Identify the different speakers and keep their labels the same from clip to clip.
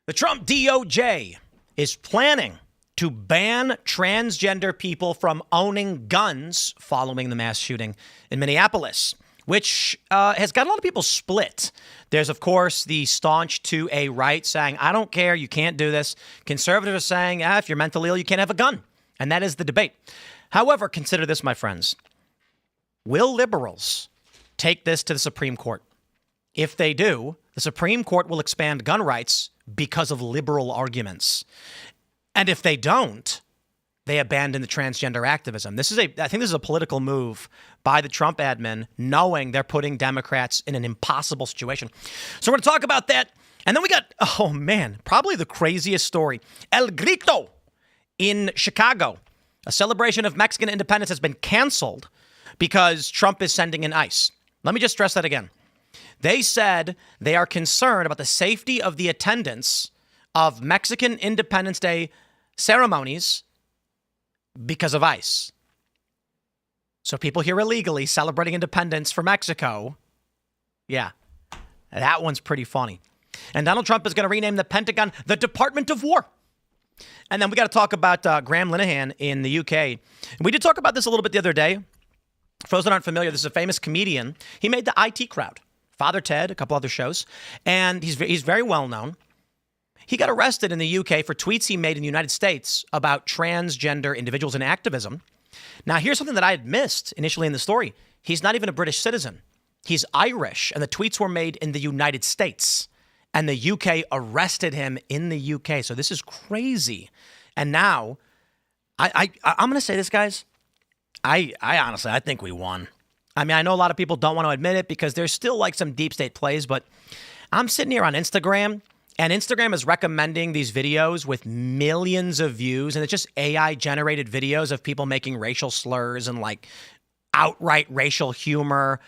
Speaker 1: The Trump DOJ is planning to ban transgender people from owning guns following the mass shooting in Minneapolis, which has got a lot of people split. There's, of course, the staunch to a right saying, I don't care, you can't do this. Conservatives are saying, if you're mentally ill, you can't have a gun. And that is the debate. However, consider this, my friends. Will liberals take this to the Supreme Court? If they do, the Supreme Court will expand gun rights because of liberal arguments. And if they don't, they abandon the transgender activism. I think this is a political move by the Trump admin, knowing they're putting Democrats in an impossible situation. So we're going to talk about that. And then we got, probably the craziest story. El Grito in Chicago. A celebration of Mexican independence has been canceled because Trump is sending in ICE. Let me just stress that again. They said they are concerned about the safety of the attendance of Mexican Independence Day ceremonies because of ICE. So people here illegally celebrating independence for Mexico. Yeah, that one's pretty funny. And Donald Trump is going to rename the Pentagon the Department of War. And then we got to talk about Graham Linehan in the UK. We did talk about this a little bit the other day. For those that aren't familiar, this is a famous comedian. He made the IT Crowd, Father Ted, a couple other shows, and he's very well known. He got arrested in the UK for tweets he made in the United States about transgender individuals and activism. Now, here's something that I had missed initially in the story. He's not even a British citizen. He's Irish, and the tweets were made in the United States, and the UK arrested him in the UK. So this is crazy. And now, I'm going to say this, guys. I honestly, I think we won. I mean, I know a lot of people don't want to admit it because there's still like some deep state plays, but I'm sitting here on Instagram, and Instagram is recommending these videos with millions of views, and it's just AI generated videos of people making racial slurs and like outright racial humor.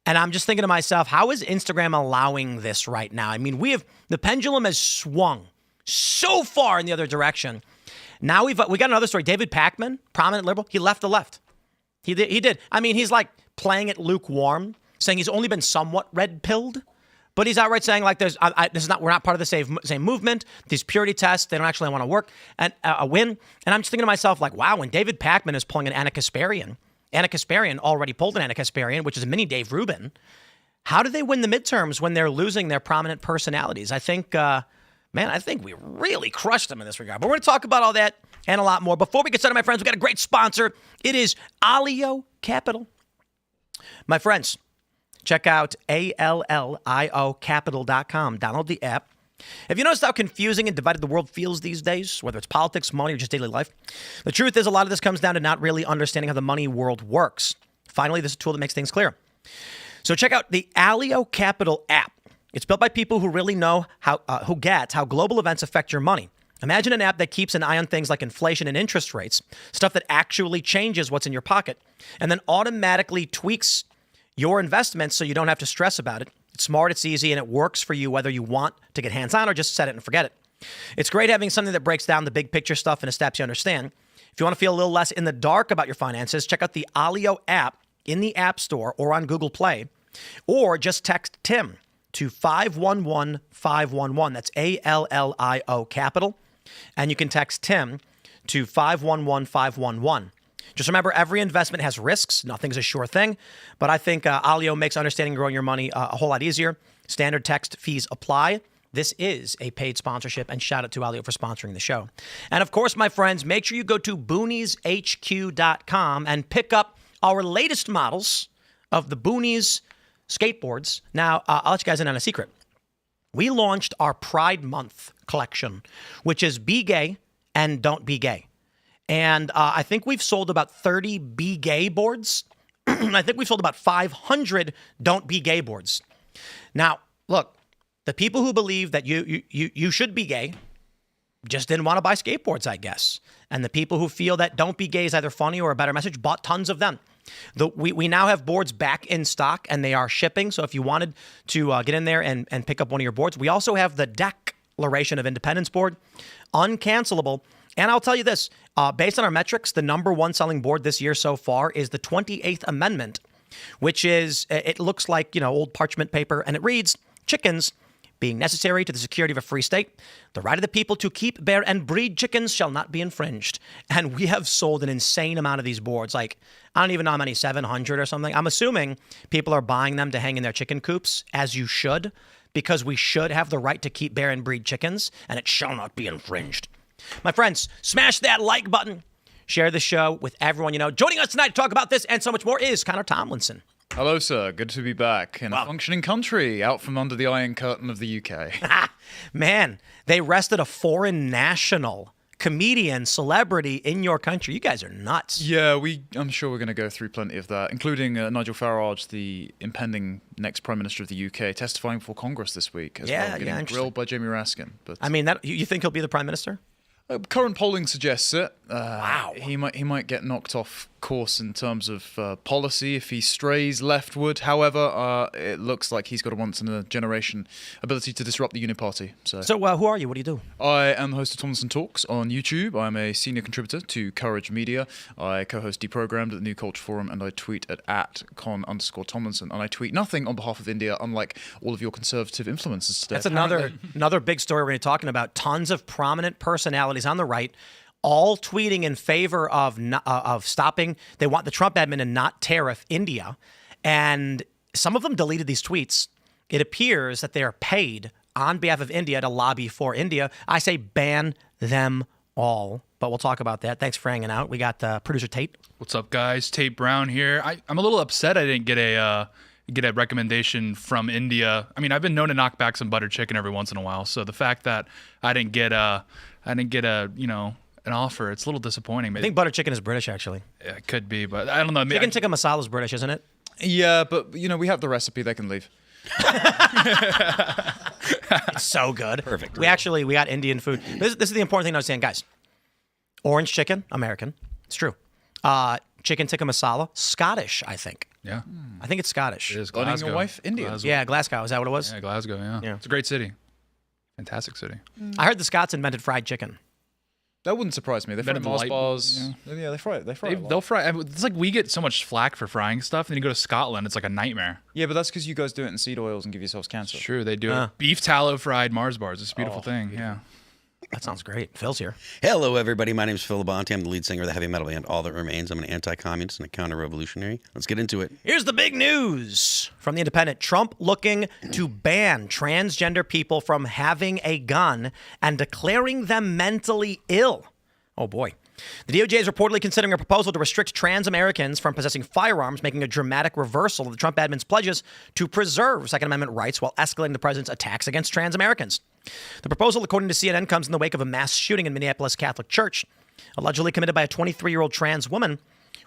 Speaker 1: And I'm just thinking to myself, how is Instagram allowing this right now? I mean, the pendulum has swung so far in the other direction. Now we got another story. David Pacman, prominent liberal, he left the left. He did. I mean, he's like playing it lukewarm, saying he's only been somewhat red-pilled, but he's outright saying like, we're not part of the same movement. These purity tests, they don't actually want to work and win. And I'm just thinking to myself, like, wow, when David Pacman is pulling an Anna Kasparian already pulled an Anna Kasparian, which is a mini Dave Rubin. How do they win the midterms when they're losing their prominent personalities? I think, I think we really crushed them in this regard. But we're going to talk about all that and a lot more. Before we get started, my friends, we got a great sponsor. It is Alio Capital. My friends, check out ALLIOcapital.com. Download the app. Have you noticed how confusing and divided the world feels these days, whether it's politics, money, or just daily life? The truth is a lot of this comes down to not really understanding how the money world works. Finally, this is a tool that makes things clear. So check out the Alio Capital app. It's built by people who really know who get how global events affect your money. Imagine an app that keeps an eye on things like inflation and interest rates, stuff that actually changes what's in your pocket, and then automatically tweaks your investments so you don't have to stress about it. It's smart, it's easy, and it works for you whether you want to get hands-on or just set it and forget it. It's great having something that breaks down the big picture stuff into steps you understand. If you want to feel a little less in the dark about your finances, check out the Alio app in the App Store or on Google Play, or just text Tim to 511511. That's ALLIO Capital. And you can text Tim to 511511. Just remember, every investment has risks. Nothing's a sure thing. But I think Alio makes understanding and growing your money a whole lot easier. Standard text fees apply. This is a paid sponsorship, and shout out to Alio for sponsoring the show. And of course, my friends, make sure you go to boonieshq.com and pick up our latest models of the Boonies skateboards. Now, I'll let you guys in on a secret. We launched our Pride Month collection, which is Be Gay and Don't Be Gay. And I think we've sold about 30 Be Gay boards. I think we've sold about 500 Don't Be Gay boards. Now, look, the people who believe that you should be gay just didn't want to buy skateboards, I guess. And the people who feel that Don't Be Gay is either funny or a better message bought tons of them. We now have boards back in stock, and they are shipping. So if you wanted to get in there and pick up one of your boards, we also have the Declaration of Independence board, uncancelable. And I'll tell you this, based on our metrics, the number one selling board this year so far is the 28th Amendment, which is, it looks like, old parchment paper, and it reads, chickens, being necessary to the security of a free state. The right of the people to keep, bear, and breed chickens shall not be infringed. And we have sold an insane amount of these boards. Like, I don't even know how many, 700 or something. I'm assuming people are buying them to hang in their chicken coops, as you should, because we should have the right to keep, bear, and breed chickens, and it shall not be infringed. My friends, smash that like button. Share the show with everyone you know. Joining us tonight to talk about this and so much more is Connor Tomlinson.
Speaker 2: Hello, sir. Good to be back in a functioning country, out from under the Iron Curtain of the UK.
Speaker 1: Man, they arrested a foreign national, comedian, celebrity in your country. You guys are nuts.
Speaker 2: Yeah, I'm sure we're going to go through plenty of that, including Nigel Farage, the impending next Prime Minister of the UK, testifying before Congress this week as well, getting grilled by Jamie Raskin. But
Speaker 1: I mean, you think he'll be the Prime Minister?
Speaker 2: Current polling suggests it.
Speaker 1: Wow.
Speaker 2: He might get knocked off course in terms of policy if he strays leftward. However, it looks like he's got a once-in-a-generation ability to disrupt the Uniparty. So
Speaker 1: who are you? What do you do?
Speaker 2: I am the host of Tomlinson Talks on YouTube. I'm a senior contributor to Courage Media. I co-host Deprogrammed at the New Culture Forum, and I tweet at @con_Tomlinson. And I tweet nothing on behalf of India, unlike all of your conservative influencers today.
Speaker 1: That's another big story we're going to be talking about. Tons of prominent personalities on the right all tweeting in favor of stopping. They want the Trump admin to not tariff India. And some of them deleted these tweets. It appears that they are paid on behalf of India to lobby for India. I say ban them all. But we'll talk about that. Thanks for hanging out. We got producer Tate.
Speaker 3: What's up, guys? Tate Brown here. I'm a little upset I didn't get a recommendation from India. I mean, I've been known to knock back some butter chicken every once in a while. So the fact that I didn't get an offer, it's a little disappointing. Maybe.
Speaker 1: I think butter chicken is British, actually.
Speaker 3: Yeah, it could be, but I don't know.
Speaker 1: Chicken tikka masala is British, isn't it?
Speaker 2: Yeah, but we have the recipe. They can leave.
Speaker 1: It's so good. Perfect. We got Indian food. This is the important thing to understand, guys. Orange chicken, American. It's true. Chicken tikka masala, Scottish, I think.
Speaker 3: Yeah.
Speaker 1: I think it's Scottish.
Speaker 3: It is
Speaker 2: Owning
Speaker 3: Glasgow.
Speaker 2: your wife, Indian.
Speaker 3: Glasgow.
Speaker 1: Yeah, Glasgow. Is that what it was?
Speaker 3: Yeah, Glasgow, yeah. It's a great city. Fantastic city.
Speaker 1: I heard the Scots invented fried chicken.
Speaker 2: That wouldn't surprise me. They fry Mars bars. Yeah, they fry it.
Speaker 3: They'll fry. It's like we get so much flack for frying stuff, and then you go to Scotland, it's like a nightmare.
Speaker 2: Yeah, but that's because you guys do it in seed oils and give yourselves cancer.
Speaker 3: Sure, they do it. Beef tallow fried Mars bars. It's a beautiful thing. Yeah.
Speaker 1: That sounds great. Phil's here.
Speaker 4: Hello, everybody. My name is Phil Labonte. I'm the lead singer of the heavy metal band All That Remains. I'm an anti-communist and a counter-revolutionary. Let's get into it.
Speaker 1: Here's the big news from The Independent. Trump looking to ban transgender people from having a gun and declaring them mentally ill. Oh, boy. The DOJ is reportedly considering a proposal to restrict trans Americans from possessing firearms, making a dramatic reversal of the Trump admin's pledges to preserve Second Amendment rights while escalating the president's attacks against trans Americans. The proposal, according to CNN, comes in the wake of a mass shooting in Minneapolis Catholic Church, allegedly committed by a 23-year-old trans woman,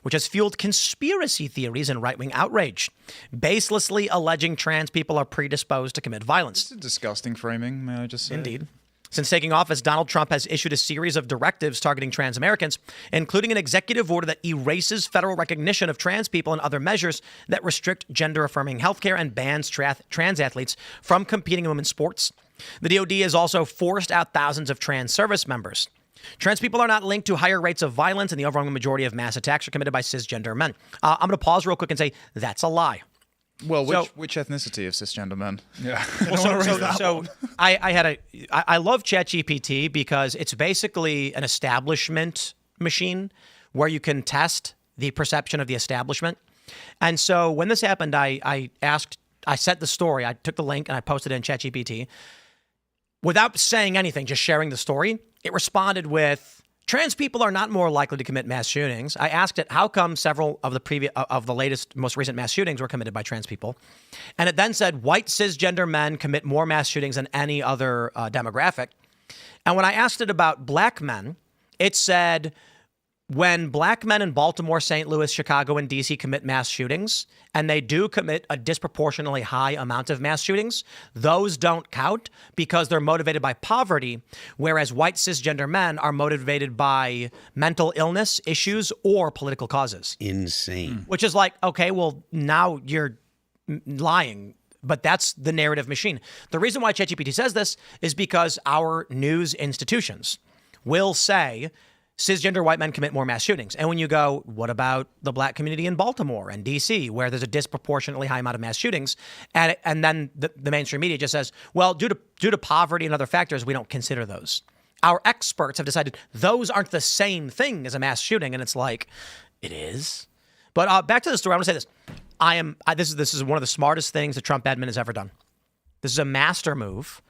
Speaker 1: which has fueled conspiracy theories and right-wing outrage, baselessly alleging trans people are predisposed to commit violence.
Speaker 2: It's a disgusting framing, may I just say.
Speaker 1: Indeed. Since taking office, Donald Trump has issued a series of directives targeting trans Americans, including an executive order that erases federal recognition of trans people and other measures that restrict gender-affirming healthcare and bans trans athletes from competing in women's sports. The DOD has also forced out thousands of trans service members. Trans people are not linked to higher rates of violence, and the overwhelming majority of mass attacks are committed by cisgender men. I'm going to pause real quick and say that's a lie.
Speaker 2: Well, which ethnicity of cisgender men?
Speaker 3: Yeah.
Speaker 1: I love ChatGPT because it's basically an establishment machine where you can test the perception of the establishment. And so when this happened, I set the story, I took the link and I posted it in ChatGPT. Without saying anything, just sharing the story, it responded with, trans people are not more likely to commit mass shootings. I asked it, how come several of the latest, most recent mass shootings were committed by trans people? And it then said, white cisgender men commit more mass shootings than any other demographic. And when I asked it about black men, it said, when black men in Baltimore, St. Louis, Chicago, and D.C. commit mass shootings, and they do commit a disproportionately high amount of mass shootings, those don't count because they're motivated by poverty, whereas white cisgender men are motivated by mental illness issues or political causes.
Speaker 4: Insane.
Speaker 1: Which is like, okay, well, now you're lying. But that's the narrative machine. The reason why ChatGPT says this is because our news institutions will say cisgender white men commit more mass shootings. And when you go, what about the black community in Baltimore and D.C., where there's a disproportionately high amount of mass shootings? And then the mainstream media just says, well, due to poverty and other factors, we don't consider those. Our experts have decided those aren't the same thing as a mass shooting. And it's like, it is. But back to the story, I want to say this. This is one of the smartest things the Trump admin has ever done. This is a master move.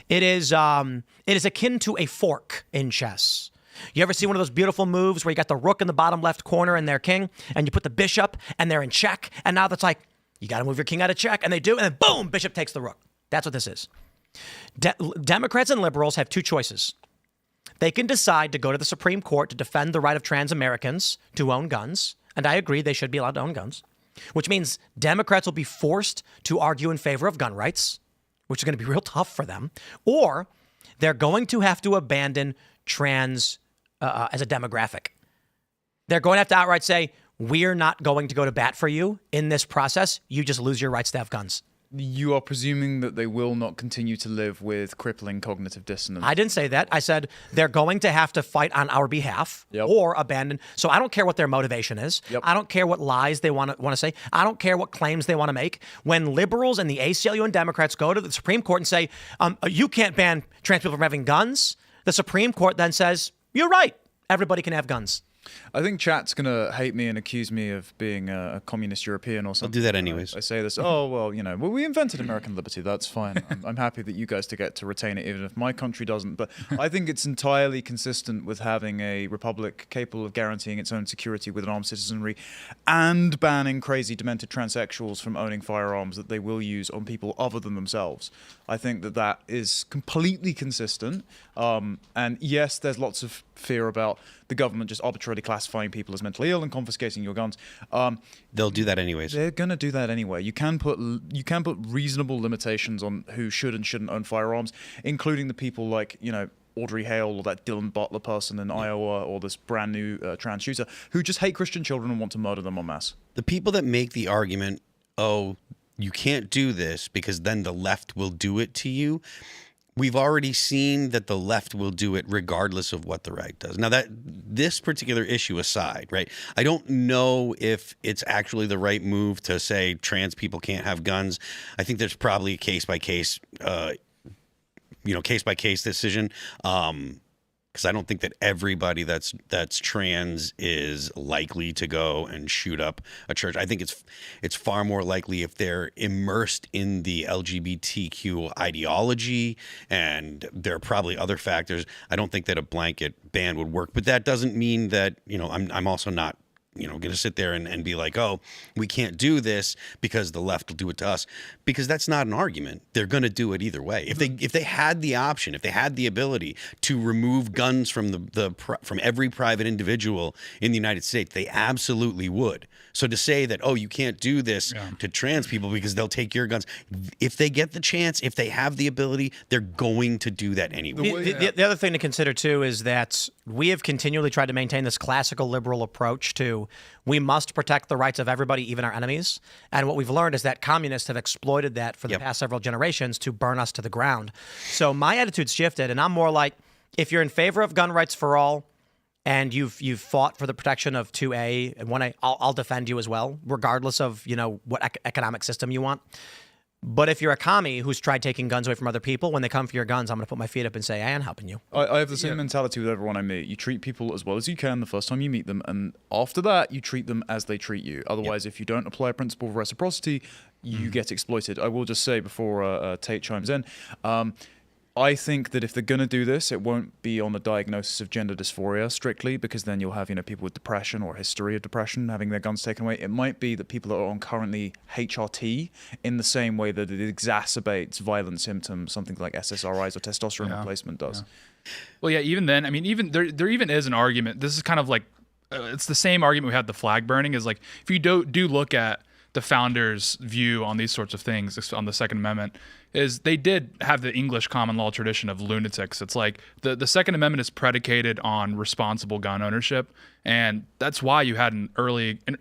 Speaker 1: It is akin to a fork in chess. You ever see one of those beautiful moves where you got the rook in the bottom left corner and their king, and you put the bishop and they're in check, and now that's like, you got to move your king out of check, and they do, and then boom, bishop takes the rook. That's what this is. Democrats and liberals have two choices. They can decide to go to the Supreme Court to defend the right of trans Americans to own guns, and I agree they should be allowed to own guns, which means Democrats will be forced to argue in favor of gun rights, which is going to be real tough for them, or they're going to have to abandon trans as a demographic. They're going to have to outright say, we're not going to go to bat for you in this process. You just lose your rights to have guns.
Speaker 2: You are presuming that they will not continue to live with crippling cognitive dissonance.
Speaker 1: I didn't say that. I said they're going to have to fight on our behalf or abandon. So I don't care what their motivation is. I don't care what lies they want to say. I don't care what claims they want to make. When liberals and the ACLU and Democrats go to the Supreme Court and say, you can't ban trans people from having guns, the Supreme Court then says, you're right. Everybody can have guns.
Speaker 2: I think chat's going to hate me and accuse me of being a communist European or something.
Speaker 4: I'll do that anyways.
Speaker 2: I say this, well, we invented American liberty. That's fine. I'm happy that you guys get to retain it, even if my country doesn't. But I think it's entirely consistent with having a republic capable of guaranteeing its own security with an armed citizenry and banning crazy, demented transsexuals from owning firearms that they will use on people other than themselves. I think that is completely consistent. And yes, there's lots of fear about the government just arbitrarily classifying people as mentally ill and confiscating your guns.
Speaker 4: They'll do that anyways.
Speaker 2: They're going to do that anyway. You can put reasonable limitations on who should and shouldn't own firearms, including the people like, Audrey Hale or that Dylan Butler person in Iowa or this brand new trans shooter who just hate Christian children and want to murder them en masse.
Speaker 4: The people that make the argument, you can't do this because then the left will do it to you. We've already seen that the left will do it regardless of what the right does. Now, this particular issue aside, right, I don't know if it's actually the right move to say trans people can't have guns. I think there's probably a case-by-case decision. Because I don't think that everybody that's trans is likely to go and shoot up a church. I think it's far more likely if they're immersed in the LGBTQ ideology, and there are probably other factors. I don't think that a blanket ban would work, but that doesn't mean that I'm also not going to sit there and be like, we can't do this because the left will do it to us, because that's not an argument. They're going to do it either way. If they had the option, if they had the ability to remove guns from from every private individual in the United States, they absolutely would. So to say that, you can't do this to trans people because they'll take your guns, if they get the chance, if they have the ability, they're going to do that anyway.
Speaker 1: The other thing to consider, too, is that we have continually tried to maintain this classical liberal approach to we must protect the rights of everybody, even our enemies. And what we've learned is that communists have exploited that for the past several generations to burn us to the ground. So my attitude's shifted, and I'm more like, if you're in favor of gun rights for all, and you've fought for the protection of 2A and 1A, I'll defend you as well, regardless of what economic system you want. But if you're a commie who's tried taking guns away from other people, when they come for your guns, I'm going to put my feet up and say, I am helping you.
Speaker 2: I have the same mentality with everyone I meet. You treat people as well as you can the first time you meet them, and after that, you treat them as they treat you. Otherwise, if you don't apply a principle of reciprocity, you get exploited. I will just say before Tate chimes in, I think that if they're going to do this, it won't be on the diagnosis of gender dysphoria strictly, because then you'll have, people with depression or a history of depression having their guns taken away. It might be that people that are on currently HRT in the same way that it exacerbates violent symptoms, something like SSRIs or testosterone replacement does.
Speaker 3: Yeah. Well, even then, even there even is an argument. This is kind of like, it's the same argument we had the flag burning is like, if you do look at the founders' view on these sorts of things on the Second Amendment, is they did have the English common law tradition of lunatics. It's like the Second Amendment is predicated on responsible gun ownership, and that's why you had in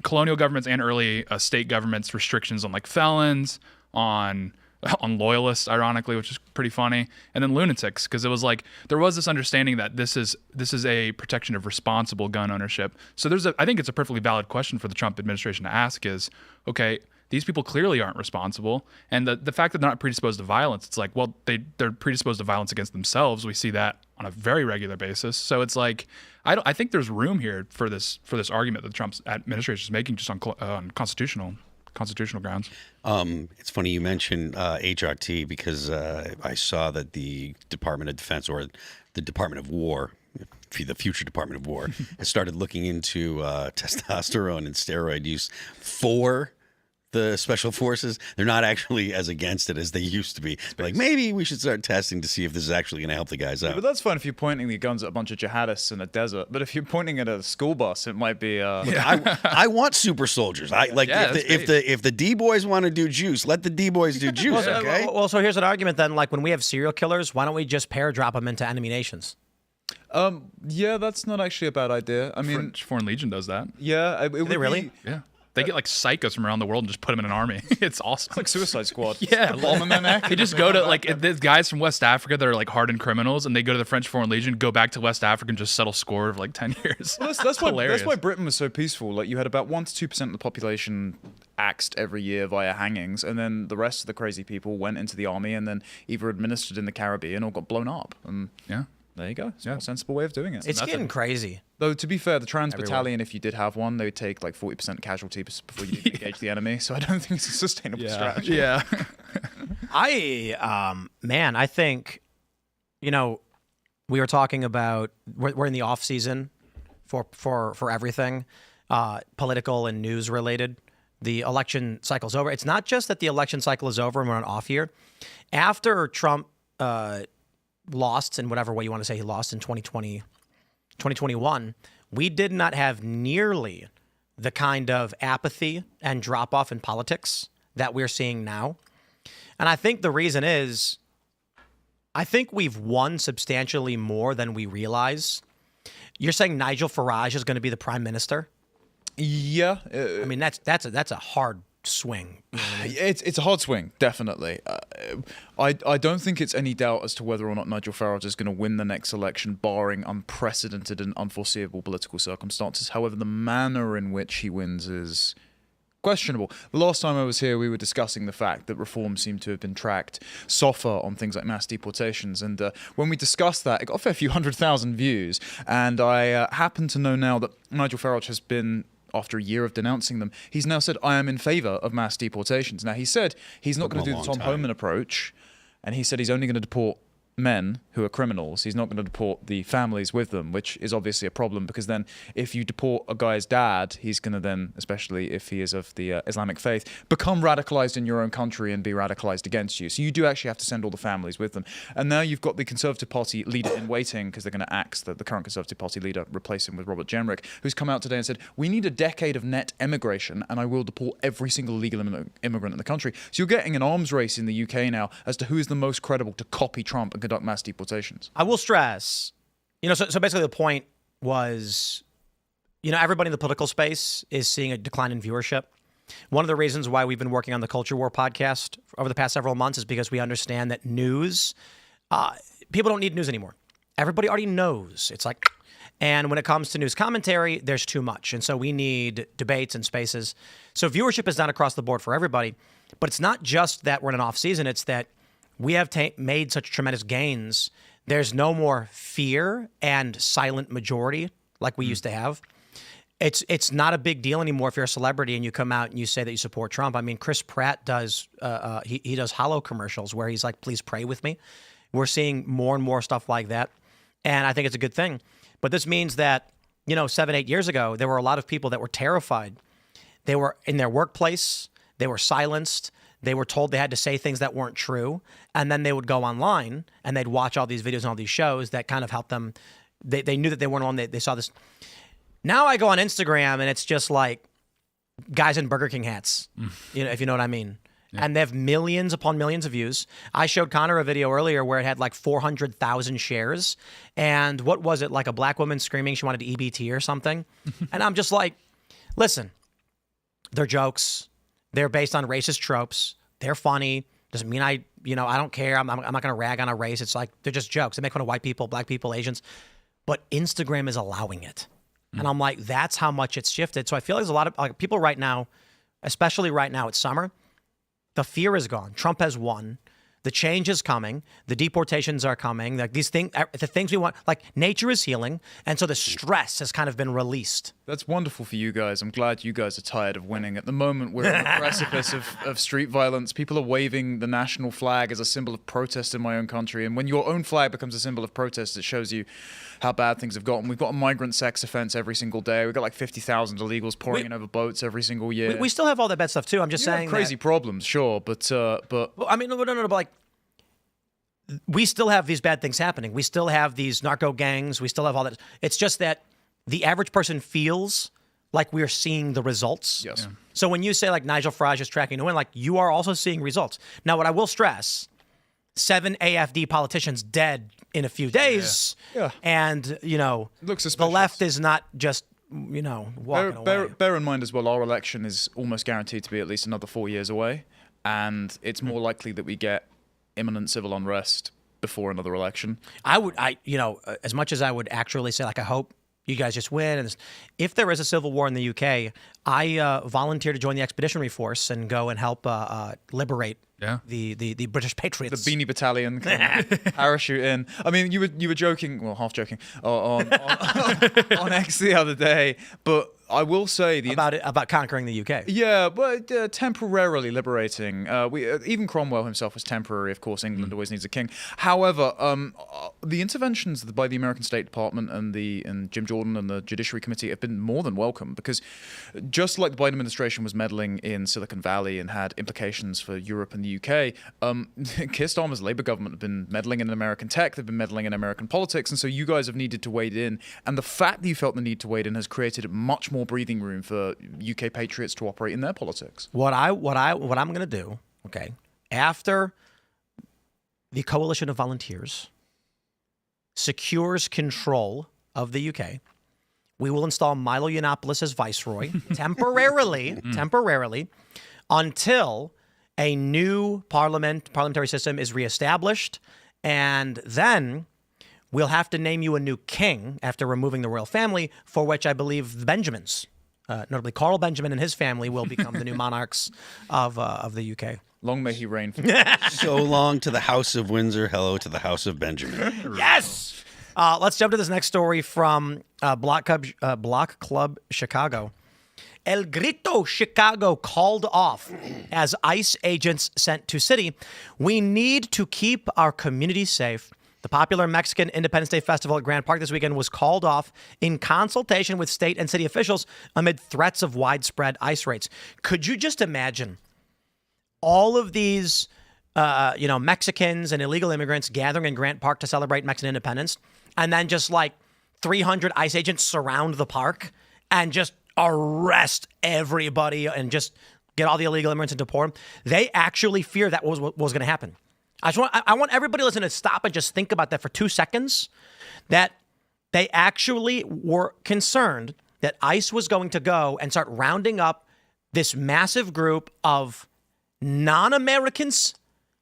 Speaker 3: colonial governments and early state governments restrictions on like felons, on on loyalists, ironically, which is pretty funny, and then lunatics, because it was like there was this understanding that this is a protection of responsible gun ownership. So I think it's a perfectly valid question for the Trump administration to ask is, okay, these people clearly aren't responsible, and the fact that they're not predisposed to violence, it's like, well, they're predisposed to violence against themselves. We see that on a very regular basis. So it's like I think there's room here for this argument that the Trump administration is making just on constitutional grounds.
Speaker 4: It's funny you mentioned HRT because I saw that the Department of Defense, or the Department of War, the future Department of War, has started looking into testosterone and steroid use for the special forces. They're not actually as against it as they used to be. They're like, maybe we should start testing to see if this is actually going to help the guys out.
Speaker 2: But that's fine if you're pointing the guns at a bunch of jihadists in a desert. But if you're pointing at a school bus, it might be.
Speaker 4: I want super soldiers. If the D boys want to do juice, let the D boys do juice. Okay.
Speaker 1: Well, so here's an argument then. Like when we have serial killers, why don't we just pair drop them into enemy nations?
Speaker 2: Yeah, that's not actually a bad idea. I mean,
Speaker 3: French Foreign Legion does that.
Speaker 2: Yeah,
Speaker 1: Do they really?
Speaker 3: Yeah. They get like psychos from around the world and just put them in an army. It's awesome.
Speaker 2: It's like Suicide Squad.
Speaker 3: Yeah,
Speaker 2: a bomb in their neck.
Speaker 3: They just go to like there's guys from West Africa that are like hardened criminals, and they go to the French Foreign Legion, go back to West Africa, and just settle score of like 10 years.
Speaker 2: Well, that's why Britain was so peaceful. Like you had about 1% to 2% of the population axed every year via hangings, and then the rest of the crazy people went into the army and then either administered in the Caribbean or got blown up. And
Speaker 3: yeah.
Speaker 2: There you go. It's a more sensible way of doing it.
Speaker 1: It's getting crazy.
Speaker 2: Though, to be fair, the trans battalion, if you did have one, they would take like 40% casualties before you engage the enemy. So I don't think it's a sustainable strategy.
Speaker 3: Yeah.
Speaker 1: I think, we were talking about, we're in the off season for everything, political and news related. The election cycle's over. It's not just that the election cycle is over and we're on off year. After Trump, lost in whatever way you want to say he lost in 2021, we did not have nearly the kind of apathy and drop off in politics that we're seeing now. And I think the reason is, I think we've won substantially more than we realize. You're saying Nigel Farage is going to be the prime minister?
Speaker 2: Yeah.
Speaker 1: I mean, that's a hard swing. You know what I mean?
Speaker 2: It's a hard swing, definitely. I don't think it's any doubt as to whether or not Nigel Farage is going to win the next election, barring unprecedented and unforeseeable political circumstances. However, the manner in which he wins is questionable. The last time I was here, we were discussing the fact that reforms seem to have been tracked softer on things like mass deportations. And when we discussed that, it got a fair few 100,000 views. And I happen to know now that Nigel Farage has been, after a year of denouncing them, he's now said, I am in favor of mass deportations. Now, he said he's not going to do the Tom Homan approach, and he said he's only going to deport men who are criminals. He's not going to deport the families with them, which is obviously a problem, because then if you deport a guy's dad, he's going to then, especially if he is of the Islamic faith, become radicalized in your own country and be radicalized against you. So you do actually have to send all the families with them. And now you've got the Conservative Party leader in waiting, because they're going to axe the current Conservative Party leader, replace him with Robert Jenrick, who's come out today and said, we need a decade of net emigration, and I will deport every single legal immigrant in the country. So you're getting an arms race in the UK now as to who is the most credible to copy Trump and conduct mass deportations.
Speaker 1: I will stress, so basically the point was, everybody in the political space is seeing a decline in viewership. One of the reasons why we've been working on the Culture War podcast over the past several months is because we understand that news, people don't need news anymore. Everybody already knows. It's like, and when it comes to news commentary, there's too much. And so we need debates and spaces. So viewership is down across the board for everybody. But it's not just that we're in an off season. It's that we have made such tremendous gains. There's no more fear and silent majority like we used to have. It's not a big deal anymore if you're a celebrity and you come out and you say that you support Trump. I mean, Chris Pratt does he does Hollow commercials where he's like, please pray with me. We're seeing more and more stuff like that. And I think it's a good thing. But this means that, 7-8 years ago, there were a lot of people that were terrified. They were in their workplace. They were silenced. They were told they had to say things that weren't true. And then they would go online and they'd watch all these videos and all these shows that kind of helped them. They knew that they weren't alone. They saw this. Now I go on Instagram and it's just like guys in Burger King hats, if you know what I mean. Yeah. And they have millions upon millions of views. I showed Connor a video earlier where it had like 400,000 shares. And what was it? Like a black woman screaming she wanted EBT or something. And I'm just like, listen, they're jokes. They're based on racist tropes. They're funny. Doesn't mean I don't care. I'm not going to rag on a race. It's like they're just jokes. They make fun of white people, black people, Asians. But Instagram is allowing it. And I'm like, that's how much it's shifted. So I feel like there's a lot of like people right now, especially right now, it's summer. The fear is gone. Trump has won. The change is coming. The deportations are coming. Like these things, the things we want, like nature is healing. And so the stress has kind of been released.
Speaker 2: That's wonderful for you guys. I'm glad you guys are tired of winning. At the moment, we're on the precipice of street violence. People are waving the national flag as a symbol of protest in my own country. And when your own flag becomes a symbol of protest, it shows you how bad things have gotten. We've got a migrant sex offense every single day. We've got like 50,000 illegals pouring in over boats every single year.
Speaker 1: We still have all that bad stuff too. I'm just saying
Speaker 2: crazy problems, sure, but
Speaker 1: well, I mean, no, but like we still have these bad things happening. We still have these narco gangs. We still have all that. It's just that the average person feels like we are seeing the results.
Speaker 2: Yes.
Speaker 3: Yeah.
Speaker 1: So when you say like Nigel Farage is tracking to win, like you are also seeing results. Now, what I will stress, 7 AFD politicians dead in a few days.
Speaker 2: Yeah.
Speaker 1: And,
Speaker 2: looks
Speaker 1: the
Speaker 2: suspicious.
Speaker 1: left is not just, walking away.
Speaker 2: Bear in mind as well, our election is almost guaranteed to be at least another 4 years away. And it's more likely that we get imminent civil unrest before another election.
Speaker 1: As much as I would actually say, like, I hope you guys just win. And if there is a civil war in the UK, I volunteer to join the expeditionary force and go and help liberate the British patriots.
Speaker 2: The Beanie Battalion parachute in. I mean, you were joking, well, half joking, on X the other day, but I will say
Speaker 1: about conquering the UK.
Speaker 2: Yeah, but temporarily liberating. Even Cromwell himself was temporary. Of course, England always needs a king. However, the interventions by the American State Department and Jim Jordan and the Judiciary Committee have been more than welcome, because just like the Biden administration was meddling in Silicon Valley and had implications for Europe and the UK, Keir Starmer's Labour government have been meddling in American tech. They've been meddling in American politics, and so you guys have needed to wade in. And the fact that you felt the need to wade in has created much more breathing room for UK patriots to operate in their politics.
Speaker 1: What I'm going to do, okay, after the coalition of volunteers secures control of the UK, we will install Milo Yiannopoulos as viceroy temporarily, until a new parliamentary system is reestablished, and then we'll have to name you a new king after removing the royal family, for which I believe the Benjamins, notably Carl Benjamin and his family, will become the new monarchs of the UK.
Speaker 2: Long may he reign.
Speaker 4: So long to the House of Windsor. Hello to the House of Benjamin.
Speaker 1: Yes! Let's jump to this next story from Block Club Chicago. El Grito Chicago called off as ICE agents sent to city. We need to keep our community safe. The popular Mexican Independence Day Festival at Grant Park this weekend was called off in consultation with state and city officials amid threats of widespread ICE raids. Could you just imagine all of these, Mexicans and illegal immigrants gathering in Grant Park to celebrate Mexican independence, and then just like 300 ICE agents surround the park and just arrest everybody and just get all the illegal immigrants and deport them? They actually fear that was what was going to happen. I want everybody listening to stop and just think about that for 2 seconds, that they actually were concerned that ICE was going to go and start rounding up this massive group of non-Americans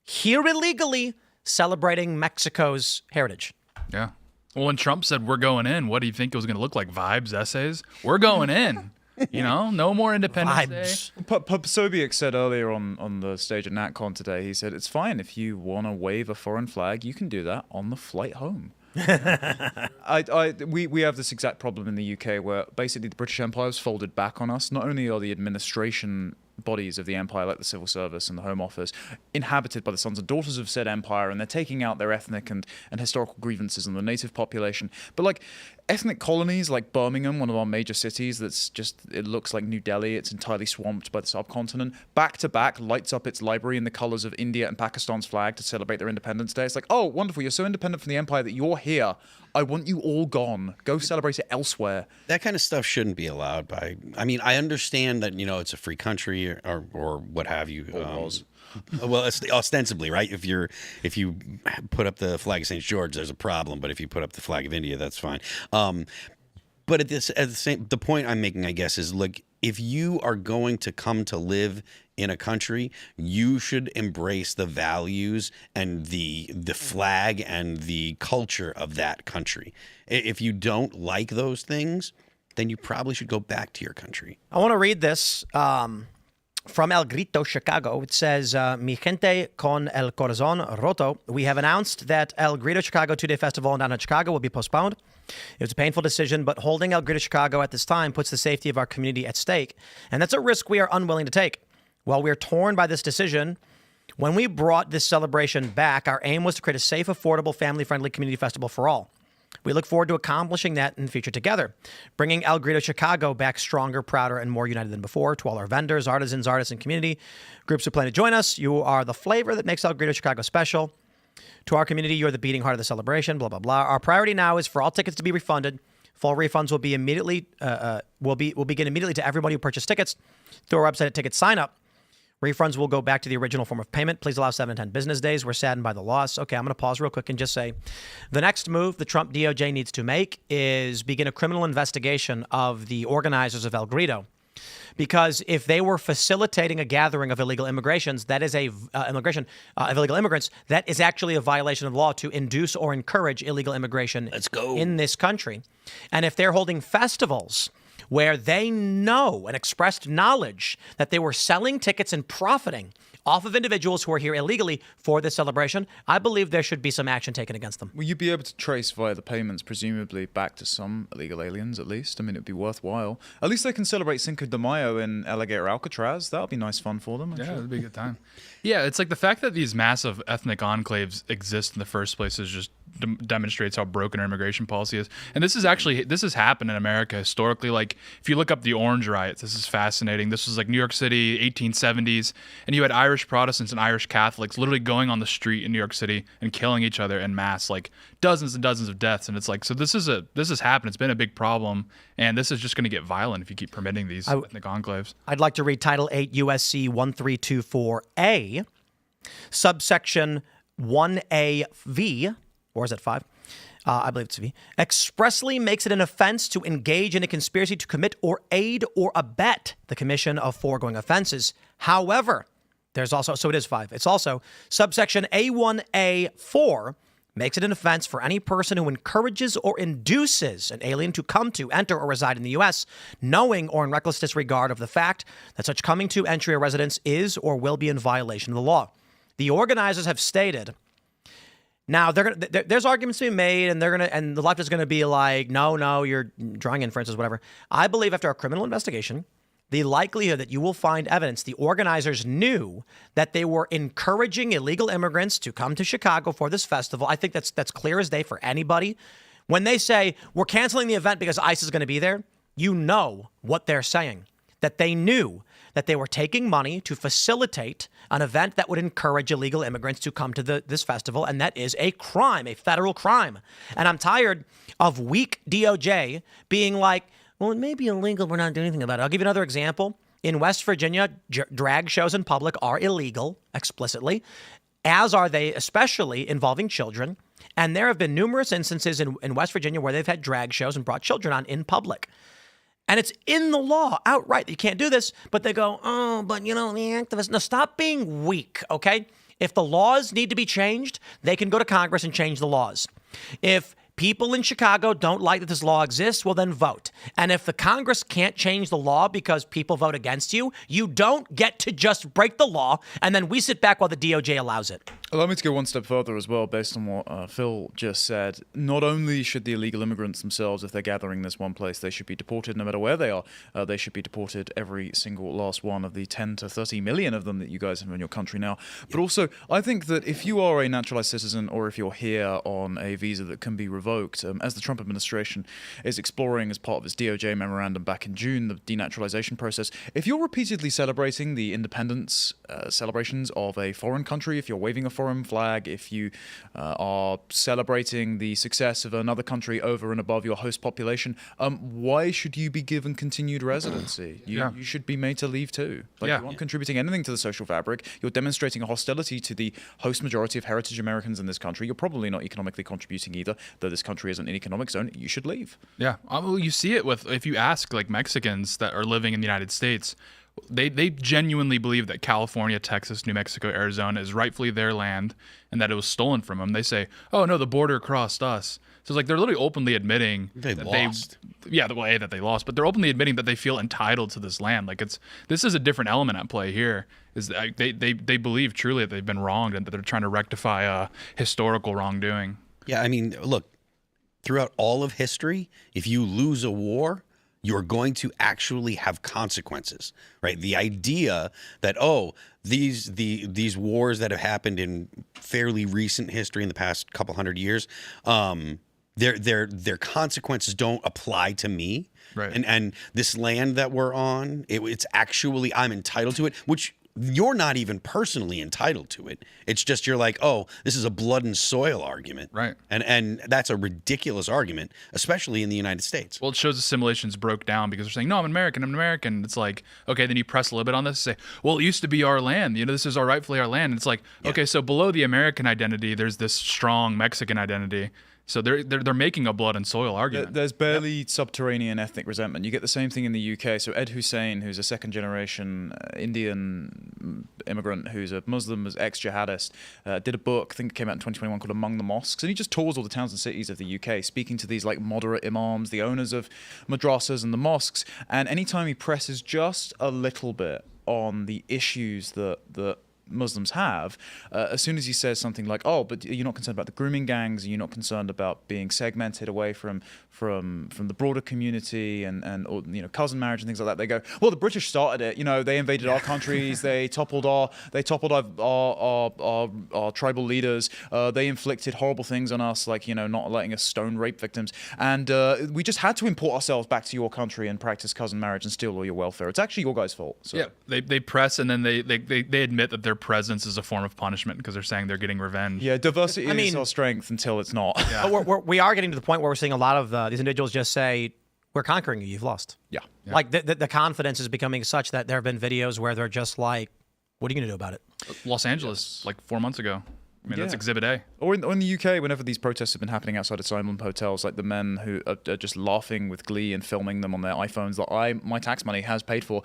Speaker 1: here illegally celebrating Mexico's heritage.
Speaker 3: Yeah. Well, when Trump said we're going in, what do you think it was going to look like? Vibes, essays? We're going in. No more Independence Day.
Speaker 2: Sobiek said earlier on the stage at NatCon today, he said, it's fine if you want to wave a foreign flag, you can do that on the flight home. We have this exact problem in the UK where basically the British Empire has folded back on us. Not only are the administration bodies of the empire, like the civil service and the home office, inhabited by the sons and daughters of said empire, and they're taking out their ethnic and historical grievances on the native population. But like ethnic colonies like Birmingham, one of our major cities, it looks like New Delhi, it's entirely swamped by the subcontinent, back to back lights up its library in the colors of India and Pakistan's flag to celebrate their Independence Day. It's like, oh, wonderful, you're so independent from the empire that you're here. I want you all gone. Go celebrate it elsewhere.
Speaker 4: That kind of stuff shouldn't be allowed by. I mean, I understand that it's a free country or what have you. Well, it's ostensibly, right? If you put up the flag of St. George, there's a problem. But if you put up the flag of India, that's fine. But the point I'm making, I guess, is like if you are going to come to live in a country, you should embrace the values and the flag and the culture of that country. If you don't like those things, then you probably should go back to your country.
Speaker 1: I want to read this from El Grito, Chicago. It says, Mi gente con el corazón roto. We have announced that El Grito Chicago 2-day festival in downtown Chicago will be postponed. It was a painful decision, but holding El Grito Chicago at this time puts the safety of our community at stake. And that's a risk we are unwilling to take. While we are torn by this decision, when we brought this celebration back, our aim was to create a safe, affordable, family-friendly community festival for all. We look forward to accomplishing that in the future together, bringing El Grito Chicago back stronger, prouder, and more united than before. To all our vendors, artisans, artists, and community groups who plan to join us, you are the flavor that makes El Grito Chicago special. To our community, you're the beating heart of the celebration, blah, blah, blah. Our priority now is for all tickets to be refunded. Full refunds will be immediately will begin immediately to everybody who purchased tickets through our website at Ticket Sign Up. Refunds will go back to the original form of payment. Please allow 7 to 10 business days. We're saddened by the loss. Okay, I'm going to pause real quick and just say the next move the Trump DOJ needs to make is begin a criminal investigation of the organizers of El Grito. Because if they were facilitating a gathering of illegal immigrants, that is illegal immigrants, that is actually a violation of law to induce or encourage illegal immigration in this country. And if they're holding festivals where they know and expressed knowledge that they were selling tickets and profiting off of individuals who are here illegally for this celebration, I believe there should be some action taken against them.
Speaker 2: Will you be able to trace via the payments, presumably, back to some illegal aliens, at least? I mean, it would be worthwhile. At least they can celebrate Cinco de Mayo in Alligator Alcatraz. That would be nice fun for them, I'm sure.
Speaker 3: Yeah, it would be a good time. Yeah, it's like the fact that these massive ethnic enclaves exist in the first place is just demonstrates how broken our immigration policy is. And this has happened in America historically. Like, if you look up the Orange Riots, this is fascinating. This was like New York City, 1870s, and you had Irish Protestants and Irish Catholics literally going on the street in New York City and killing each other en masse, like dozens and dozens of deaths. And it's like, so this has happened. It's been a big problem, and this is just going to get violent if you keep permitting these ethnic enclaves.
Speaker 1: I'd like to read Title 8 USC 1324A, subsection 1AV, or is it 5? I believe it's V. Expressly makes it an offense to engage in a conspiracy to commit or aid or abet the commission of foregoing offenses. However, there's also, so it is 5. It's also subsection A1A4 makes it an offense for any person who encourages or induces an alien to come to, enter, or reside in the U.S., knowing or in reckless disregard of the fact that such coming to, entry, or residence is or will be in violation of the law. The organizers have stated. Now, there's arguments to be made, and and the left is going to be like, no, you're drawing inferences, whatever. I believe after a criminal investigation, the likelihood that you will find evidence the organizers knew that they were encouraging illegal immigrants to come to Chicago for this festival. I think that's clear as day for anybody. When they say, we're canceling the event because ICE is going to be there, you know what they're saying, that they knew that they were taking money to facilitate an event that would encourage illegal immigrants to come to this festival, and that is a crime, a federal crime. And I'm tired of weak DOJ being like, well, it may be illegal, we're not doing anything about it. I'll give you another example. In West Virginia, drag shows in public are illegal explicitly, as are they, especially involving children. And there have been numerous instances in West Virginia where they've had drag shows and brought children on in public. And it's in the law outright that you can't do this, but they go, oh, but the activists. No, stop being weak, okay? If the laws need to be changed, they can go to Congress and change the laws. If people in Chicago don't like that this law exists, well, then vote. And if the Congress can't change the law because people vote against you, you don't get to just break the law, and then we sit back while the DOJ allows it.
Speaker 2: Allow me to go one step further as well, based on what Phil just said. Not only should the illegal immigrants themselves, if they're gathering in this one place, they should be deported no matter where they are. They should be deported, every single last one of the 10 to 30 million of them that you guys have in your country now. But also, I think that if you are a naturalized citizen or if you're here on a visa that can be revoked, as the Trump administration is exploring as part of its DOJ memorandum back in June, the denaturalization process, if you're repeatedly celebrating the independence celebrations of a foreign country, if you're waving a foreign foreign flag, if you are celebrating the success of another country over and above your host population, why should you be given continued residency? You should be made to leave too. You aren't contributing anything to the social fabric. You're demonstrating a hostility to the host majority of heritage Americans in this country. You're probably not economically contributing either, though this country isn't an economic zone. You should leave.
Speaker 3: Yeah. Well, you see it if you ask like Mexicans that are living in the United States, they genuinely believe that California, Texas, New Mexico, Arizona is rightfully their land and that it was stolen from them. They say, oh no, the border crossed us. So it's like they're literally openly admitting
Speaker 4: they lost.
Speaker 3: The way that they lost, but they're openly admitting that they feel entitled to this land. Like this is a different element at play here. Is that they believe truly that they've been wronged and that they're trying to rectify historical wrongdoing.
Speaker 4: Yeah, I mean, look, throughout all of history, if you lose a war, you're going to actually have consequences, right? The idea that, these wars that have happened in fairly recent history in the past couple hundred years, their consequences don't apply to me.
Speaker 3: Right.
Speaker 4: And this land that we're on, it's actually, I'm entitled to it, which you're not even personally entitled to it. It's just you're like, oh, this is a blood and soil argument.
Speaker 3: Right.
Speaker 4: And that's a ridiculous argument, especially in the United States.
Speaker 3: Well, it shows the simulations broke down because they're saying, no, I'm American. It's like, okay, then you press a little bit on this and say, well, it used to be our land. This is rightfully our land. And it's like, okay, so below the American identity, there's this strong Mexican identity. So they're making a blood and soil argument.
Speaker 2: There's barely subterranean ethnic resentment. You get the same thing in the UK. So Ed Hussein, who's a second-generation Indian immigrant who's a Muslim, was ex-jihadist, did a book, I think it came out in 2021, called Among the Mosques. And he just tours all the towns and cities of the UK, speaking to these like moderate imams, the owners of madrasas and the mosques. And anytime he presses just a little bit on the issues that Muslims have, as soon as he says something like, oh, but you're not concerned about the grooming gangs, you're not concerned about being segmented away from the broader community and or, cousin marriage and things like that, they go, well, the British started it, they invaded our countries, they toppled our tribal leaders, they inflicted horrible things on us, like not letting us stone rape victims, and we just had to import ourselves back to your country and practice cousin marriage and steal all your welfare. It's actually your guys' fault. So.
Speaker 3: Yeah, they press and then they admit that their presence is a form of punishment because they're saying they're getting revenge.
Speaker 2: Yeah, diversity is our strength until it's not.
Speaker 1: Yeah. We are getting to the point where we're seeing a lot of these individuals just say, we're conquering you, you've lost.
Speaker 2: Yeah.
Speaker 1: Like the confidence is becoming such that there have been videos where they're just like, what are you going to do about it?
Speaker 3: Los Angeles, like 4 months ago. I mean, that's Exhibit A.
Speaker 2: Or in the UK, whenever these protests have been happening outside asylum hotels, like the men who are just laughing with glee and filming them on their iPhones that my tax money has paid for.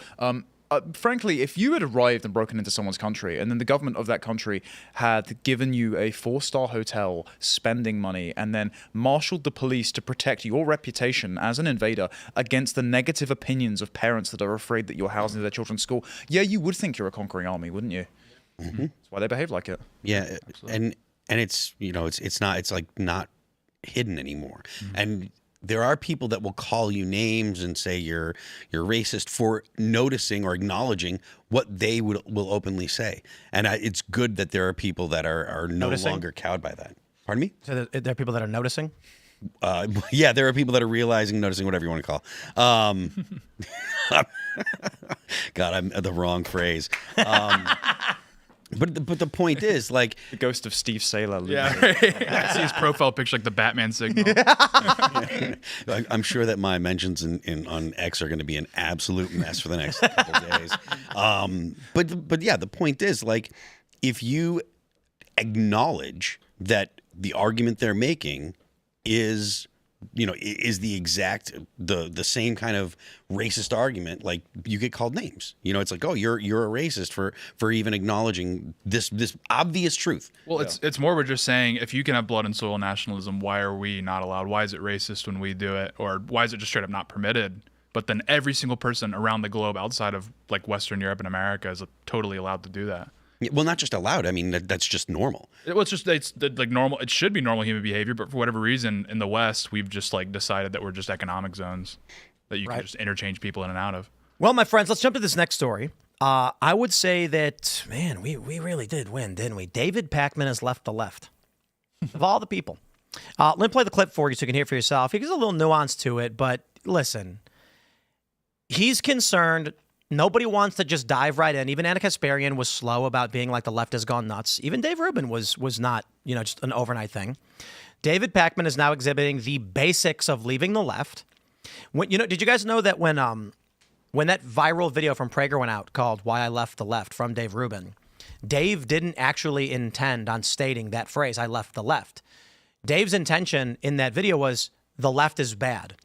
Speaker 2: Frankly, if you had arrived and broken into someone's country and then the government of that country had given you a 4-star hotel, spending money, and then marshaled the police to protect your reputation as an invader against the negative opinions of parents that are afraid that you're housing their children's school, you would think you're a conquering army, wouldn't you? Mm-hmm. That's why they behave like it.
Speaker 4: Yeah, absolutely. And it's it's like not hidden anymore. Mm-hmm. And there are people that will call you names and say you're racist for noticing or acknowledging what they will openly say. And it's good that there are people that are no longer cowed by that. Pardon me?
Speaker 1: So there are people that are noticing?
Speaker 4: Yeah, there are people that are realizing, noticing, whatever you want to call. God, I'm the wrong phrase. But the point is, like,
Speaker 2: the ghost of Steve Saylor.
Speaker 3: Yeah, I see his profile picture like the Batman signal.
Speaker 4: I'm sure that my mentions on X are going to be an absolute mess for the next couple days. But yeah, the point is, like, if you acknowledge that the argument they're making is the exact the same kind of racist argument, like, you get called names. It's like, oh, you're a racist for even acknowledging this obvious truth.
Speaker 3: Well, it's more we're just saying, if you can have blood and soil nationalism, why are we not allowed? Why is it racist when we do it? Or why is it just straight up not permitted? But then every single person around the globe outside of like Western Europe and America is totally allowed to do that.
Speaker 4: Well, not just allowed. I mean, that's just normal.
Speaker 3: It's like normal. It should be normal human behavior, but for whatever reason, in the West, we've just like decided that we're just economic zones that you can just interchange people in and out of.
Speaker 1: Well, my friends, let's jump to this next story. I would say that, man, we really did win, didn't we? David Pacman has left the left. Of all the people. Let me play the clip for you so you can hear for yourself. There's a little nuance to it, but listen. He's concerned Nobody wants to just dive right in. Even Anna Kasparian was slow about being like the left has gone nuts. Even Dave Rubin was not, just an overnight thing. David Pacman is now exhibiting the basics of leaving the left. Did you guys know that when that viral video from Prager went out called "Why I Left the Left" from Dave Rubin, Dave didn't actually intend on stating that phrase, "I left the left." Dave's intention in that video was the left is bad.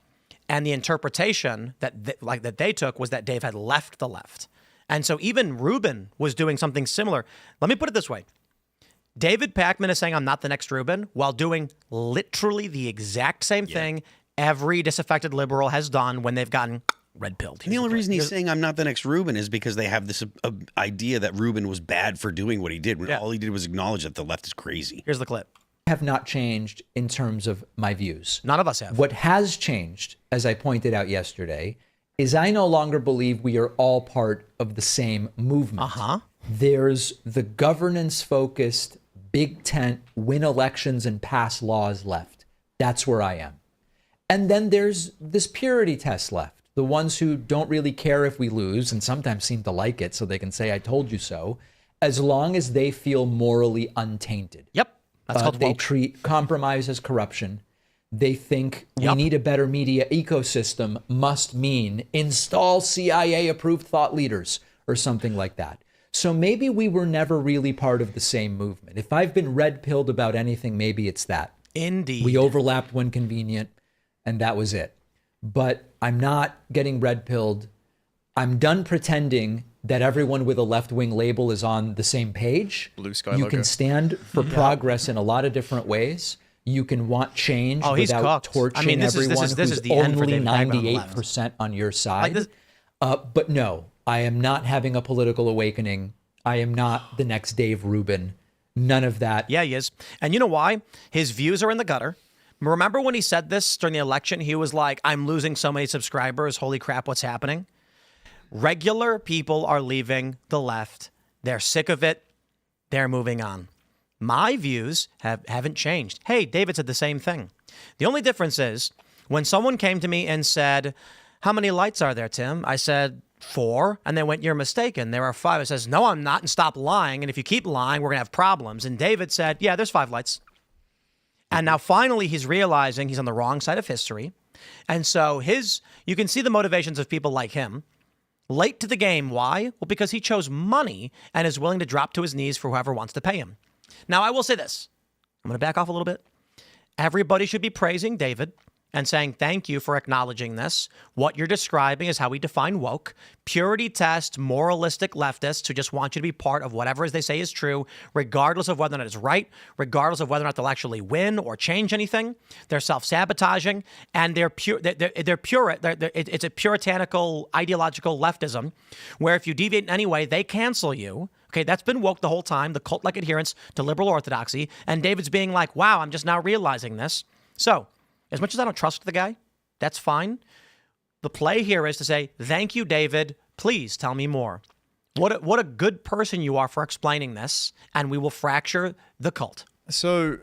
Speaker 1: And the interpretation that they took was that Dave had left the left. And so even Rubin was doing something similar. Let me put it this way. David Pacman is saying I'm not the next Rubin while doing literally the exact same thing every disaffected liberal has done when they've gotten red-pilled.
Speaker 4: And the only reason he's saying I'm not the next Rubin is because they have this idea that Rubin was bad for doing what he did when all he did was acknowledge that the left is crazy.
Speaker 1: Here's the clip.
Speaker 5: Have not changed in terms of my views.
Speaker 1: None of us have.
Speaker 5: What has changed, as I pointed out yesterday, is I no longer believe we are all part of the same movement. There's the governance-focused, big tent, win elections and pass laws left. That's where I am. And then there's this purity test left. The ones who don't really care if we lose and sometimes seem to like it so they can say, I told you so, as long as they feel morally untainted.
Speaker 1: Yep. That's called
Speaker 5: they
Speaker 1: woke.
Speaker 5: treat compromise as corruption. They think we need a better media ecosystem must mean install CIA-approved thought leaders or something like that. So maybe we were never really part of the same movement. If I've been red-pilled about anything, maybe it's that.
Speaker 1: Indeed.
Speaker 5: We overlapped when convenient, and that was it. But I'm not getting red-pilled. I'm done pretending that everyone with a left-wing label is on the same page.
Speaker 2: Blue sky
Speaker 5: You
Speaker 2: logo.
Speaker 5: can stand for progress in a lot of different ways. You can want change
Speaker 1: he's
Speaker 5: without
Speaker 1: cooked.
Speaker 5: torching
Speaker 1: This
Speaker 5: everyone
Speaker 1: is
Speaker 5: who's
Speaker 1: the end for
Speaker 5: only
Speaker 1: David Pacman on the left.
Speaker 5: 98% on your side.
Speaker 1: Like
Speaker 5: But no, I am not having a political awakening. I am not the next Dave Rubin. None of that.
Speaker 1: Yeah, he is. And you know why? His views are in the gutter. Remember when he said this during the election? He was like, I'm losing so many subscribers. Holy crap, what's happening? Regular people are leaving the left. They're sick of it. They're moving on. My views haven't changed. Hey, David said the same thing. The only difference is when someone came to me and said, how many lights are there, Tim? I said 4. And they went, you're mistaken. There are 5. I says, no, I'm not. And stop lying. And if you keep lying, we're going to have problems. And David said, yeah, there's 5 lights. And now finally he's realizing he's on the wrong side of history. And so you can see the motivations of people like him. Late to the game. Why? Well, because he chose money and is willing to drop to his knees for whoever wants to pay him. Now, I will say this. I'm going to back off a little bit. Everybody should be praising David and saying, thank you for acknowledging this. What you're describing is how we define woke. Purity test, moralistic leftists who just want you to be part of whatever they say is true, regardless of whether or not it's right, regardless of whether or not they'll actually win or change anything. They're self-sabotaging, and they're pure. It's a puritanical, ideological leftism, where if you deviate in any way, they cancel you. Okay, that's been woke the whole time, the cult-like adherence to liberal orthodoxy. And David's being like, wow, I'm just now realizing this. So, as much as I don't trust the guy, that's fine. The play here is to say, thank you, David. Please tell me more. What a good person you are for explaining this, and we will fracture the cult.
Speaker 2: So,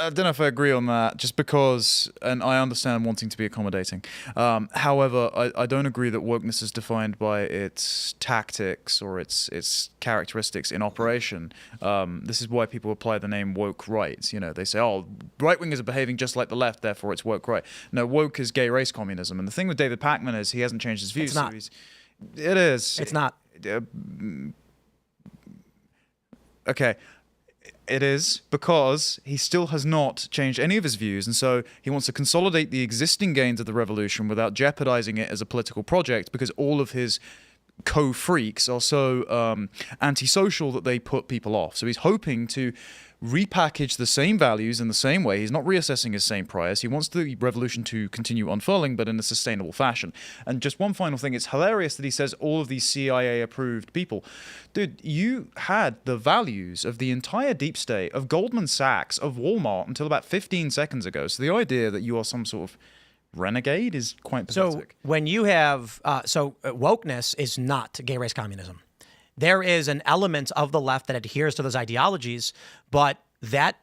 Speaker 2: I don't know if I agree on that, just because, and I understand wanting to be accommodating. However, I don't agree that wokeness is defined by its tactics or its characteristics in operation. This is why people apply the name woke right. They say, oh, right-wingers are behaving just like the left, therefore it's woke right. No, woke is gay race communism. And the thing with David Pacman is he hasn't changed his views.
Speaker 1: It's not.
Speaker 2: It is.
Speaker 1: It's not.
Speaker 2: Okay. It is because he still has not changed any of his views, and so he wants to consolidate the existing gains of the revolution without jeopardizing it as a political project, because all of his co-freaks are so antisocial that they put people off. So he's hoping to repackage the same values in the same way. He's not reassessing his same priors. He wants the revolution to continue unfurling, but in a sustainable fashion. And just one final thing, it's hilarious that he says all of these CIA-approved people. Dude, you had the values of the entire deep state, of Goldman Sachs, of Walmart, until about 15 seconds ago. So the idea that you are some sort of renegade is quite pathetic.
Speaker 1: So when you have, wokeness is not gay race communism. There is an element of the left that adheres to those ideologies, but that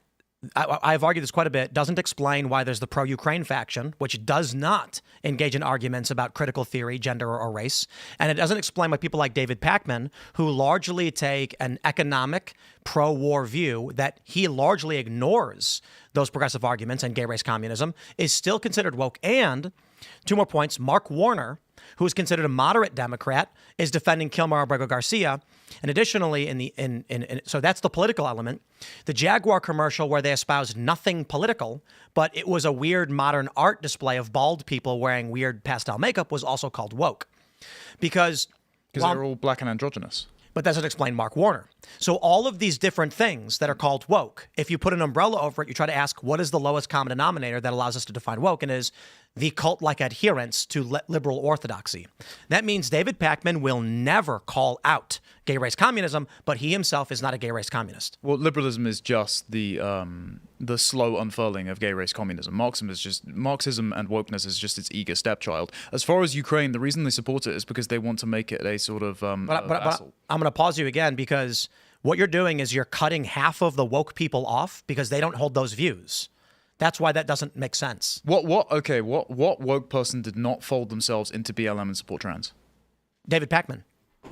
Speaker 1: I've argued this quite a bit, doesn't explain why there's the pro-Ukraine faction, which does not engage in arguments about critical theory, gender, or race. And it doesn't explain why people like David Pacman, who largely take an economic pro-war view that he largely ignores those progressive arguments and gay race communism, is still considered woke. And 2 more points, Mark Warner, who is considered a moderate Democrat, is defending Kilmar Abrego Garcia. And additionally, so that's the political element. The Jaguar commercial where they espoused nothing political, but it was a weird modern art display of bald people wearing weird pastel makeup was also called woke. Because
Speaker 2: they're all black and androgynous.
Speaker 1: But that doesn't explain Mark Warner. So all of these different things that are called woke, if you put an umbrella over it, you try to ask what is the lowest common denominator that allows us to define woke, and it is the cult-like adherence to liberal orthodoxy. That means David Pacman will never call out gay race communism, but he himself is not a gay race communist.
Speaker 2: Well, liberalism is just the slow unfurling of gay race communism. Marxism and wokeness is just its eager stepchild. As far as Ukraine, the reason they support it is because they want to make it a sort of
Speaker 1: But I'm going to pause you again, because what you're doing is you're cutting half of the woke people off because they don't hold those views. That's why that doesn't make sense.
Speaker 2: What woke person did not fold themselves into BLM and support trans?
Speaker 1: David Pacman.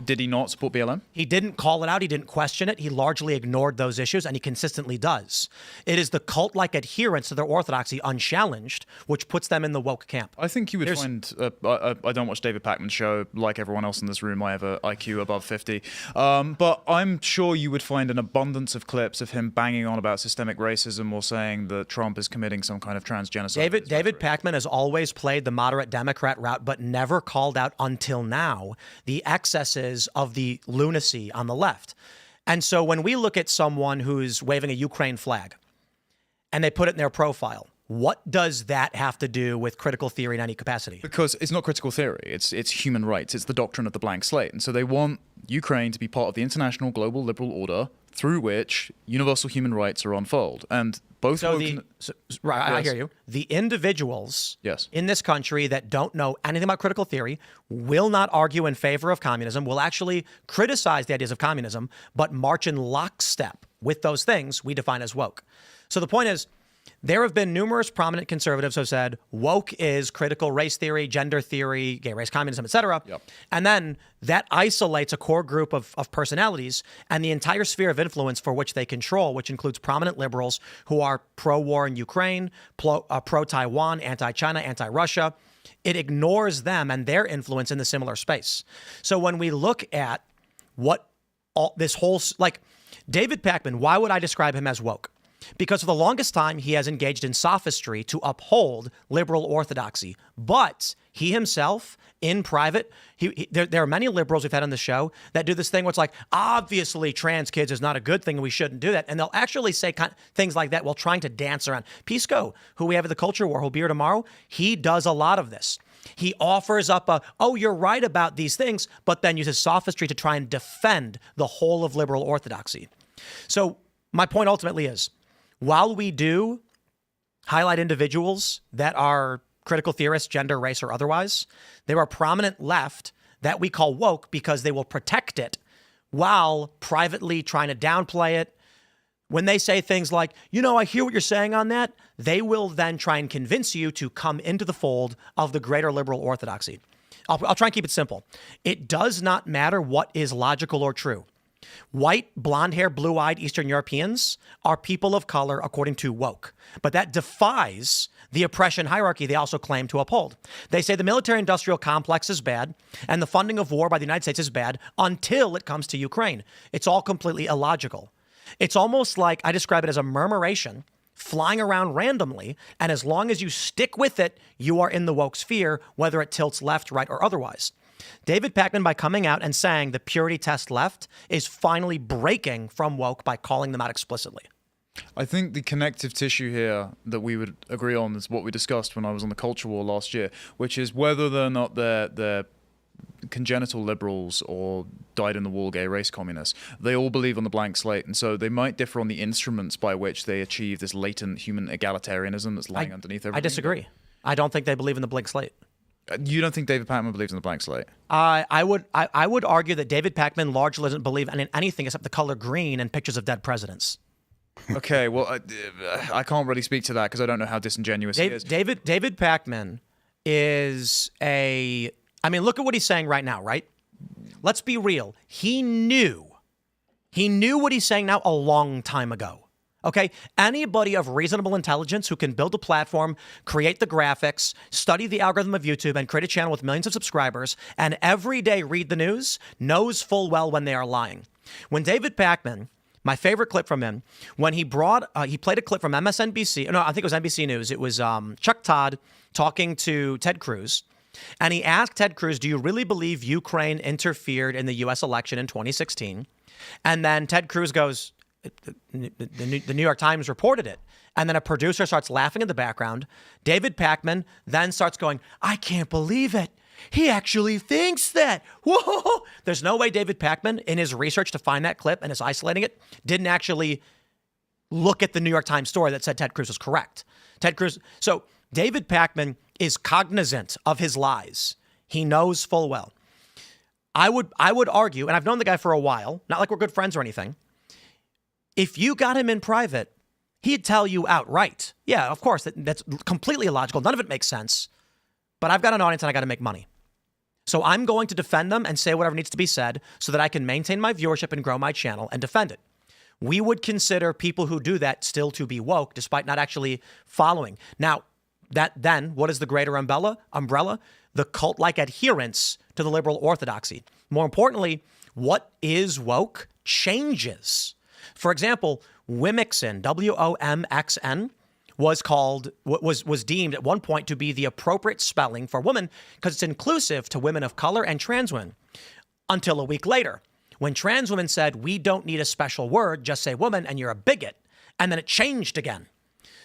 Speaker 2: Did he not support BLM?
Speaker 1: He didn't call it out. He didn't question it. He largely ignored those issues, and he consistently does. It is the cult-like adherence to their orthodoxy unchallenged, which puts them in the woke camp.
Speaker 2: I think you would find... I don't watch David Pacman's show. Like everyone else in this room, I have an IQ above 50. But I'm sure you would find an abundance of clips of him banging on about systemic racism or saying that Trump is committing some kind of transgenocide.
Speaker 1: David Pacman has always played the moderate Democrat route, but never called out until now the excesses of the lunacy on the left. And so when we look at someone who's waving a Ukraine flag and they put it in their profile, what does that have to do with critical theory in any capacity?
Speaker 2: Because it's not critical theory. It's human rights. It's the doctrine of the blank slate. And so they want Ukraine to be part of the international global liberal order through which universal human rights are unfurled. And both...
Speaker 1: I hear you. The individuals in this country that don't know anything about critical theory will not argue in favor of communism, will actually criticize the ideas of communism, but march in lockstep with those things we define as woke. So the point is, there have been numerous prominent conservatives who have said woke is critical race theory, gender theory, gay race communism, etc.
Speaker 2: Yep.
Speaker 1: And then that isolates a core group of personalities and the entire sphere of influence for which they control, which includes prominent liberals who are pro-war in Ukraine, pro-Taiwan, anti-China, anti-Russia. It ignores them and their influence in the similar space. So when we look at what all this whole, like David Pacman, why would I describe him as woke? Because for the longest time, he has engaged in sophistry to uphold liberal orthodoxy. But he himself, in private, there are many liberals we've had on the show that do this thing where it's like, obviously trans kids is not a good thing and we shouldn't do that. And they'll actually say things like that while trying to dance around. Pisco, who we have at the Culture War, who'll be here tomorrow, he does a lot of this. He offers up you're right about these things, but then uses sophistry to try and defend the whole of liberal orthodoxy. So my point ultimately is, while we do highlight individuals that are critical theorists, gender, race, or otherwise, there are prominent left that we call woke because they will protect it while privately trying to downplay it. When they say things like, I hear what you're saying on that, they will then try and convince you to come into the fold of the greater liberal orthodoxy. I'll try and keep it simple. It does not matter what is logical or true. White, blonde-haired, blue-eyed Eastern Europeans are people of color according to woke. But that defies the oppression hierarchy they also claim to uphold. They say the military-industrial complex is bad and the funding of war by the United States is bad until it comes to Ukraine. It's all completely illogical. It's almost like I describe it as a murmuration flying around randomly, and as long as you stick with it, you are in the woke sphere, whether it tilts left, right, or otherwise. David Pacman, by coming out and saying the purity test left, is finally breaking from woke by calling them out explicitly.
Speaker 2: I think the connective tissue here that we would agree on is what we discussed when I was on the Culture War last year, which is whether or not they're congenital liberals or dyed-in-the-wool gay race communists. They all believe on the blank slate, and so they might differ on the instruments by which they achieve this latent human egalitarianism that's lying underneath everything.
Speaker 1: I disagree. I don't think they believe in the blank slate.
Speaker 2: You don't think David Pacman believes in the blank slate?
Speaker 1: I would argue that David Pacman largely doesn't believe in anything except the color green and pictures of dead presidents.
Speaker 2: Okay, well, I can't really speak to that because I don't know how disingenuous he is.
Speaker 1: David Pacman is I mean, look at what he's saying right now, right? Let's be real. He knew what he's saying now a long time ago. Okay? Anybody of reasonable intelligence who can build a platform, create the graphics, study the algorithm of YouTube, and create a channel with millions of subscribers, and every day read the news, knows full well when they are lying. When David Pacman, my favorite clip from him, when he played a clip from MSNBC, no, I think it was NBC News. It was Chuck Todd talking to Ted Cruz. And he asked Ted Cruz, do you really believe Ukraine interfered in the U.S. election in 2016? And then Ted Cruz goes, the New York Times reported it. And then a producer starts laughing in the background. David Pacman then starts going, I can't believe it. He actually thinks that. Whoa! There's no way David Pacman, in his research to find that clip and is isolating it, didn't actually look at the New York Times story that said Ted Cruz was correct. So David Pacman is cognizant of his lies. He knows full well. I would argue, and I've known the guy for a while, not like we're good friends or anything. If you got him in private, he'd tell you outright, yeah, of course, that's completely illogical. None of it makes sense. But I've got an audience and I got to make money. So I'm going to defend them and say whatever needs to be said so that I can maintain my viewership and grow my channel and defend it. We would consider people who do that still to be woke, despite not actually following. Now, what is the greater umbrella? The cult-like adherence to the liberal orthodoxy. More importantly, what is woke changes. For example, Womxn, WOMXN, was deemed at one point to be the appropriate spelling for woman because it's inclusive to women of color and trans women. Until a week later, when trans women said, we don't need a special word, just say woman and you're a bigot. And then it changed again.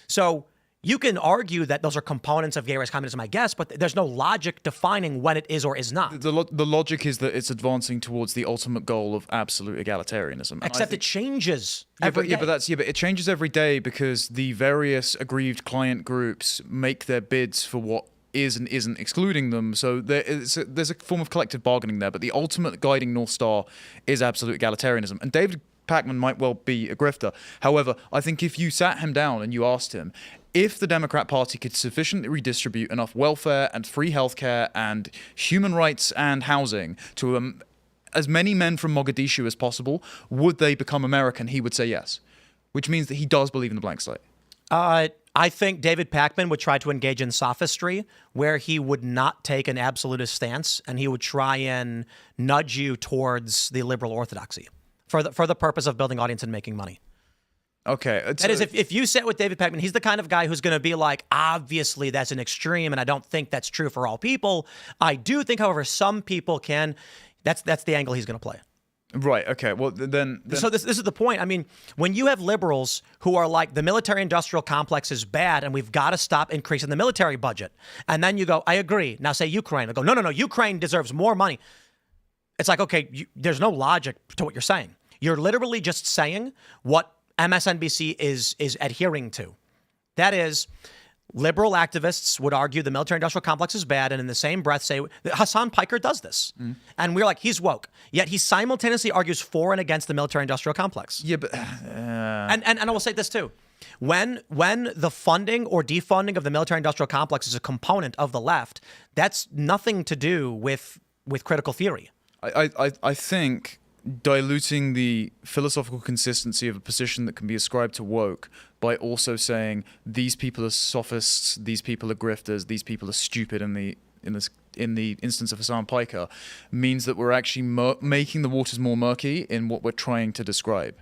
Speaker 1: So you can argue that those are components of gay race communism, I guess, but there's no logic defining when it is or is not.
Speaker 2: The logic is that it's advancing towards the ultimate goal of absolute egalitarianism.
Speaker 1: Except it changes every day.
Speaker 2: But it changes every day because the various aggrieved client groups make their bids for what is and isn't excluding them. So there's a form of collective bargaining there, but the ultimate guiding North Star is absolute egalitarianism. And David Pacman might well be a grifter. However, I think if you sat him down and you asked him, if the Democrat Party could sufficiently redistribute enough welfare and free healthcare and human rights and housing to as many men from Mogadishu as possible, would they become American? He would say yes, which means that he does believe in the blank slate.
Speaker 1: I think David Pacman would try to engage in sophistry where he would not take an absolutist stance and he would try and nudge you towards the liberal orthodoxy for the purpose of building audience and making money.
Speaker 2: Okay.
Speaker 1: That is, if you sit with David Pacman, he's the kind of guy who's going to be like, obviously that's an extreme, and I don't think that's true for all people. I do think, however, some people can. That's the angle he's going to play.
Speaker 2: Right. Okay. Well, then.
Speaker 1: So this is the point. I mean, when you have liberals who are like, the military-industrial complex is bad, and we've got to stop increasing the military budget, and then you go, I agree. Now say Ukraine. I go, no. Ukraine deserves more money. It's like, okay, there's no logic to what you're saying. You're literally just saying what MSNBC is adhering to. That is, liberal activists would argue the military-industrial complex is bad, and in the same breath say, Hassan Piker does this. And we're like, he's woke. Yet he simultaneously argues for and against the military-industrial complex.
Speaker 2: Yeah, but...
Speaker 1: And I will say this too. When the funding or defunding of the military-industrial complex is a component of the left, that's nothing to do with critical theory.
Speaker 2: I think diluting the philosophical consistency of a position that can be ascribed to woke by also saying these people are sophists, these people are grifters, these people are stupid in the instance of Hassan Piker means that we're actually making the waters more murky in what we're trying to describe.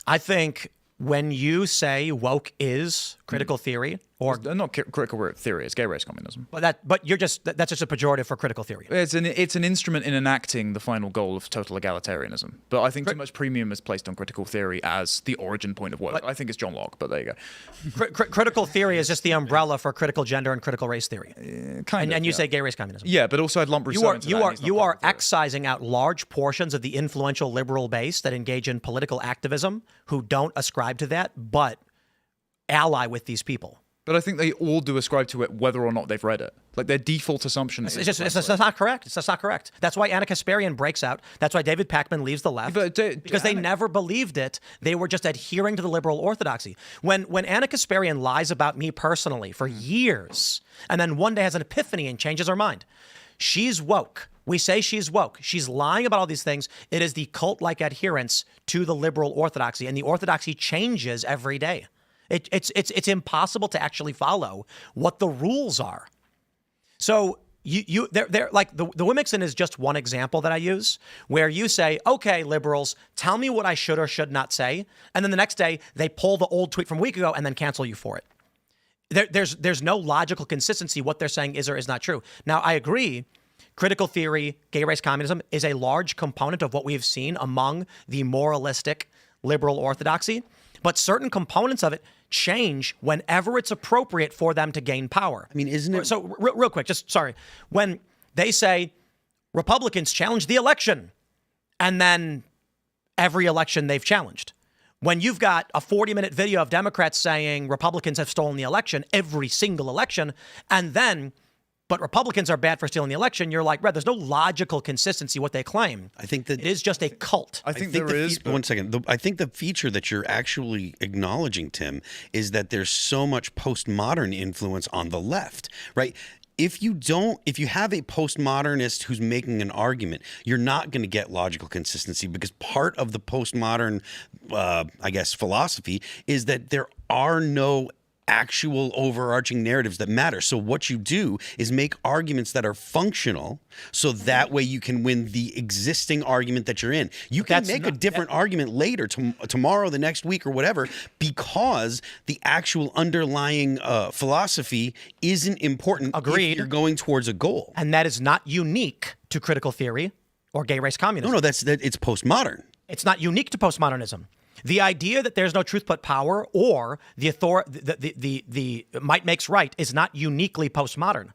Speaker 1: I think when you say woke is critical theory, or
Speaker 2: not critical theory, it's gay race communism.
Speaker 1: But that's just a pejorative for critical theory.
Speaker 2: It's an instrument in enacting the final goal of total egalitarianism. But I think too much premium is placed on critical theory as the origin point of woke. I think it's John Locke, but there you go.
Speaker 1: Critical theory is just the umbrella for critical gender and critical race theory. And you say gay race communism.
Speaker 2: Yeah, but also I'd lump Rousseau into that.
Speaker 1: You are excising out large portions of the influential liberal base that engage in political activism who don't ascribe to that, but ally with these people.
Speaker 2: But I think they all do ascribe to it whether or not they've read it. Like their default assumption is
Speaker 1: It's not correct. It's just not correct. That's why Anna Kasparian breaks out. That's why David Pacman leaves the left. Because they never believed it. They were just adhering to the liberal orthodoxy. When Anna Kasparian lies about me personally for years, and then one day has an epiphany and changes her mind, she's woke. We say she's woke. She's lying about all these things. It is the cult-like adherence to the liberal orthodoxy, and the orthodoxy changes every day. It's impossible to actually follow what the rules are. So they're like the Wimixon is just one example that I use where you say, okay, liberals, tell me what I should or should not say. And then the next day they pull the old tweet from a week ago and then cancel you for it. There's no logical consistency. What they're saying is or is not true. Now, I agree. Critical theory, gay race communism is a large component of what we have seen among the moralistic liberal orthodoxy. But certain components of it change whenever it's appropriate for them to gain power.
Speaker 4: I mean, isn't it?
Speaker 1: So real quick, when they say Republicans challenge the election, and then every election they've challenged. When you've got a 40-minute video of Democrats saying Republicans have stolen the election, every single election, and then but Republicans are bad for stealing the election, you're like, there's no logical consistency what they claim.
Speaker 4: I think that
Speaker 1: it is just a cult.
Speaker 2: I think there is.
Speaker 4: One second. I think the feature that you're actually acknowledging, Tim, is that there's so much postmodern influence on the left, right? If you have a postmodernist who's making an argument, you're not going to get logical consistency because part of the postmodern, philosophy is that there are no actual overarching narratives that matter. So what you do is make arguments that are functional so that way you can win the existing argument that you're in. You can make a different argument later, tomorrow, the next week or whatever, because the actual underlying philosophy isn't important.
Speaker 1: Agreed.
Speaker 4: If you're going towards a goal.
Speaker 1: And that is not unique to critical theory or gay race communism.
Speaker 4: No, it's postmodern.
Speaker 1: It's not unique to postmodernism. The idea that there's no truth but power or the might makes right is not uniquely postmodern.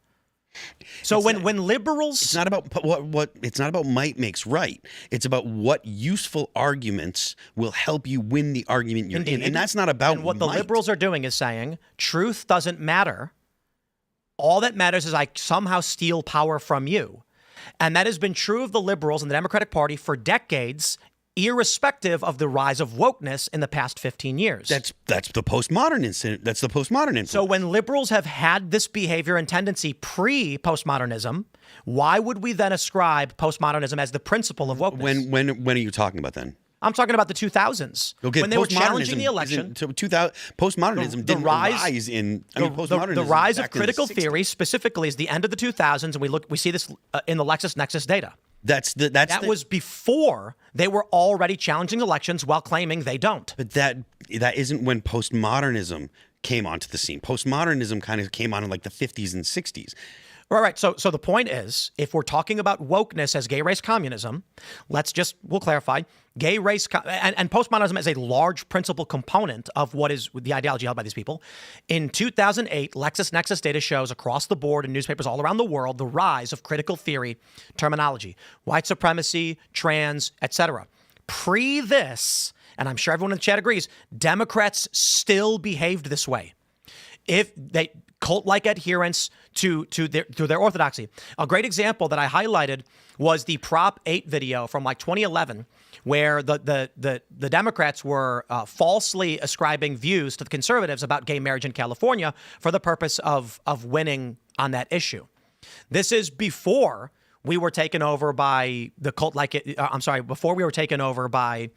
Speaker 1: So when liberals,
Speaker 4: it's not about it's not about might makes right. It's about what useful arguments will help you win the argument you're in, and that's not about.
Speaker 1: And what
Speaker 4: might.
Speaker 1: the liberals are doing is saying truth doesn't matter. All that matters is I somehow steal power from you, and that has been true of the liberals and the Democratic Party for decades, irrespective of the rise of wokeness in the past 15 years.
Speaker 4: That's the postmodern incident. That's the postmodern influence.
Speaker 1: So when liberals have had this behavior and tendency pre-postmodernism, why would we then ascribe postmodernism as the principle of wokeness?
Speaker 4: When are you talking about then?
Speaker 1: I'm talking about the 2000s.
Speaker 4: Okay,
Speaker 1: when they were challenging the election.
Speaker 4: Postmodernism didn't rise in. Postmodernism
Speaker 1: the rise of critical
Speaker 4: the
Speaker 1: theory specifically is the end of the 2000s, and we see this in the LexisNexis data. That was before they were already challenging elections while claiming they don't.
Speaker 4: But that isn't when postmodernism came onto the scene. Postmodernism kind of came on in like the 50s and 60s.
Speaker 1: Right. So the point is, if we're talking about wokeness as gay race communism, we'll clarify. Gay race and postmodernism is a large principal component of what is the ideology held by these people. In 2008, LexisNexis data shows across the board in newspapers all around the world the rise of critical theory terminology, white supremacy, trans, etc. Pre this, and I'm sure everyone in the chat agrees, Democrats still behaved this way. If they cult-like adherence to their orthodoxy. A great example that I highlighted was the Prop 8 video from like 2011, where the Democrats were falsely ascribing views to the conservatives about gay marriage in California for the purpose of winning on that issue. This is before we were taken over by the before we were taken over by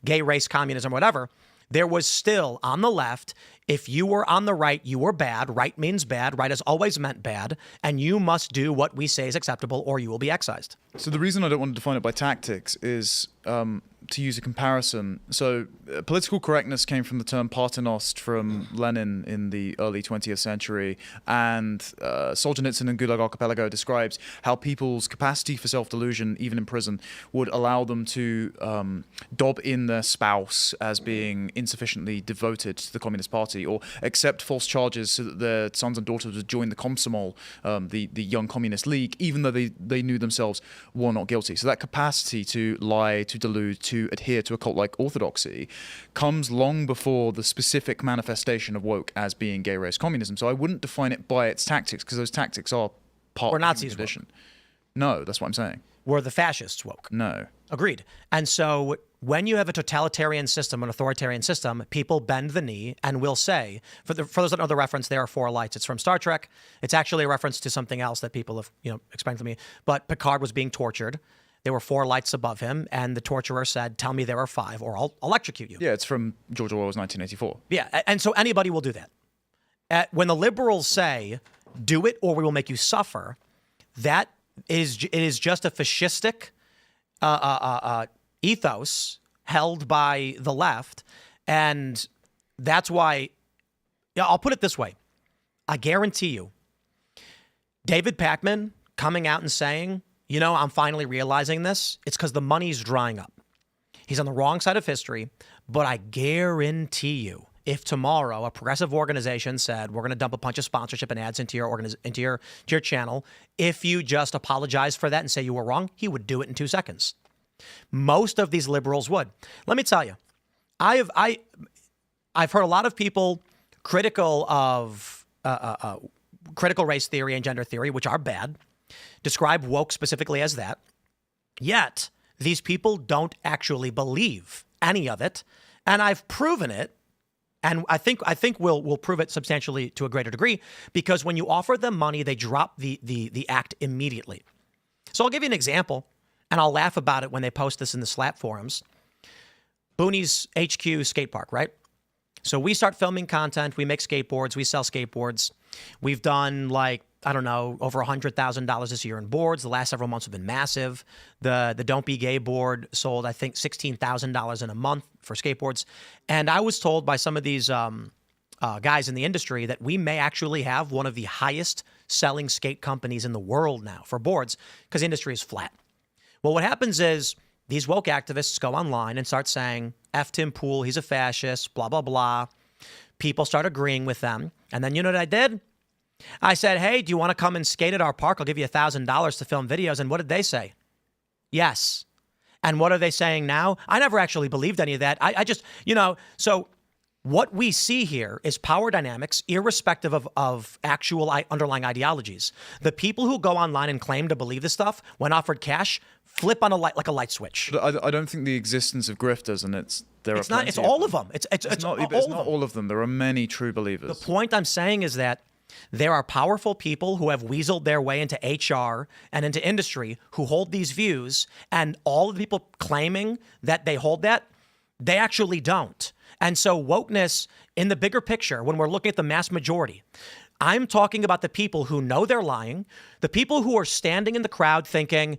Speaker 1: gay race communism or whatever. There was still on the left, if you were on the right, you were bad. Right means bad. Right has always meant bad. And you must do what we say is acceptable or you will be excised.
Speaker 2: So the reason I don't want to define it by tactics is to use a comparison. So political correctness came from the term paternost from Lenin in the early 20th century. And Solzhenitsyn in Gulag Archipelago describes how people's capacity for self-delusion, even in prison, would allow them to dob in their spouse as being insufficiently devoted to the Communist Party, or accept false charges so that their sons and daughters would join the Komsomol, the Young Communist League, even though they knew themselves were not guilty. So that capacity to lie, to delude, to who adhere to a cult like orthodoxy comes long before the specific manifestation of woke as being gay race communism. So I wouldn't define it by its tactics, because those tactics are part of the
Speaker 1: Nazis
Speaker 2: tradition. No, that's what I'm saying.
Speaker 1: Were the fascists woke?
Speaker 2: No.
Speaker 1: Agreed. And so when you have a totalitarian system, an authoritarian system, people bend the knee and will say, for those that know the reference, there are four lights. It's from Star Trek. It's actually a reference to something else that people have, explained to me. But Picard was being tortured. There were four lights above him, and the torturer said, "Tell me there are five, or I'll electrocute you."
Speaker 2: Yeah, it's from George Orwell's 1984.
Speaker 1: Yeah, and so anybody will do that. When the liberals say, "Do it, or we will make you suffer," it is just a fascistic ethos held by the left, and that's why. I'll put it this way: I guarantee you, David Pacman coming out and saying, I'm finally realizing this, it's because the money's drying up. He's on the wrong side of history, but I guarantee you, if tomorrow a progressive organization said, we're going to dump a bunch of sponsorship and ads into your channel, if you just apologize for that and say you were wrong, he would do it in 2 seconds. Most of these liberals would. Let me tell you, I've heard a lot of people critical of critical race theory and gender theory, which are bad, describe woke specifically as that. Yet, these people don't actually believe any of it. And I've proven it. And I think we'll prove it substantially to a greater degree, because when you offer them money, they drop the act immediately. So I'll give you an example, and I'll laugh about it when they post this in the Slap forums. Booney's HQ skate park, right? So we start filming content. We make skateboards. We sell skateboards. We've done over $100,000 this year in boards. The last several months have been massive. The Don't Be Gay board sold, I think, $16,000 in a month for skateboards. And I was told by some of these guys in the industry that we may actually have one of the highest selling skate companies in the world now for boards, because the industry is flat. Well, what happens is these woke activists go online and start saying, F Tim Pool, he's a fascist, blah, blah, blah. People start agreeing with them. And then you know what I did? I said, hey, do you want to come and skate at our park? I'll give you $1,000 to film videos. And what did they say? Yes. And what are they saying now? I never actually believed any of that. I just, so what we see here is power dynamics, irrespective of actual underlying ideologies. The people who go online and claim to believe this stuff, when offered cash, flip on a light switch.
Speaker 2: But I don't think the existence of grifters, and it's
Speaker 1: all of them. It's
Speaker 2: not all of them. There are many true believers.
Speaker 1: The point I'm saying is that there are powerful people who have weaseled their way into HR and into industry who hold these views, and all of the people claiming that they hold that, they actually don't. And so wokeness, in the bigger picture, when we're looking at the mass majority, I'm talking about the people who know they're lying, the people who are standing in the crowd thinking,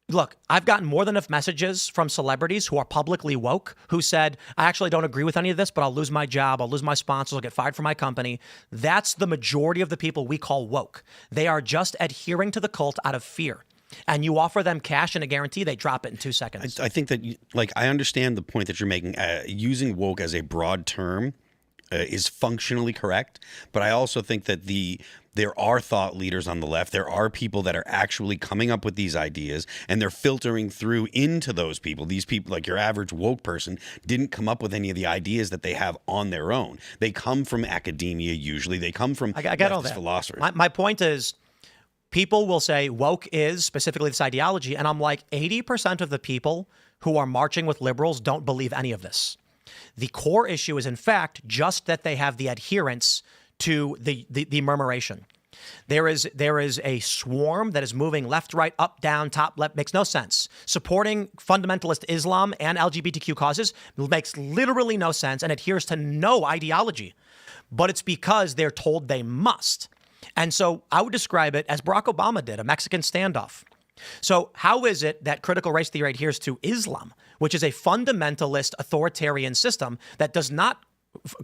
Speaker 1: look, I've gotten more than enough messages from celebrities who are publicly woke who said, I actually don't agree with any of this, but I'll lose my job, I'll lose my sponsors, I'll get fired from my company. That's the majority of the people we call woke. They are just adhering to the cult out of fear. And you offer them cash and a guarantee, they drop it in 2 seconds.
Speaker 4: I think that, I understand the point that you're making. Using woke as a broad term is functionally correct, but I also think that there are thought leaders on the left. There are people that are actually coming up with these ideas, and they're filtering through into those people. These people, like your average woke person, didn't come up with any of the ideas that they have on their own. They come from academia usually. They come from
Speaker 1: I got all that.
Speaker 4: Philosophers.
Speaker 1: My point is, people will say woke is specifically this ideology, and I'm like, 80% of the people who are marching with liberals don't believe any of this. The core issue is, in fact, just that they have the adherence to the murmuration. There is a swarm that is moving left, right, up, down, top, left. Makes no sense. Supporting fundamentalist Islam and LGBTQ causes makes literally no sense and adheres to no ideology. But it's because they're told they must. And so I would describe it as Barack Obama did, a Mexican standoff. So how is it that critical race theory adheres to Islam, which is a fundamentalist authoritarian system that does not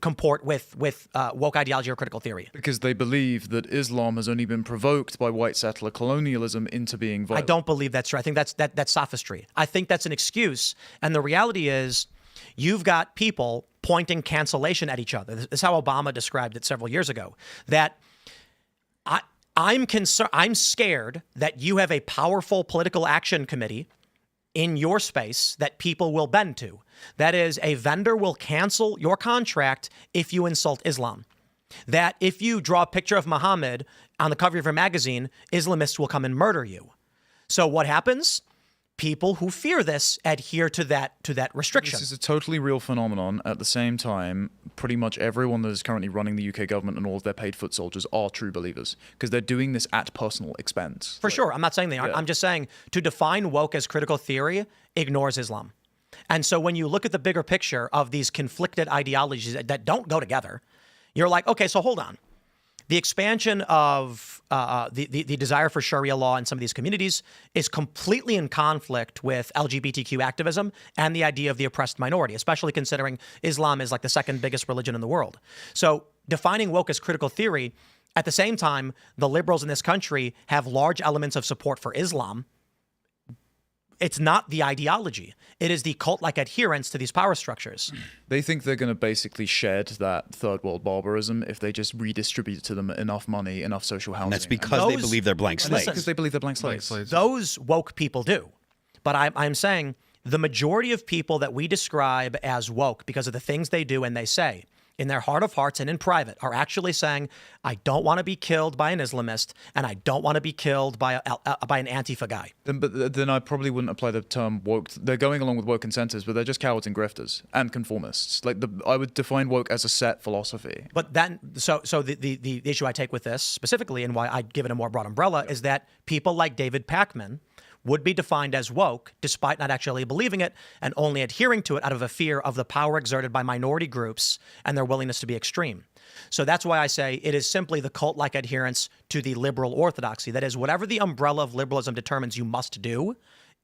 Speaker 1: comport with woke ideology or critical theory?
Speaker 2: Because they believe that Islam has only been provoked by white settler colonialism into being violent.
Speaker 1: I don't believe that's true. I think that's sophistry. I think that's an excuse. And the reality is, you've got people pointing cancellation at each other. This is how Obama described it several years ago. That I'm scared that you have a powerful political action committee in your space that people will bend to. That is, a vendor will cancel your contract if you insult Islam. That if you draw a picture of Muhammad on the cover of your magazine, Islamists will come and murder you. So what happens? People who fear this adhere to that restriction.
Speaker 2: This is a totally real phenomenon. At the same time, pretty much everyone that is currently running the UK government and all of their paid foot soldiers are true believers because they're doing this at personal expense.
Speaker 1: For sure. I'm not saying they aren't.
Speaker 2: Yeah.
Speaker 1: I'm just saying to define woke as critical theory ignores Islam. And so when you look at the bigger picture of these conflicted ideologies that don't go together, you're like, okay, so hold on. The expansion of the desire for Sharia law in some of these communities is completely in conflict with LGBTQ activism and the idea of the oppressed minority, especially considering Islam is like the second biggest religion in the world. So defining woke as critical theory, at the same time, the liberals in this country have large elements of support for Islam. It's not the ideology. It is the cult-like adherence to these power structures.
Speaker 2: They think they're going to basically shed that third world barbarism if they just redistribute to them enough money, enough social housing.
Speaker 4: And that's because they believe they're blank slates.
Speaker 2: Because they believe they're blank slates.
Speaker 1: Those woke people do. But I'm saying the majority of people that we describe as woke because of the things they do and they say, in their heart of hearts and in private, are actually saying, I don't want to be killed by an Islamist and I don't want to be killed by an Antifa guy.
Speaker 2: Then I probably wouldn't apply the term woke. They're going along with woke incentives, but they're just cowards and grifters and conformists. I would define woke as a set philosophy.
Speaker 1: But then, so the issue I take with this specifically and why I give it a more broad umbrella is that people like David Pacman would be defined as woke despite not actually believing it and only adhering to it out of a fear of the power exerted by minority groups and their willingness to be extreme. So that's why I say it is simply the cult-like adherence to the liberal orthodoxy. That is, whatever the umbrella of liberalism determines you must do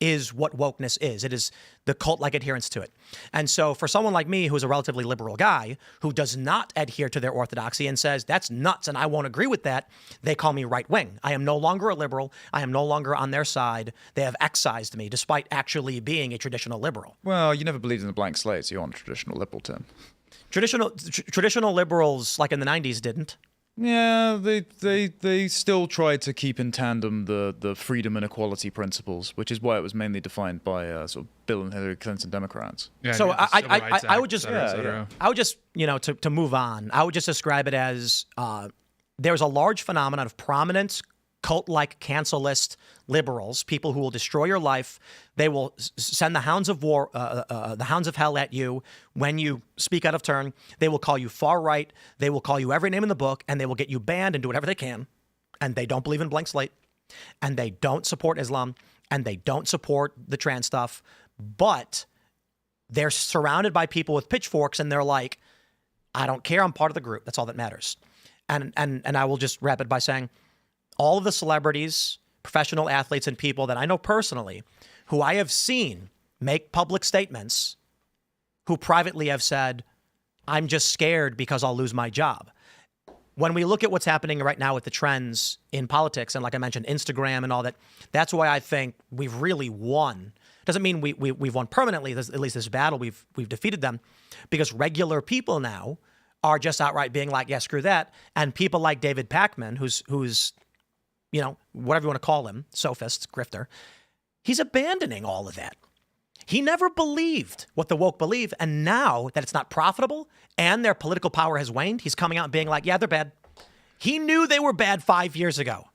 Speaker 1: is what wokeness is. It is the cult-like adherence to it. And so for someone like me, who's a relatively liberal guy, who does not adhere to their orthodoxy and says, that's nuts and I won't agree with that, they call me right-wing. I am no longer a liberal. I am no longer on their side. They have excised me despite actually being a traditional liberal.
Speaker 2: Well, you never believed in the blank slate, so you're on a traditional liberal, Tim.
Speaker 1: Traditional liberals, like in the 90s, didn't.
Speaker 2: Yeah, they still tried to keep in tandem the freedom and equality principles, which is why it was mainly defined by sort of Bill and Hillary Clinton Democrats.
Speaker 3: Yeah,
Speaker 1: So
Speaker 3: the Civil Rights
Speaker 1: I
Speaker 3: Act,
Speaker 1: would just,
Speaker 3: et cetera, et cetera.
Speaker 1: I would just, to move on, I would just describe it as there's a large phenomenon of prominent cult-like cancel-list liberals, people who will destroy your life. They will send the hounds of war, the hounds of hell at you when you speak out of turn. They will call you far right. They will call you every name in the book, and they will get you banned and do whatever they can. And they don't believe in blank slate, and they don't support Islam, and they don't support the trans stuff. But they're surrounded by people with pitchforks, and they're like, I don't care. I'm part of the group. That's all that matters. And I will just wrap it by saying, all of the celebrities, professional athletes, and people that I know personally who I have seen make public statements who privately have said, I'm just scared because I'll lose my job. When we look at what's happening right now with the trends in politics, and like I mentioned, Instagram and all that, that's why I think we've really won. Doesn't mean we've won permanently, at least this battle, we've defeated them, because regular people now are just outright being like, yeah, screw that. And people like David Pacman, who's whatever you want to call him, sophist, grifter, he's abandoning all of that. He never believed what the woke believe. And now that it's not profitable and their political power has waned, he's coming out and being like, yeah, they're bad. He knew they were bad 5 years ago,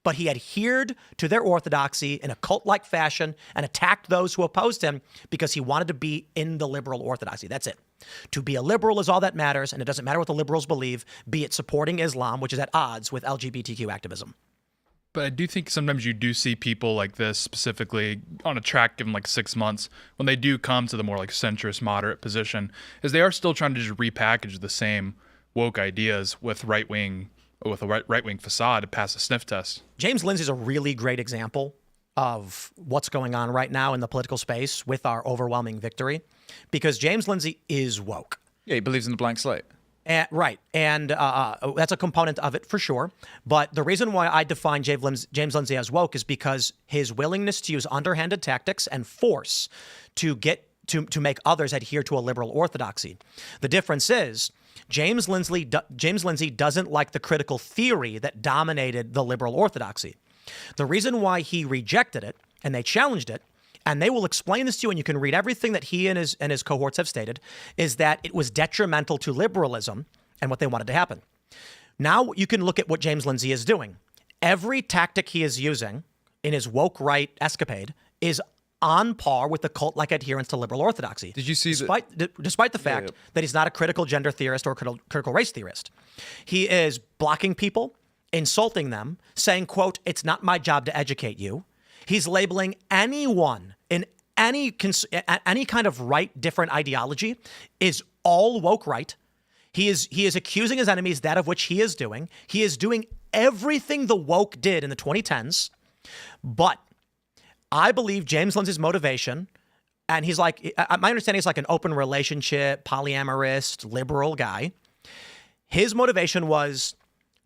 Speaker 1: but he adhered to their orthodoxy in a cult-like fashion and attacked those who opposed him because he wanted to be in the liberal orthodoxy. That's it. To be a liberal is all that matters, and it doesn't matter what the liberals believe, be it supporting Islam, which is at odds with LGBTQ activism.
Speaker 3: But I do think sometimes you do see people like this specifically on a track given like 6 months when they do come to the more like centrist moderate position, is they are still trying to just repackage the same woke ideas with a right wing facade to pass a sniff test.
Speaker 1: James Lindsay is a really great example of what's going on right now in the political space with our overwhelming victory, because James Lindsay is woke.
Speaker 2: Yeah, he believes in the blank slate.
Speaker 1: Right. And that's a component of it for sure. But the reason why I define James Lindsay as woke is because his willingness to use underhanded tactics and force to get to make others adhere to a liberal orthodoxy. The difference is James Lindsay doesn't like the critical theory that dominated the liberal orthodoxy. The reason why he rejected it and they challenged it and they will explain this to you, and you can read everything that he and his cohorts have stated, is that it was detrimental to liberalism and what they wanted to happen. Now you can look at what James Lindsay is doing. Every tactic he is using in his woke right escapade is on par with the cult-like adherence to liberal orthodoxy.
Speaker 2: Did you see
Speaker 1: despite the fact that he's not a critical gender theorist or critical race theorist? He is blocking people, insulting them, saying, quote, "It's not my job to educate you." He's labeling anyone in any kind of right different ideology is all woke right. He is accusing his enemies that of which he is doing. He is doing everything the woke did in the 2010s, but I believe James Lindsay's motivation, and he's like, my understanding is like an open relationship, polyamorous, liberal guy. His motivation was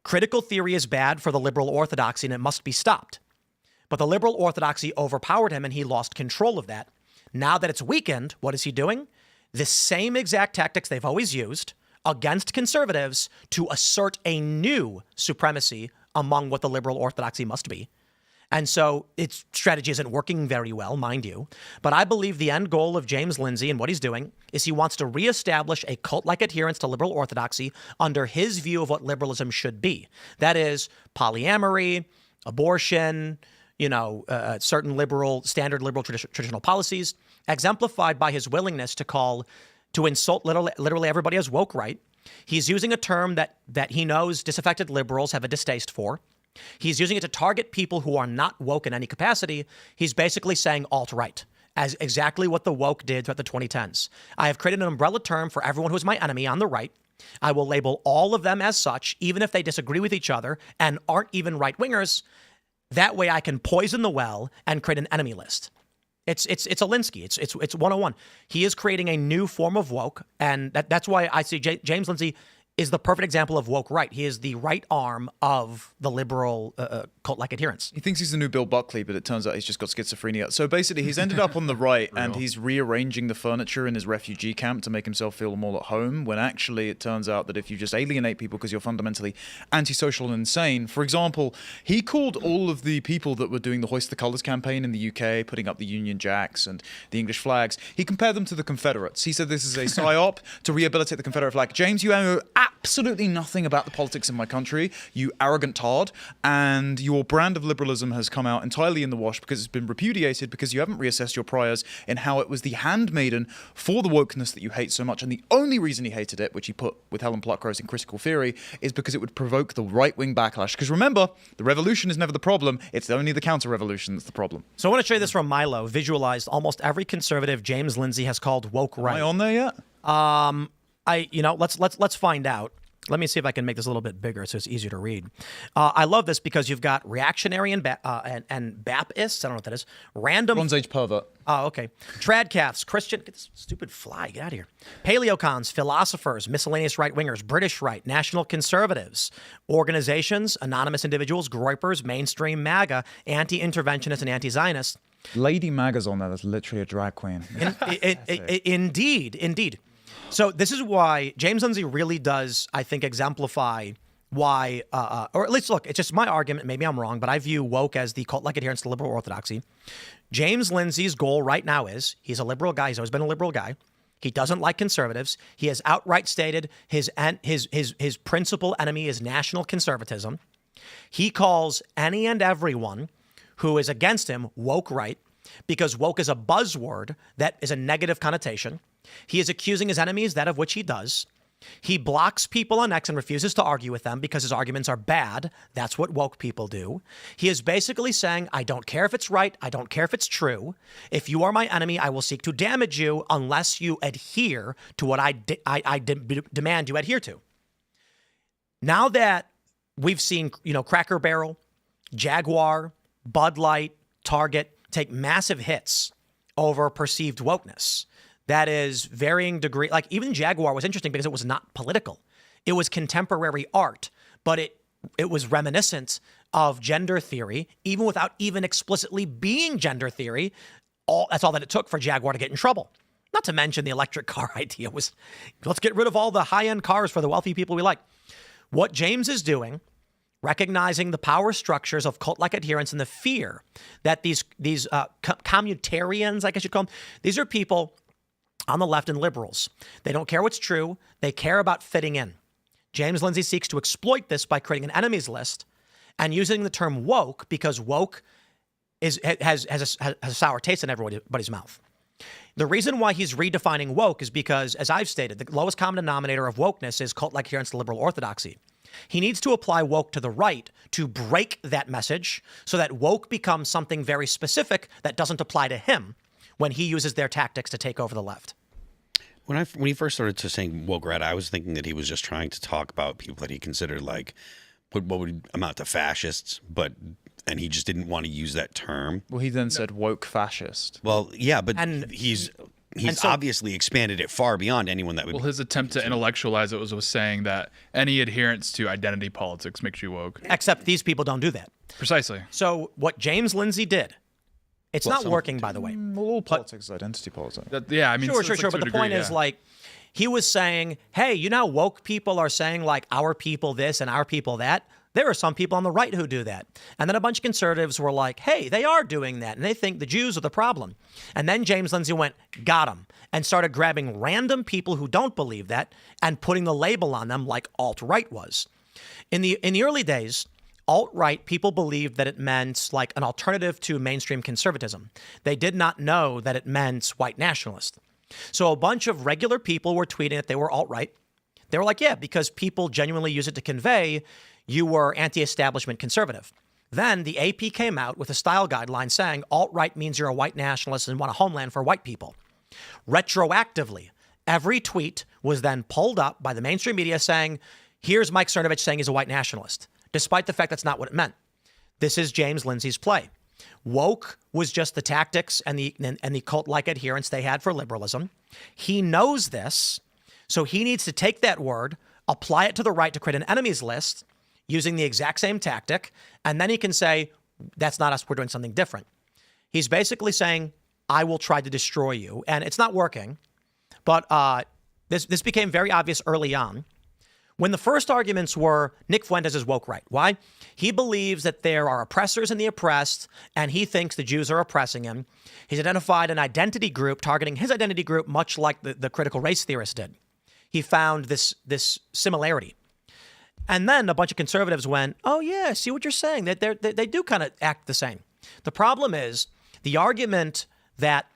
Speaker 1: critical theory is bad for the liberal orthodoxy and it must be stopped. But the liberal orthodoxy overpowered him and he lost control of that. Now that it's weakened, what is he doing? The same exact tactics they've always used against conservatives to assert a new supremacy among what the liberal orthodoxy must be. And so its strategy isn't working very well, mind you. But I believe the end goal of James Lindsay and what he's doing is he wants to reestablish a cult-like adherence to liberal orthodoxy under his view of what liberalism should be. That is polyamory, abortion, certain standard liberal traditional policies, exemplified by his willingness to insult literally everybody as woke right. He's using a term that he knows disaffected liberals have a distaste for. He's using it to target people who are not woke in any capacity. He's basically saying alt-right, as exactly what the woke did throughout the 2010s. I have created an umbrella term for everyone who is my enemy on the right. I will label all of them as such, even if they disagree with each other and aren't even right-wingers. That way I can poison the well and create an enemy list. It's Alinsky. It's 101. He is creating a new form of woke, and that's why I see James Lindsay is the perfect example of woke right. He is the right arm of the liberal cult-like adherence.
Speaker 2: He thinks he's the new Bill Buckley, but it turns out he's just got schizophrenia. So basically, he's ended up on the right, and he's rearranging the furniture in his refugee camp to make himself feel more at home, when actually it turns out that if you just alienate people because you're fundamentally antisocial and insane. For example, he called all of the people that were doing the Hoist the Colours campaign in the UK, putting up the Union Jacks and the English flags, he compared them to the Confederates. He said this is a psyop to rehabilitate the Confederate flag. James, you know absolutely nothing about the politics in my country, you arrogant tard, and your brand of liberalism has come out entirely in the wash because it's been repudiated because you haven't reassessed your priors in how it was the handmaiden for the wokeness that you hate so much. And the only reason he hated it, which he put with Helen Pluckrose in Critical Theory, is because it would provoke the right-wing backlash. Because remember, the revolution is never the problem, it's only the counter-revolution that's the problem.
Speaker 1: So I want to show you this from Milo, visualized almost every conservative James Lindsay has called woke right.
Speaker 2: Am I on there yet?
Speaker 1: Let's find out. Let me see if I can make this a little bit bigger so it's easier to read. I love this because you've got reactionary and Baptists. I don't know what that is. Random.
Speaker 2: Bronze Age pervert.
Speaker 1: Oh, okay. Tradcaths, Christian. Get this stupid fly. Get out of here. Paleocons, philosophers, miscellaneous right-wingers, British right, national conservatives, organizations, anonymous individuals, groypers, mainstream MAGA, anti-interventionists, and anti-Zionists.
Speaker 2: Lady MAGA's on there. That's literally a drag queen.
Speaker 1: Indeed. So this is why James Lindsay really does, I think, exemplify why, or at least look, it's just my argument, maybe I'm wrong, but I view woke as the cult-like adherence to liberal orthodoxy. James Lindsay's goal right now is, he's a liberal guy, he's always been a liberal guy. He doesn't like conservatives. He has outright stated his principal enemy is national conservatism. He calls any and everyone who is against him woke right, because woke is a buzzword that is a negative connotation. He is accusing his enemies, that of which he does. He blocks people on X and refuses to argue with them because his arguments are bad. That's what woke people do. He is basically saying, I don't care if it's right. I don't care if it's true. If you are my enemy, I will seek to damage you unless you adhere to what I demand you adhere to. Now that we've seen, Cracker Barrel, Jaguar, Bud Light, Target take massive hits over perceived wokeness. That is varying degree. Like even Jaguar was interesting because it was not political. It was contemporary art, but it was reminiscent of gender theory, even without even explicitly being gender theory. That's all that it took for Jaguar to get in trouble. Not to mention the electric car idea was, let's get rid of all the high-end cars for the wealthy people we like. What James is doing recognizing the power structures of cult-like adherence and the fear that these communitarians, I guess you'd call them, these are people on the left and liberals. They don't care what's true. They care about fitting in. James Lindsay seeks to exploit this by creating an enemies list and using the term woke because woke has a sour taste in everybody's mouth. The reason why he's redefining woke is because, as I've stated, the lowest common denominator of wokeness is cult-like adherence to liberal orthodoxy. He needs to apply woke to the right to break that message so that woke becomes something very specific that doesn't apply to him when he uses their tactics to take over the left.
Speaker 4: When he first started to saying woke rat, I was thinking that he was just trying to talk about people that he considered like what would amount to fascists, and he just didn't want to use that term.
Speaker 2: Well, he then said woke fascist.
Speaker 4: Well, yeah, but he's obviously expanded it far beyond anyone that would.
Speaker 3: Well, his attempt to intellectualize it was saying that any adherence to identity politics makes you woke.
Speaker 1: Except these people don't do that.
Speaker 3: Precisely.
Speaker 1: So what James Lindsay did, it's not working, by the way.
Speaker 2: All politics is identity politics.
Speaker 3: Yeah, I mean,
Speaker 1: Sure.
Speaker 3: like
Speaker 1: But the point is, like, he was saying, hey, you know, woke people are saying, like, our people this and our people that. There are some people on the right who do that. And then a bunch of conservatives were like, hey, they are doing that. And they think the Jews are the problem. And then James Lindsay went, got him, and started grabbing random people who don't believe that and putting the label on them like alt-right was. In the early days, alt-right people believed that it meant like an alternative to mainstream conservatism. They did not know that it meant white nationalist. So a bunch of regular people were tweeting that they were alt-right. They were like, yeah, because people genuinely use it to convey you were anti-establishment conservative. Then the AP came out with a style guideline saying alt-right means you're a white nationalist and want a homeland for white people. Retroactively, every tweet was then pulled up by the mainstream media saying, here's Mike Cernovich saying he's a white nationalist, despite the fact that's not what it meant. This is James Lindsay's play. Woke was just the tactics and the cult-like adherence they had for liberalism. He knows this, so he needs to take that word, apply it to the right to create an enemies list, using the exact same tactic, and then he can say, that's not us, we're doing something different. He's basically saying, I will try to destroy you, and it's not working, but this became very obvious early on. When the first arguments were, Nick Fuentes is woke right. Why? He believes that there are oppressors and the oppressed, and he thinks the Jews are oppressing him. He's identified an identity group targeting his identity group, much like the critical race theorists did. He found this similarity. And then a bunch of conservatives went, oh, yeah, I see what you're saying. They do kind of act the same. The problem is the argument that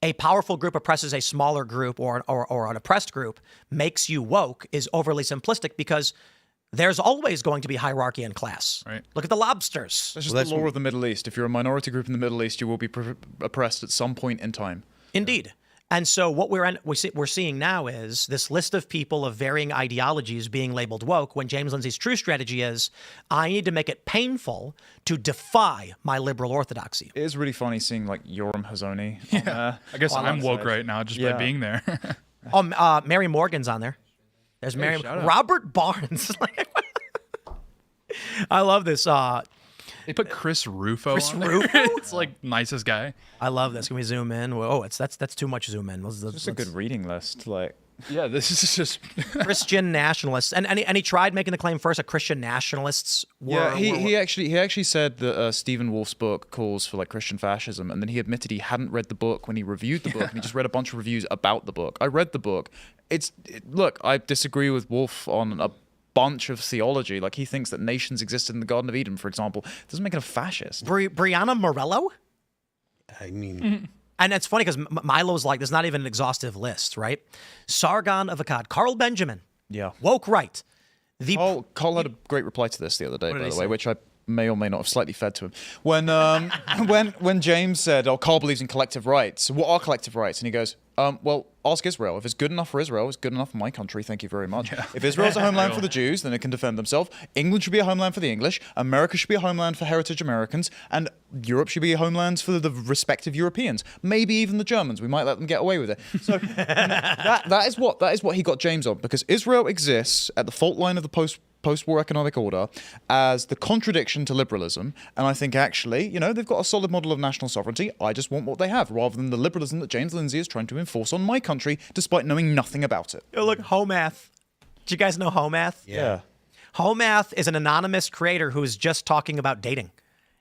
Speaker 1: a powerful group oppresses a smaller group or an oppressed group makes you woke is overly simplistic because there's always going to be hierarchy in class.
Speaker 3: Right.
Speaker 1: Look at the lobsters.
Speaker 2: That's just the law of the Middle East. If you're a minority group in the Middle East, you will be oppressed at some point in time.
Speaker 1: Indeed. And so what we're seeing now is this list of people of varying ideologies being labeled woke when James Lindsay's true strategy is, I need to make it painful to defy my liberal orthodoxy.
Speaker 2: It is really funny seeing like Yoram Hazony.
Speaker 3: Yeah. I guess I'm woke right now just by being there.
Speaker 1: Mary Morgan's on there. There's Mary. Robert Barnes. I love this.
Speaker 3: They put Chris Rufo on there.
Speaker 1: Rufo?
Speaker 3: It's like nicest guy.
Speaker 1: I love this. Can we zoom in? Oh, that's too much zoom in.
Speaker 2: It's a good reading list. Like,
Speaker 3: yeah, this is just
Speaker 1: Christian nationalists, and he tried making the claim first that Christian nationalists were.
Speaker 2: Yeah, he actually said that Stephen Wolf's book calls for like Christian fascism, and then he admitted he hadn't read the book when he reviewed the book, and he just read a bunch of reviews about the book. I read the book. Look, I disagree with Wolf on a bunch of theology. Like, he thinks that nations existed in the Garden of Eden, for example. It doesn't make him a fascist.
Speaker 1: Brianna Morello?
Speaker 4: I mean...
Speaker 1: And it's funny because Milo's like, there's not even an exhaustive list, right? Sargon of Akkad, Carl Benjamin.
Speaker 2: Yeah.
Speaker 1: Woke right.
Speaker 2: Carl had a great reply to this the other day, by the way, which I may or may not have slightly fed to him. When James said, Carl believes in collective rights. What are collective rights? And he goes, well, ask Israel. If it's good enough for Israel, it's good enough for my country. Thank you very much. Yeah. If Israel's a homeland for the Jews, then it can defend themselves. England should be a homeland for the English. America should be a homeland for heritage Americans. And Europe should be a homeland for the respective Europeans. Maybe even the Germans. We might let them get away with it. So that is what he got James on, because Israel exists at the fault line of the post-war economic order as the contradiction to liberalism. And I think actually, they've got a solid model of national sovereignty. I just want what they have, rather than the liberalism that James Lindsay is trying to enforce on my country, despite knowing nothing about it.
Speaker 1: Oh, look, Homath. Did you guys know Homath?
Speaker 2: Yeah.
Speaker 1: Homath is an anonymous creator who is just talking about dating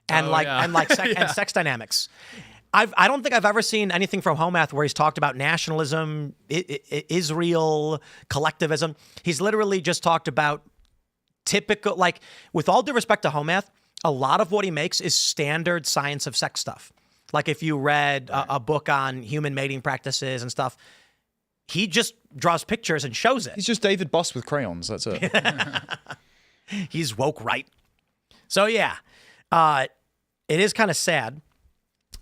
Speaker 1: and and sex dynamics. I don't think I've ever seen anything from Homath where he's talked about nationalism, Israel, collectivism. He's literally just talked about typical, like, with all due respect to Homath, a lot of what he makes is standard science of sex stuff. Like if you read a book on human mating practices and stuff, he just draws pictures and shows it.
Speaker 2: He's just David Buss with crayons. That's it.
Speaker 1: He's woke right. So yeah, it is kind of sad,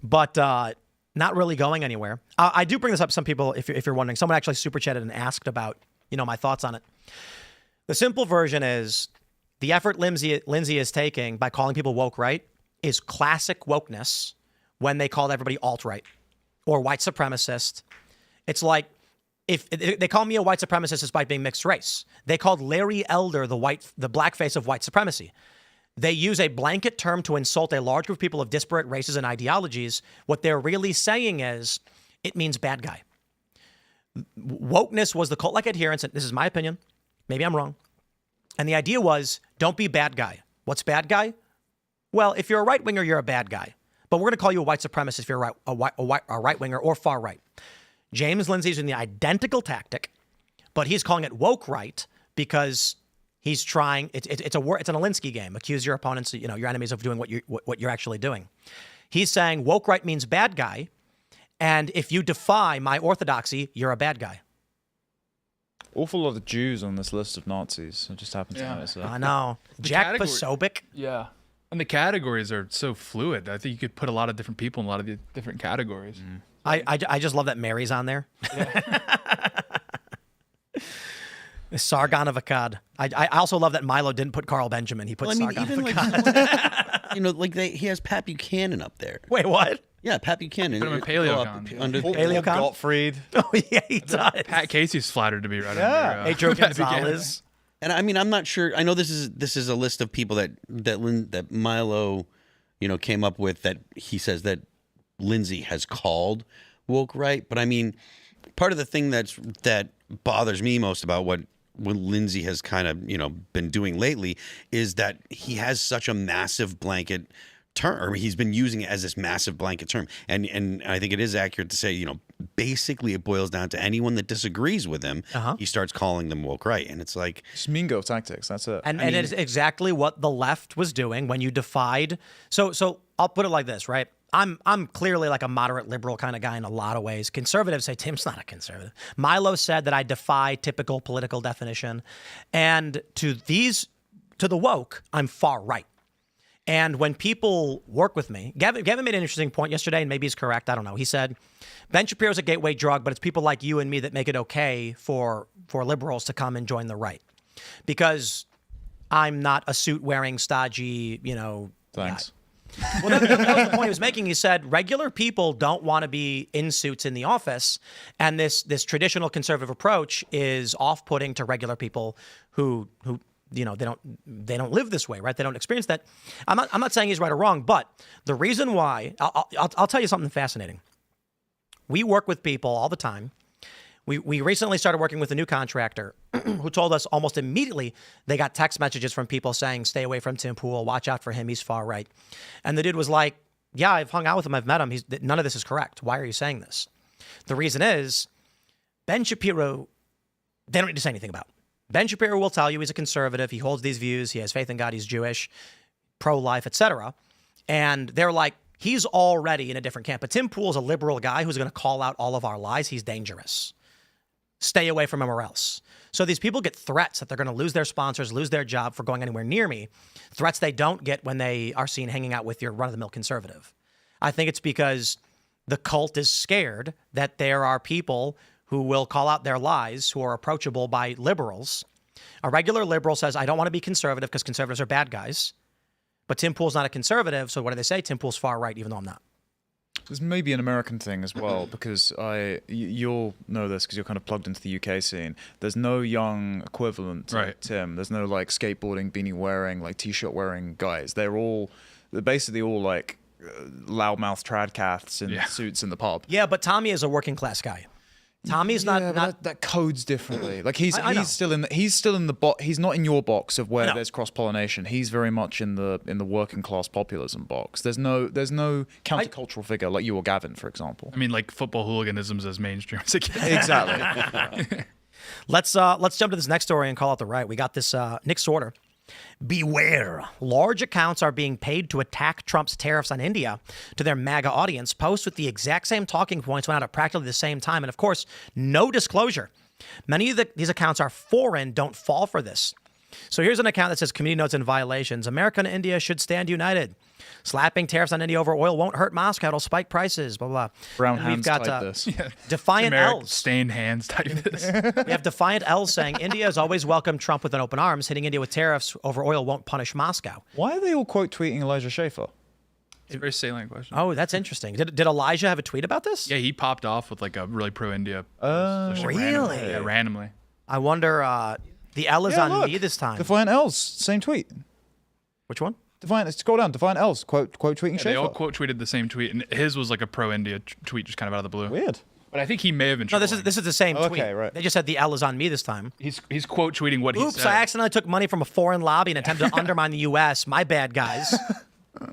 Speaker 1: but not really going anywhere. I do bring this up to some people if you're wondering. Someone actually super chatted and asked about my thoughts on it. The simple version is the effort Lindsay is taking by calling people woke right is classic wokeness when they called everybody alt-right or white supremacist. It's like, if they call me a white supremacist despite being mixed race. They called Larry Elder the blackface of white supremacy. They use a blanket term to insult a large group of people of disparate races and ideologies. What they're really saying is it means bad guy. Wokeness was the cult-like adherence, and this is my opinion. Maybe I'm wrong. And the idea was, don't be bad guy. What's bad guy? Well, if you're a right-winger, you're a bad guy. But we're going to call you a white supremacist if you're a right-winger or far right. James Lindsay's in the identical tactic, but he's calling it woke right because he's trying. It's an Alinsky game. Accuse your opponents, your enemies of doing what you're actually doing. He's saying woke right means bad guy, and if you defy my orthodoxy, you're a bad guy.
Speaker 2: Awful lot of Jews on this list of Nazis. I just happened to notice that.
Speaker 1: I know. Jack Posobiec.
Speaker 3: Yeah. And the categories are so fluid. I think you could put a lot of different people in a lot of the different categories.
Speaker 1: Mm. I just love that Mary's on there. Yeah. Sargon of Akkad. I also love that Milo didn't put Carl Benjamin. He put Sargon of Akkad.
Speaker 4: He has Pat Buchanan up there.
Speaker 1: Wait, what?
Speaker 4: Yeah, Pat Buchanan.
Speaker 3: Put him in Paleocon.
Speaker 4: Under
Speaker 1: Paleocon?
Speaker 2: Gottfried.
Speaker 1: Oh, yeah, he does.
Speaker 3: Pat Casey's flattered to be right under.
Speaker 1: Pedro Gonzalez.
Speaker 4: And I mean, I'm not sure. I know this is a list of people that Milo, came up with that he says that Lindsay has called woke right. But I mean, part of the thing that bothers me most about what Lindsay has kind of been doing lately is that he has such a massive blanket term. He's been using it as this massive blanket term, and I think it is accurate to say basically it boils down to anyone that disagrees with him, he starts calling them woke right, and it's like
Speaker 2: it's mean girl tactics. That's it.
Speaker 1: And it is exactly what the left was doing when you defied. So I'll put it like this, right? I'm clearly like a moderate liberal kind of guy in a lot of ways. Conservatives say Tim's not a conservative. Milo said that I defy typical political definition, and to the woke, I'm far right. And when people work with me, Gavin made an interesting point yesterday, and maybe he's correct. I don't know. He said, Ben Shapiro's a gateway drug, but it's people like you and me that make it okay for liberals to come and join the right. Because I'm not a suit-wearing, stodgy,
Speaker 2: Thanks.
Speaker 1: Guy. Well, that was the point he was making. He said regular people don't want to be in suits in the office, and this traditional conservative approach is off-putting to regular people who they don't live this way, right? They don't experience that. I'm not saying he's right or wrong, but the reason why I'll tell you something fascinating. We work with people all the time. We recently started working with a new contractor who told us almost immediately they got text messages from people saying, stay away from Tim Pool, watch out for him, he's far right. And the dude was like, yeah, I've hung out with him, I've met him, none of this is correct. Why are you saying this? The reason is Ben Shapiro, they don't need to say anything about. Ben Shapiro will tell you he's a conservative, he holds these views, he has faith in God, he's Jewish, pro-life, etc. And they're like, he's already in a different camp. But Tim Pool's a liberal guy who's going to call out all of our lies. He's dangerous. Stay away from him or else. So these people get threats that they're going to lose their sponsors, lose their job for going anywhere near me. Threats they don't get when they are seen hanging out with your run-of-the-mill conservative. I think it's because the cult is scared that there are people who will call out their lies who are approachable by liberals. A regular liberal says, I don't want to be conservative because conservatives are bad guys. But Tim Pool's not a conservative, so what do they say? Tim Pool's far right, even though I'm not.
Speaker 2: There's maybe an American thing as well, because you'll know this because you're kind of plugged into the UK scene. There's no young equivalent to Tim. There's no like skateboarding, beanie wearing, like t-shirt wearing guys. They're basically all like loudmouth tradcaths in suits in the pub.
Speaker 1: Yeah, but Tommy is a working class guy. Tommy's
Speaker 2: Yeah,
Speaker 1: not
Speaker 2: but that codes differently. Like he's
Speaker 1: I know.
Speaker 2: still in the box. He's not in your box of
Speaker 1: I
Speaker 2: where
Speaker 1: know.
Speaker 2: there's cross pollination. He's very much in the working class populism box. There's no countercultural figure like you or Gavin, for example.
Speaker 3: I mean, like football hooliganism's as mainstream as it gets.
Speaker 2: Exactly.
Speaker 1: Let's jump to this next story and call out the right. We got this Nick Sorter. Beware. Large accounts are being paid to attack Trump's tariffs on India to their MAGA audience. Posts with the exact same talking points went out at practically the same time. And of course, no disclosure. Many of these accounts are foreign, don't fall for this. So here's an account that says community notes and violations. America and India should stand united. Slapping tariffs on India over oil won't hurt Moscow. It'll spike prices, blah, blah, blah.
Speaker 2: Brown
Speaker 1: And
Speaker 2: hands
Speaker 1: we've got
Speaker 2: type this.
Speaker 1: Defiant
Speaker 3: Generic
Speaker 1: L's.
Speaker 3: stained hands type this.
Speaker 1: We have Defiant L's saying India has always welcomed Trump with an open arms. Hitting India with tariffs over oil won't punish Moscow.
Speaker 2: Why are they all quote tweeting Elijah Schaffer?
Speaker 3: It's a very salient question.
Speaker 1: Oh, that's interesting. Did Elijah have a tweet about this?
Speaker 3: Yeah, he popped off with like a really pro-India.
Speaker 1: Really?
Speaker 3: Yeah, randomly.
Speaker 1: I wonder, the L is on me this time.
Speaker 2: Defiant L's, same tweet.
Speaker 1: Which one?
Speaker 2: Defiant, scroll down. Defiant L's, quote tweeting
Speaker 3: They
Speaker 2: Schaffer.
Speaker 3: all quote tweeted the same tweet, and his was like a pro-India tweet, just kind of out of the blue.
Speaker 2: Weird.
Speaker 3: But I think he may have been.
Speaker 1: No, this is the same tweet.
Speaker 2: Okay, right.
Speaker 1: They just said the L is on me this time.
Speaker 3: He's quote tweeting what he
Speaker 1: Oops,
Speaker 3: said.
Speaker 1: I accidentally took money from a foreign lobby and attempted to undermine the U.S. My bad, guys.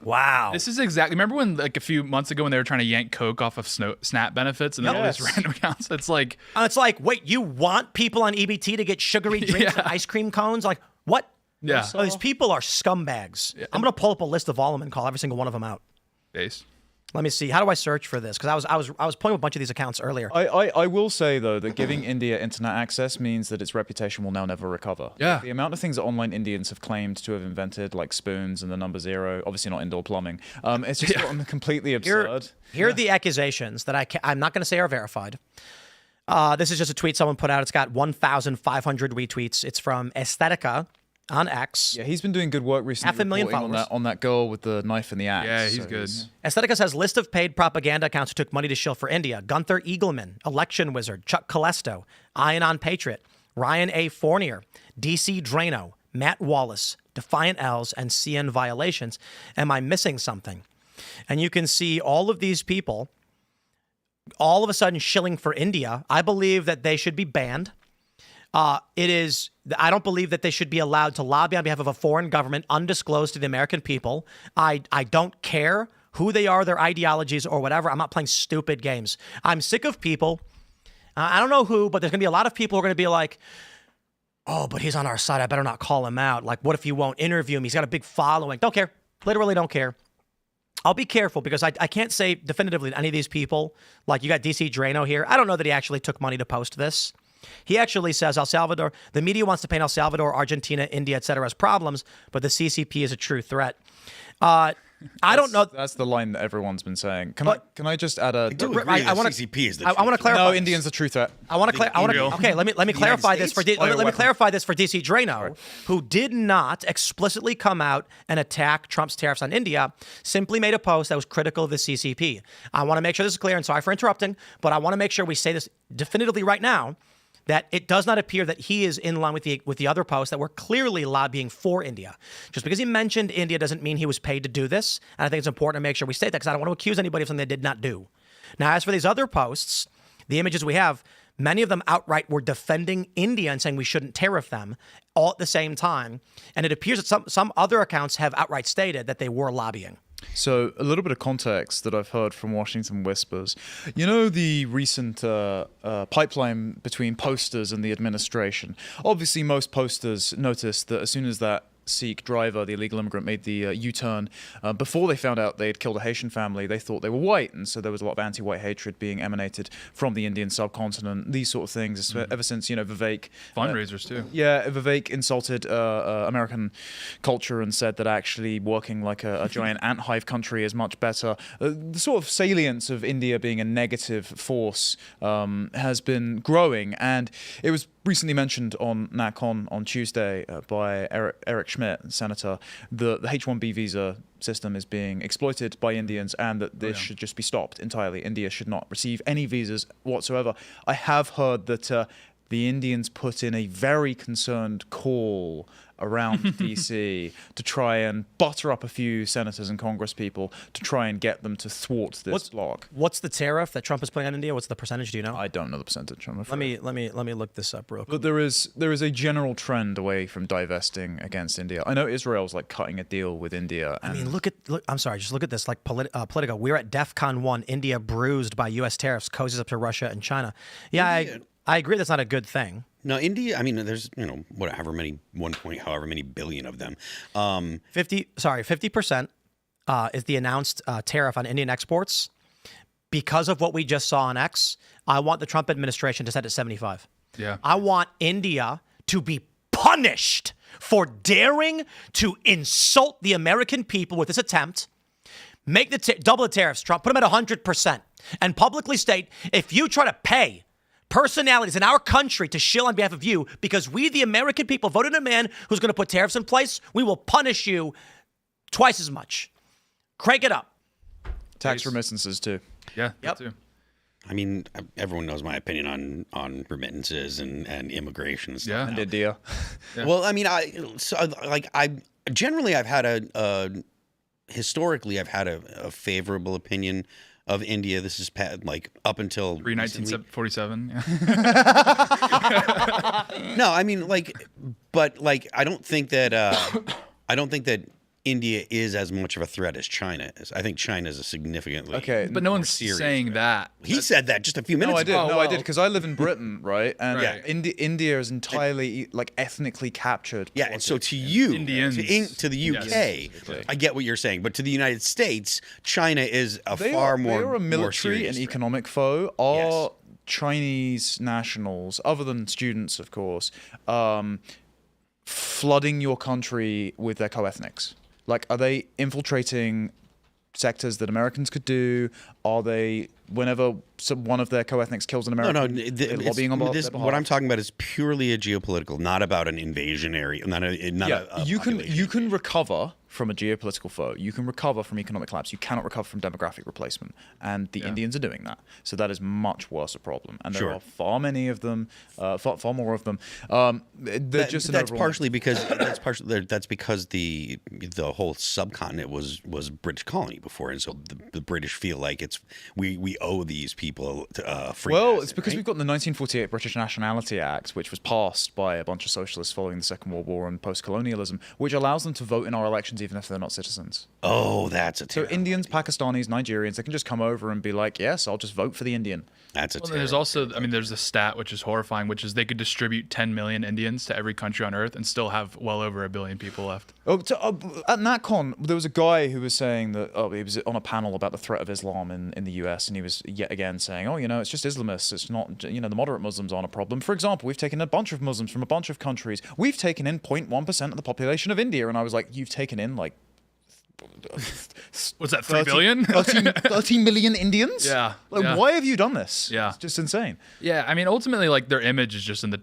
Speaker 1: Wow.
Speaker 3: This is exactly. Remember when, like, a few months ago, when they were trying to yank Coke off of SNAP benefits and all these random accounts? It's like,
Speaker 1: It's like, wait, you want people on EBT to get sugary drinks and ice cream cones? Like, what?
Speaker 3: yeah,
Speaker 1: Oh, these people are scumbags. I'm going to pull up a list of all of them and call every single one of them out.
Speaker 3: base.
Speaker 1: Let me see. How do I search for this? Because I was pulling up a bunch of these accounts earlier.
Speaker 2: I will say, though, that giving India internet access means that its reputation will now never recover.
Speaker 3: Yeah.
Speaker 2: The amount of things that online Indians have claimed to have invented, like spoons and the number zero, obviously not indoor plumbing, it's just gotten completely absurd.
Speaker 1: Here are the accusations that I'm not going to say are verified. This is just a tweet someone put out. It's got 1,500 retweets. It's from Aesthetica on X.
Speaker 2: Yeah, he's been doing good work recently.
Speaker 1: 500,000
Speaker 2: reporting
Speaker 1: followers.
Speaker 2: on that girl with the knife and the axe.
Speaker 3: Yeah, he's
Speaker 2: so
Speaker 3: good.
Speaker 1: Aesthetica says list of paid propaganda accounts who took money to shill for India. Gunther Eagleman, Election Wizard, Chuck Colesto, Ianon Patriot, Ryan A. Fournier, DC Drano, Matt Wallace, Defiant L's, and CN Violations. Am I missing something? And you can see all of these people all of a sudden shilling for India. I believe that they should be banned. I don't believe that they should be allowed to lobby on behalf of a foreign government undisclosed to the American people. I don't care who they are, their ideologies, or whatever. I'm not playing stupid games. I'm sick of people. I don't know who, but there's going to be a lot of people who are going to be like, oh, but he's on our side. I better not call him out. Like, what if you won't interview him? He's got a big following. Don't care. Literally don't care. I'll be careful because I can't say definitively to any of these people. Like, you got DC Drano here. I don't know that he actually took money to post this. He actually says El Salvador, the media wants to paint El Salvador, Argentina, India, etc. as problems, but the CCP is a true threat. I don't know.
Speaker 2: That's the line that everyone's been saying. Can I just add a?
Speaker 4: I do agree
Speaker 1: I
Speaker 4: that
Speaker 1: wanna-
Speaker 4: CCP is the
Speaker 1: I want to
Speaker 4: truth.
Speaker 1: clarify.
Speaker 2: No,
Speaker 1: this.
Speaker 2: Indians the true threat.
Speaker 1: I want to. Okay, let me clarify this for let me clarify this for DC Drano, who did not explicitly come out and attack Trump's tariffs on India. Simply made a post that was critical of the CCP. I want to make sure this is clear, and sorry for interrupting, but I want to make sure we say this definitively right now. That it does not appear that he is in line with the other posts that were clearly lobbying for India. Just because he mentioned India doesn't mean he was paid to do this. And I think it's important to make sure we state that because I don't want to accuse anybody of something they did not do. Now, as for these other posts, the images we have, many of them outright were defending India and saying we shouldn't tariff them all at the same time. And it appears that some other accounts have outright stated that they were lobbying.
Speaker 2: So a little bit of context that I've heard from Washington Whispers. You know the recent pipeline between posters and the administration? Obviously, most posters noticed that as soon as that Sikh driver, the illegal immigrant, made the U-turn, before they found out they had killed a Haitian family, they thought they were white. And so there was a lot of anti-white hatred being emanated from the Indian subcontinent, these sort of things, ever since, Vivek...
Speaker 3: Fundraisers, too.
Speaker 2: Yeah, Vivek insulted American culture and said that actually working like a giant ant hive country is much better. The sort of salience of India being a negative force has been growing, and it was recently mentioned on NatCon on Tuesday by Eric Schmidt, senator, the H-1B visa system is being exploited by Indians and that this should just be stopped entirely. India should not receive any visas whatsoever. I have heard that the Indians put in a very concerned call around DC to try and butter up a few senators and Congress people to try and get them to thwart this block.
Speaker 1: What's the tariff that Trump is putting on India? What's the percentage? Do you know?
Speaker 2: I don't know the percentage. I'm
Speaker 1: Let
Speaker 2: afraid.
Speaker 1: me look this up real quick.
Speaker 2: But there is a general trend away from divesting against India. I know Israel's like cutting a deal with India.
Speaker 1: I mean, look. I'm sorry. Just look at this. Like Politico, we're at DEFCON 1. India bruised by U.S. tariffs, cozies up to Russia and China. Yeah, I agree. That's not a good thing.
Speaker 4: No, India. I mean, there's however many billion of them.
Speaker 1: 50% is the announced tariff on Indian exports. Because of what we just saw on X, I want the Trump administration to set it at 75.
Speaker 3: Yeah.
Speaker 1: I want India to be punished for daring to insult the American people with this attempt. Make the double the tariffs, Trump. Put them at 100%, and publicly state if you try to pay personalities in our country to shill on behalf of you because we, the American people, voted a man who's going to put tariffs in place, we will punish you twice as much. Crank it up.
Speaker 2: tax remittances too.
Speaker 3: Yeah.
Speaker 1: Yep.
Speaker 3: That too.
Speaker 4: I mean, everyone knows my opinion on remittances and immigration and stuff.
Speaker 3: Yeah.
Speaker 2: And India.
Speaker 4: Well, I mean, I've had historically I've had a favorable opinion of India. This is like up until
Speaker 3: Pre-1947. Yeah.
Speaker 4: No, I mean, but I don't think that India is as much of a threat as China is. I think China is a significantly
Speaker 3: But no
Speaker 4: more
Speaker 3: one's
Speaker 4: serious
Speaker 3: saying
Speaker 4: threat.
Speaker 3: that.
Speaker 4: He said that just a few minutes
Speaker 2: No, I did.
Speaker 4: ago.
Speaker 2: No, I did because I live in Britain, right? And
Speaker 3: Right.
Speaker 2: India is entirely ethnically captured.
Speaker 4: Yeah, and so to you,
Speaker 3: Indians.
Speaker 4: to the UK, I get what you're saying, but to the United States, China is
Speaker 2: They
Speaker 4: far
Speaker 2: are
Speaker 4: more
Speaker 2: a military
Speaker 4: more serious
Speaker 2: and
Speaker 4: threat.
Speaker 2: economic foe. Are
Speaker 4: Yes.
Speaker 2: Chinese nationals, other than students, of course, flooding your country with their co-ethnics? Like, are they infiltrating sectors that Americans could do? Are they, whenever one of their co-ethnics kills an American, they're lobbying on their behalf?
Speaker 4: What I'm talking about is purely a geopolitical, not about an invasion area.
Speaker 2: You can recover from a geopolitical foe. You can recover from economic collapse. You cannot recover from demographic replacement. And the Indians are doing that. So that is much worse a problem. And there are far many of them, far more of them.
Speaker 4: That's partially because that's because the whole subcontinent was British colony before, and so the British feel like we owe these people free.
Speaker 2: Well, it's because we've got the 1948 British Nationality Act, which was passed by a bunch of socialists following the Second World War and post-colonialism, which allows them to vote in our elections even if they're not citizens.
Speaker 4: Oh, that's a
Speaker 2: So Indians, Pakistanis, Nigerians, they can just come over and be like, yes, I'll just vote for the Indian.
Speaker 4: That's a
Speaker 3: Well, there's also, there's a stat which is horrifying, which is they could distribute 10 million Indians to every country on Earth and still have well over 1 billion people left.
Speaker 2: At NatCon, there was a guy who was saying that he was on a panel about the threat of Islam in the US, and he was yet again saying, it's just Islamists. It's not, the moderate Muslims aren't a problem. For example, we've taken a bunch of Muslims from a bunch of countries. We've taken in 0.1% of the population of India, and I was like, you've taken in
Speaker 3: What's that, 3 billion?
Speaker 2: 13 million Indians?
Speaker 3: Yeah.
Speaker 2: Why have you done this?
Speaker 3: Yeah.
Speaker 2: It's just insane.
Speaker 3: Yeah, I mean, ultimately, their image is just in the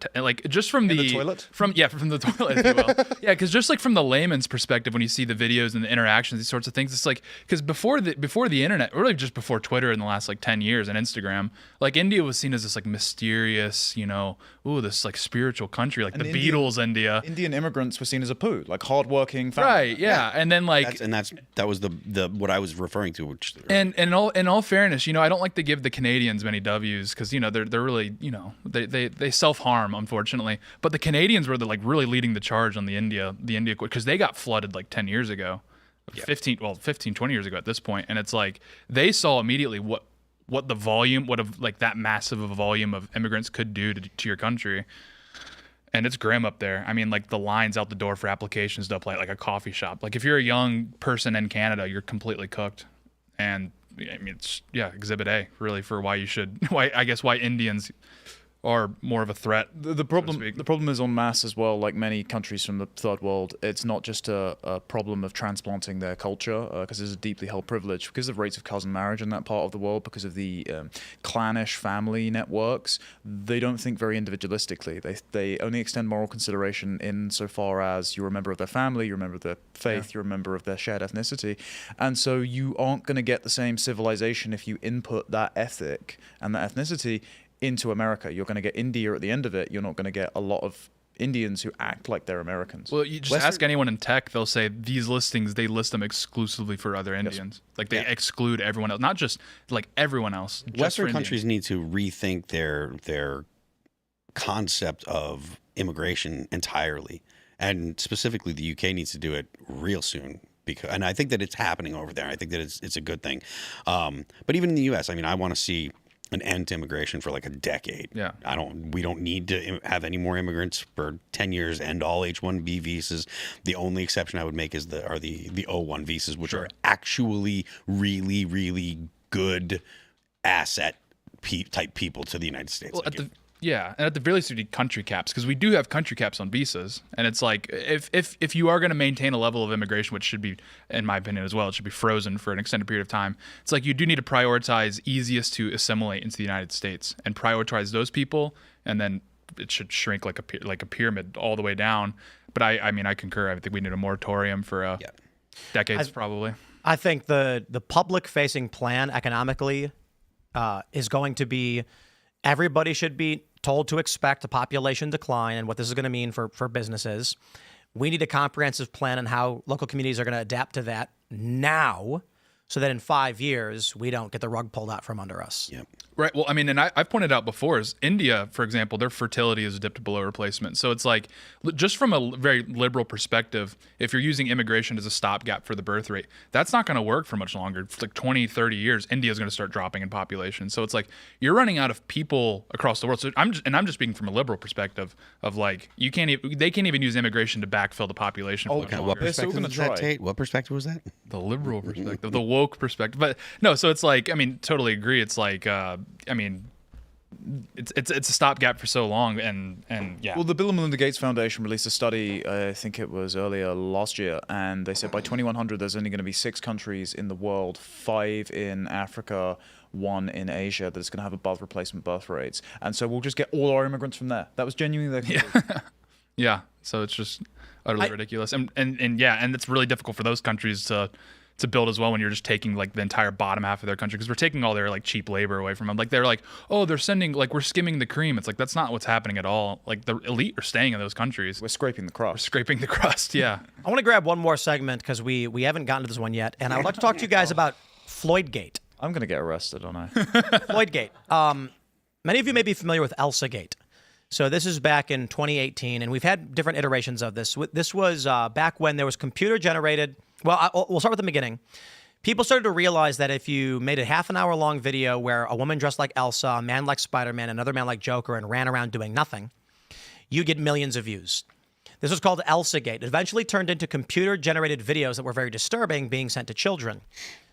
Speaker 3: just from
Speaker 2: the toilet?
Speaker 3: from the toilet, if you will. Yeah, because just from the layman's perspective, when you see the videos and the interactions, these sorts of things, it's because before the internet, really just before Twitter in the last 10 years and Instagram, India was seen as this mysterious, this spiritual country, the Beatles, India.
Speaker 2: Indian immigrants were seen as a poo, hardworking family.
Speaker 3: Right. Yeah, and then
Speaker 4: that was the what I was referring to. Which
Speaker 3: and in all fairness, I don't like to give the Canadians many W's because they're really they self-harm, unfortunately. But the Canadians were really leading the charge on the India because they got flooded 10 years ago, 15 20 years ago at this point, and it's they saw immediately what the volume that massive of a volume of immigrants could do to your country. And it's grim up there. I mean, the lines out the door for applications to apply at a coffee shop. If you're a young person in Canada, you're completely cooked. And I mean, it's Exhibit A really for why Indians are more of a threat.
Speaker 2: The problem is en masse as well. Like many countries from the third world, it's not just a problem of transplanting their culture because it's a deeply held privilege because of rates of cousin marriage in that part of the world, because of the clannish family networks. They don't think very individualistically. They only extend moral consideration insofar as you're a member of their family, you're a member of their faith, you're a member of their shared ethnicity, and so you aren't going to get the same civilization if you input that ethic and that ethnicity into America. You're going to get India at the end of it. You're not going to get a lot of Indians who act like they're Americans.
Speaker 3: Well, you just ask anyone in tech, they'll say these listings, they list them exclusively for other Indians. Like they exclude everyone else, not just like everyone else.
Speaker 4: Western countries need to rethink their concept of immigration entirely. And specifically, the UK needs to do it real soon. And I think that it's happening over there. I think that it's a good thing. But even in the US, I mean, I want to see an end to immigration for like a decade.
Speaker 3: Yeah.
Speaker 4: We don't need to have any more immigrants for 10 years, end all H-1B visas. The only exception I would make is the O-1 visas, which are actually really, really good asset type people to the United States.
Speaker 3: Well, and at the very least, we need country caps, because we do have country caps on visas. And it's like, if you are going to maintain a level of immigration, which should be, in my opinion as well, it should be frozen for an extended period of time. It's like you do need to prioritize easiest to assimilate into the United States and prioritize those people, and then it should shrink like a pyramid all the way down. But I mean, I concur. I think we need a moratorium for decades, probably.
Speaker 1: I think the public-facing plan economically is going to be, everybody should be told to expect a population decline and what this is going to mean for businesses. We need a comprehensive plan on how local communities are going to adapt to that now, so that in 5 years, we don't get the rug pulled out from under us.
Speaker 4: Yep.
Speaker 3: Right. Well, I mean, and I've pointed out before, is India, for example, their fertility is dipped below replacement. So it's like, just from a very liberal perspective, if you're using immigration as a stopgap for the birth rate, that's not going to work for much longer. For like 20, 30 years, India is going to start dropping in population. So it's like, you're running out of people across the world. So I'm just speaking from a liberal perspective of like, they can't even use immigration to backfill the population. For much
Speaker 4: What
Speaker 3: longer.
Speaker 4: perspective was that, Tate? What perspective was that?
Speaker 3: The liberal perspective, the woke perspective. But no, so it's like, I mean, totally agree. It's like, I mean, it's a stopgap for so long, and yeah.
Speaker 2: Well, the Bill and Melinda Gates Foundation released a study, I think it was earlier last year, and they said by 2100 there's only going to be 6 countries in the world, 5 in Africa, 1 in Asia, that's going to have above replacement birth rates, and so we'll just get all our immigrants from there. That was genuinely their conclusion.
Speaker 3: Yeah. So it's just utterly ridiculous, and it's really difficult for those countries to build as well, when you're just taking like the entire bottom half of their country, because we're taking all their like cheap labor away from them. Like they're like, oh, they're sending, like, we're skimming the cream. It's like, that's not what's happening at all. Like the elite are staying in those countries.
Speaker 2: We're scraping the crust.
Speaker 3: We're scraping the crust. Yeah.
Speaker 1: I want to grab one more segment because we haven't gotten to this one yet, and I would like to talk to you guys about Floydgate.
Speaker 2: I'm going to get arrested, aren't I?
Speaker 1: Floydgate. Many of you may be familiar with ElsaGate. So this is back in 2018, and we've had different iterations of this. This was back when there was computer-generated. Well, we'll start with the beginning. People started to realize that if you made a half an hour long video where a woman dressed like Elsa, a man like Spider-Man, another man like Joker, and ran around doing nothing, you get millions of views. This was called ElsaGate. It eventually turned into computer-generated videos that were very disturbing being sent to children.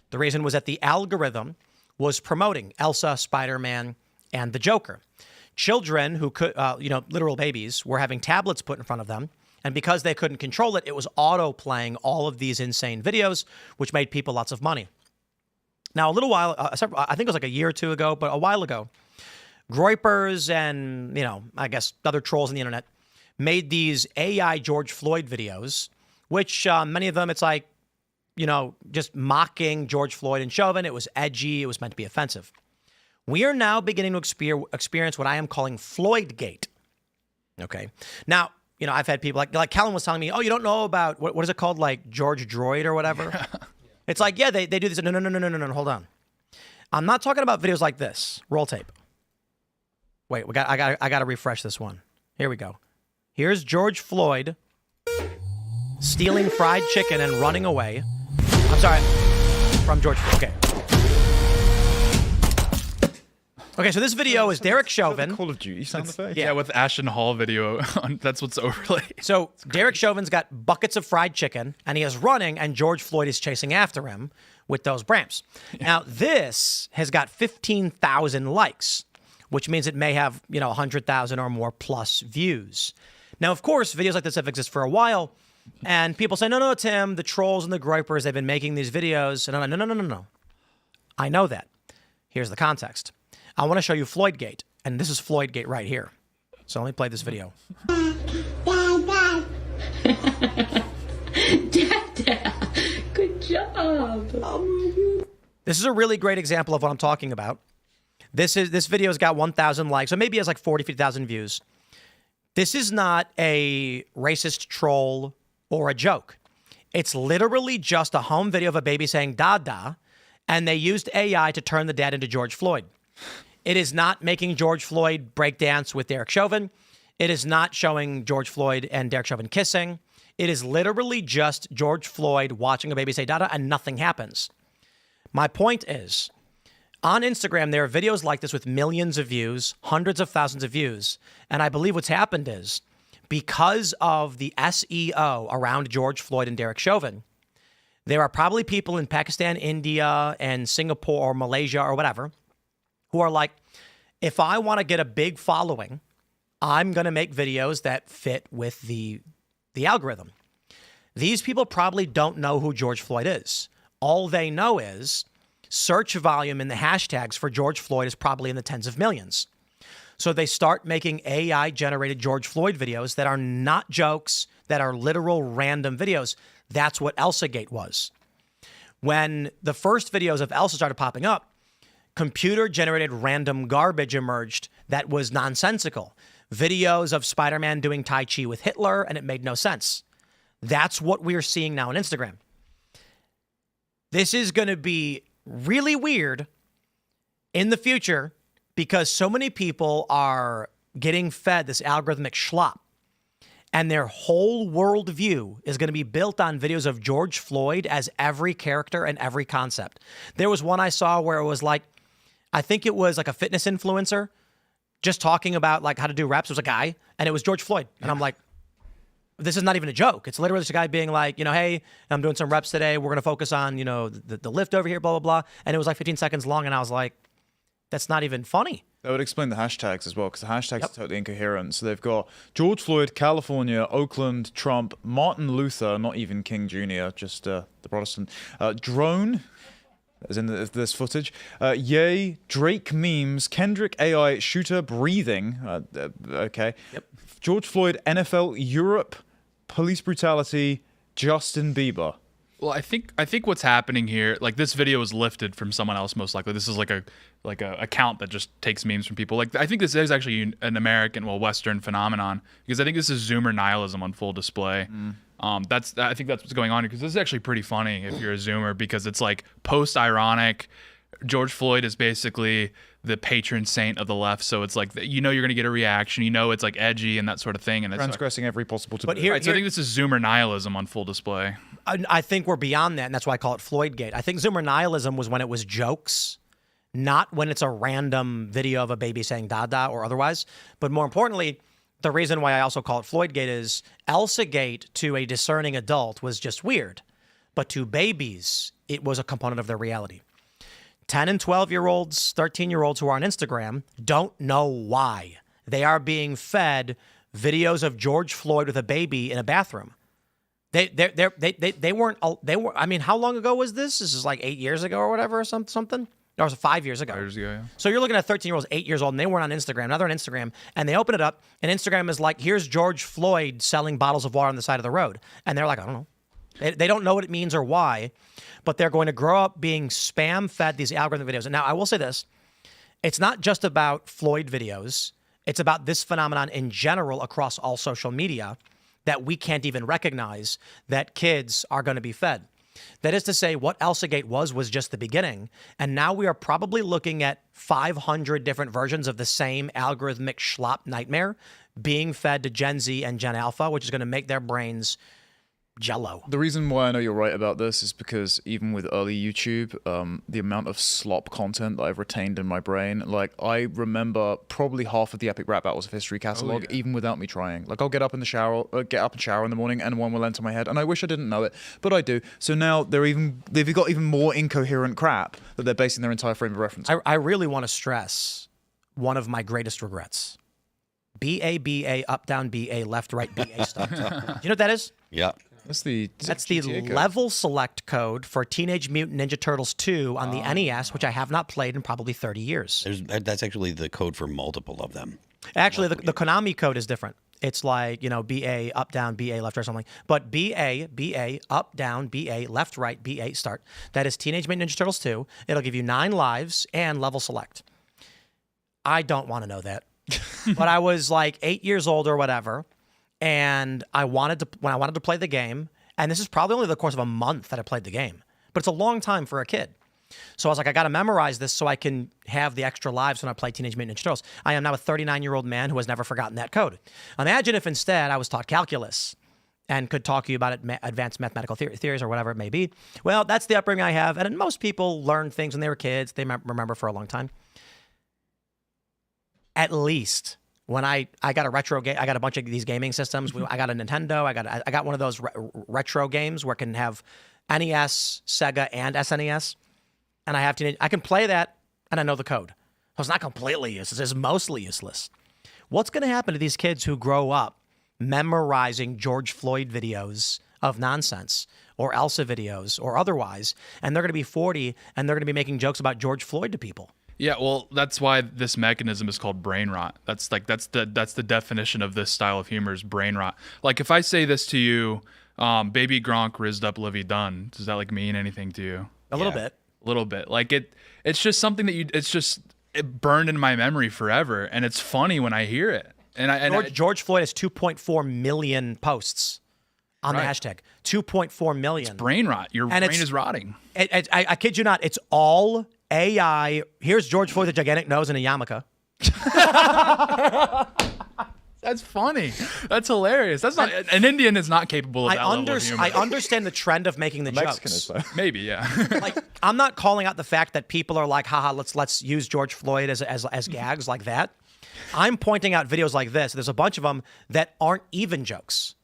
Speaker 1: The reason was that the algorithm was promoting Elsa, Spider-Man, and the Joker. Children who could, literal babies, were having tablets put in front of them. And because they couldn't control it, it was auto-playing all of these insane videos, which made people lots of money. Now, a little while, I think it was like a year or two ago, but a while ago, Groypers and, I guess other trolls on the internet made these AI George Floyd videos, which many of them, it's like, just mocking George Floyd and Chauvin. It was edgy. It was meant to be offensive. We are now beginning to experience what I am calling Floydgate. Okay. Now, I've had people like Callum was telling me, oh, you don't know about, what is it called? Like George Droid or whatever. It's like, yeah, they do this. No, hold on. I'm not talking about videos like this. Roll tape. Wait, I got to refresh this one. Here we go. Here's George Floyd stealing fried chicken and running away. I'm sorry. From George Floyd. Okay. Okay, so this video is Derek Chauvin.
Speaker 2: Call of Duty sound effect?
Speaker 3: Yeah, with Ashton Hall video. That's what's overlaid.
Speaker 1: So Derek Chauvin's got buckets of fried chicken, and he is running, and George Floyd is chasing after him with those Bramps. Yeah. Now, this has got 15,000 likes, which means it may have, 100,000 or more plus views. Now, of course, videos like this have existed for a while, and people say, no, Tim, the trolls and the groypers, they've been making these videos. And I'm like, no. I know that. Here's the context. I want to show you Floydgate, and this is Floydgate right here. So let me play this video.
Speaker 6: Dad. Good job.
Speaker 1: This is a really great example of what I'm talking about. This video's got 1,000 likes, so maybe it has like 40, 50,000 views. This is not a racist troll or a joke. It's literally just a home video of a baby saying "Dada," and they used AI to turn the dad into George Floyd. It is not making George Floyd breakdance with Derek Chauvin. It is not showing George Floyd and Derek Chauvin kissing. It is literally just George Floyd watching a baby say "Dada," and nothing happens. My point is, on Instagram, there are videos like this with millions of views, hundreds of thousands of views. And I believe what's happened is, because of the SEO around George Floyd and Derek Chauvin, there are probably people in Pakistan, India, and Singapore or Malaysia or whatever who are like, if I want to get a big following, I'm going to make videos that fit with the algorithm. These people probably don't know who George Floyd is. All they know is search volume in the hashtags for George Floyd is probably in the tens of millions. So they start making AI-generated George Floyd videos that are not jokes, that are literal random videos. That's what ElsaGate was. When the first videos of Elsa started popping up, computer-generated random garbage emerged that was nonsensical. Videos of Spider-Man doing Tai Chi with Hitler, and it made no sense. That's what we're seeing now on Instagram. This is going to be really weird in the future because so many people are getting fed this algorithmic schlop, and their whole worldview is going to be built on videos of George Floyd as every character and every concept. There was one I saw where it was like, I think it was like a fitness influencer just talking about like how to do reps. It was a guy, and it was George Floyd. And I'm like, this is not even a joke. It's literally just a guy being like, hey, I'm doing some reps today. We're going to focus on, the lift over here, blah, blah, blah. And it was like 15 seconds long. And I was like, that's not even funny.
Speaker 2: That would explain the hashtags as well, because the hashtags are totally incoherent. So they've got George Floyd, California, Oakland, Trump, Martin Luther, not even King Jr., just the Protestant, drone, as in this footage, yay, Drake memes, Kendrick AI, shooter breathing, okay, George Floyd, NFL, Europe, police brutality, Justin Bieber.
Speaker 3: Well, I think what's happening here, like this video was lifted from someone else most likely. This is like a account that just takes memes from people. Like I think this is actually an American, Western phenomenon, because I think this is Zoomer nihilism on full display. I think that's what's going on here, because this is actually pretty funny if you're a Zoomer, because it's like post-ironic. George Floyd is basically the patron saint of the left, so it's like you're going to get a reaction. It's like edgy and that sort of thing, and it's
Speaker 2: transgressing every possible.
Speaker 1: But here,
Speaker 3: right, so I think this is Zoomer nihilism on full display.
Speaker 1: I think we're beyond that, and that's why I call it Floydgate. I think Zoomer nihilism was when it was jokes, not when it's a random video of a baby saying "Dada" or otherwise. But more importantly, the reason why I also call it Floydgate is ElsaGate to a discerning adult was just weird, but to babies, it was a component of their reality. 10 and 12-year-olds, 13-year-olds who are on Instagram don't know why. They are being fed videos of George Floyd with a baby in a bathroom. They weren't. I mean, how long ago was this? This is like 8 years ago or whatever, or something. Or was it 5 years ago?
Speaker 3: 5 years ago, yeah.
Speaker 1: So you're looking at 13-year-olds, 8 years old, and they weren't on Instagram. Now they're on Instagram, and they open it up, and Instagram is like, here's George Floyd selling bottles of water on the side of the road. And they're like, I don't know. They don't know what it means or why, but they're going to grow up being spam-fed these algorithm videos. And now I will say this. It's not just about Floyd videos. It's about this phenomenon in general across all social media that we can't even recognize that kids are going to be fed. That is to say, what ElsaGate was just the beginning. And now we are probably looking at 500 different versions of the same algorithmic schlop nightmare being fed to Gen Z and Gen Alpha, which is going to make their brains jello.
Speaker 2: The reason why I know you're right about this is because even with early YouTube, the amount of slop content that I've retained in my brain, like I remember probably half of the epic rap battles of history catalog, even without me trying. Like I'll get up and shower in the morning, and one will enter my head, and I wish I didn't know it, but I do. So now they've got even more incoherent crap that they're basing their entire frame of reference on.
Speaker 1: I really want to stress one of my greatest regrets. BA, up, down, BA, left, right, BA stuff. Do you know what that is?
Speaker 4: Yeah.
Speaker 2: That's the
Speaker 1: level select code for Teenage Mutant Ninja Turtles 2 on the NES, which I have not played in probably 30 years.
Speaker 4: That's actually the code for multiple of them.
Speaker 1: Actually, the Konami code is different. It's like, BA, up, down, BA, left, right, something. But BA, up, down, BA, left, right, BA, start. That is Teenage Mutant Ninja Turtles 2. It'll give you 9 lives and level select. I don't want to know that. But I was like 8 years old or whatever, and when I wanted to play the game, and this is probably only the course of a month that I played the game, but it's a long time for a kid. So I was like, I got to memorize this so I can have the extra lives when I play Teenage Mutant Ninja Turtles. I am now a 39-year-old man who has never forgotten that code. Imagine if instead I was taught calculus and could talk to you about advanced mathematical theories or whatever it may be. Well, that's the upbringing I have. And most people learned things when they were kids. They remember for a long time. At least when I got a retro game, I got a bunch of these gaming systems. I got a Nintendo. I got one of those retro games where it can have NES, Sega, and SNES. And I can play that, and I know the code. So it's not completely useless. It's mostly useless. What's going to happen to these kids who grow up memorizing George Floyd videos of nonsense or Elsa videos or otherwise, and they're going to be 40 and they're going to be making jokes about George Floyd to people?
Speaker 3: Yeah, well, that's why this mechanism is called brain rot. That's the definition of this style of humor is brain rot. Like if I say this to you, baby Gronk rizzed up Livy Dunn, does that like mean anything to you?
Speaker 1: A little bit.
Speaker 3: A little bit. Like it's just something that it burned in my memory forever, and it's funny when I hear it. And
Speaker 1: George Floyd has 2.4 million posts on the hashtag. 2.4 million.
Speaker 3: It's brain rot. Your brain is rotting.
Speaker 1: I kid you not. It's all AI. Here's George Floyd with a gigantic nose and a yarmulke.
Speaker 3: That's funny. That's hilarious. That's not an Indian is not capable of that level of humor.
Speaker 1: I understand the trend of making the
Speaker 2: Mexican
Speaker 1: jokes.
Speaker 2: is though.
Speaker 3: Maybe, yeah.
Speaker 1: Like I'm not calling out the fact that people are like, haha, let's use George Floyd as gags like that. I'm pointing out videos like this. There's a bunch of them that aren't even jokes.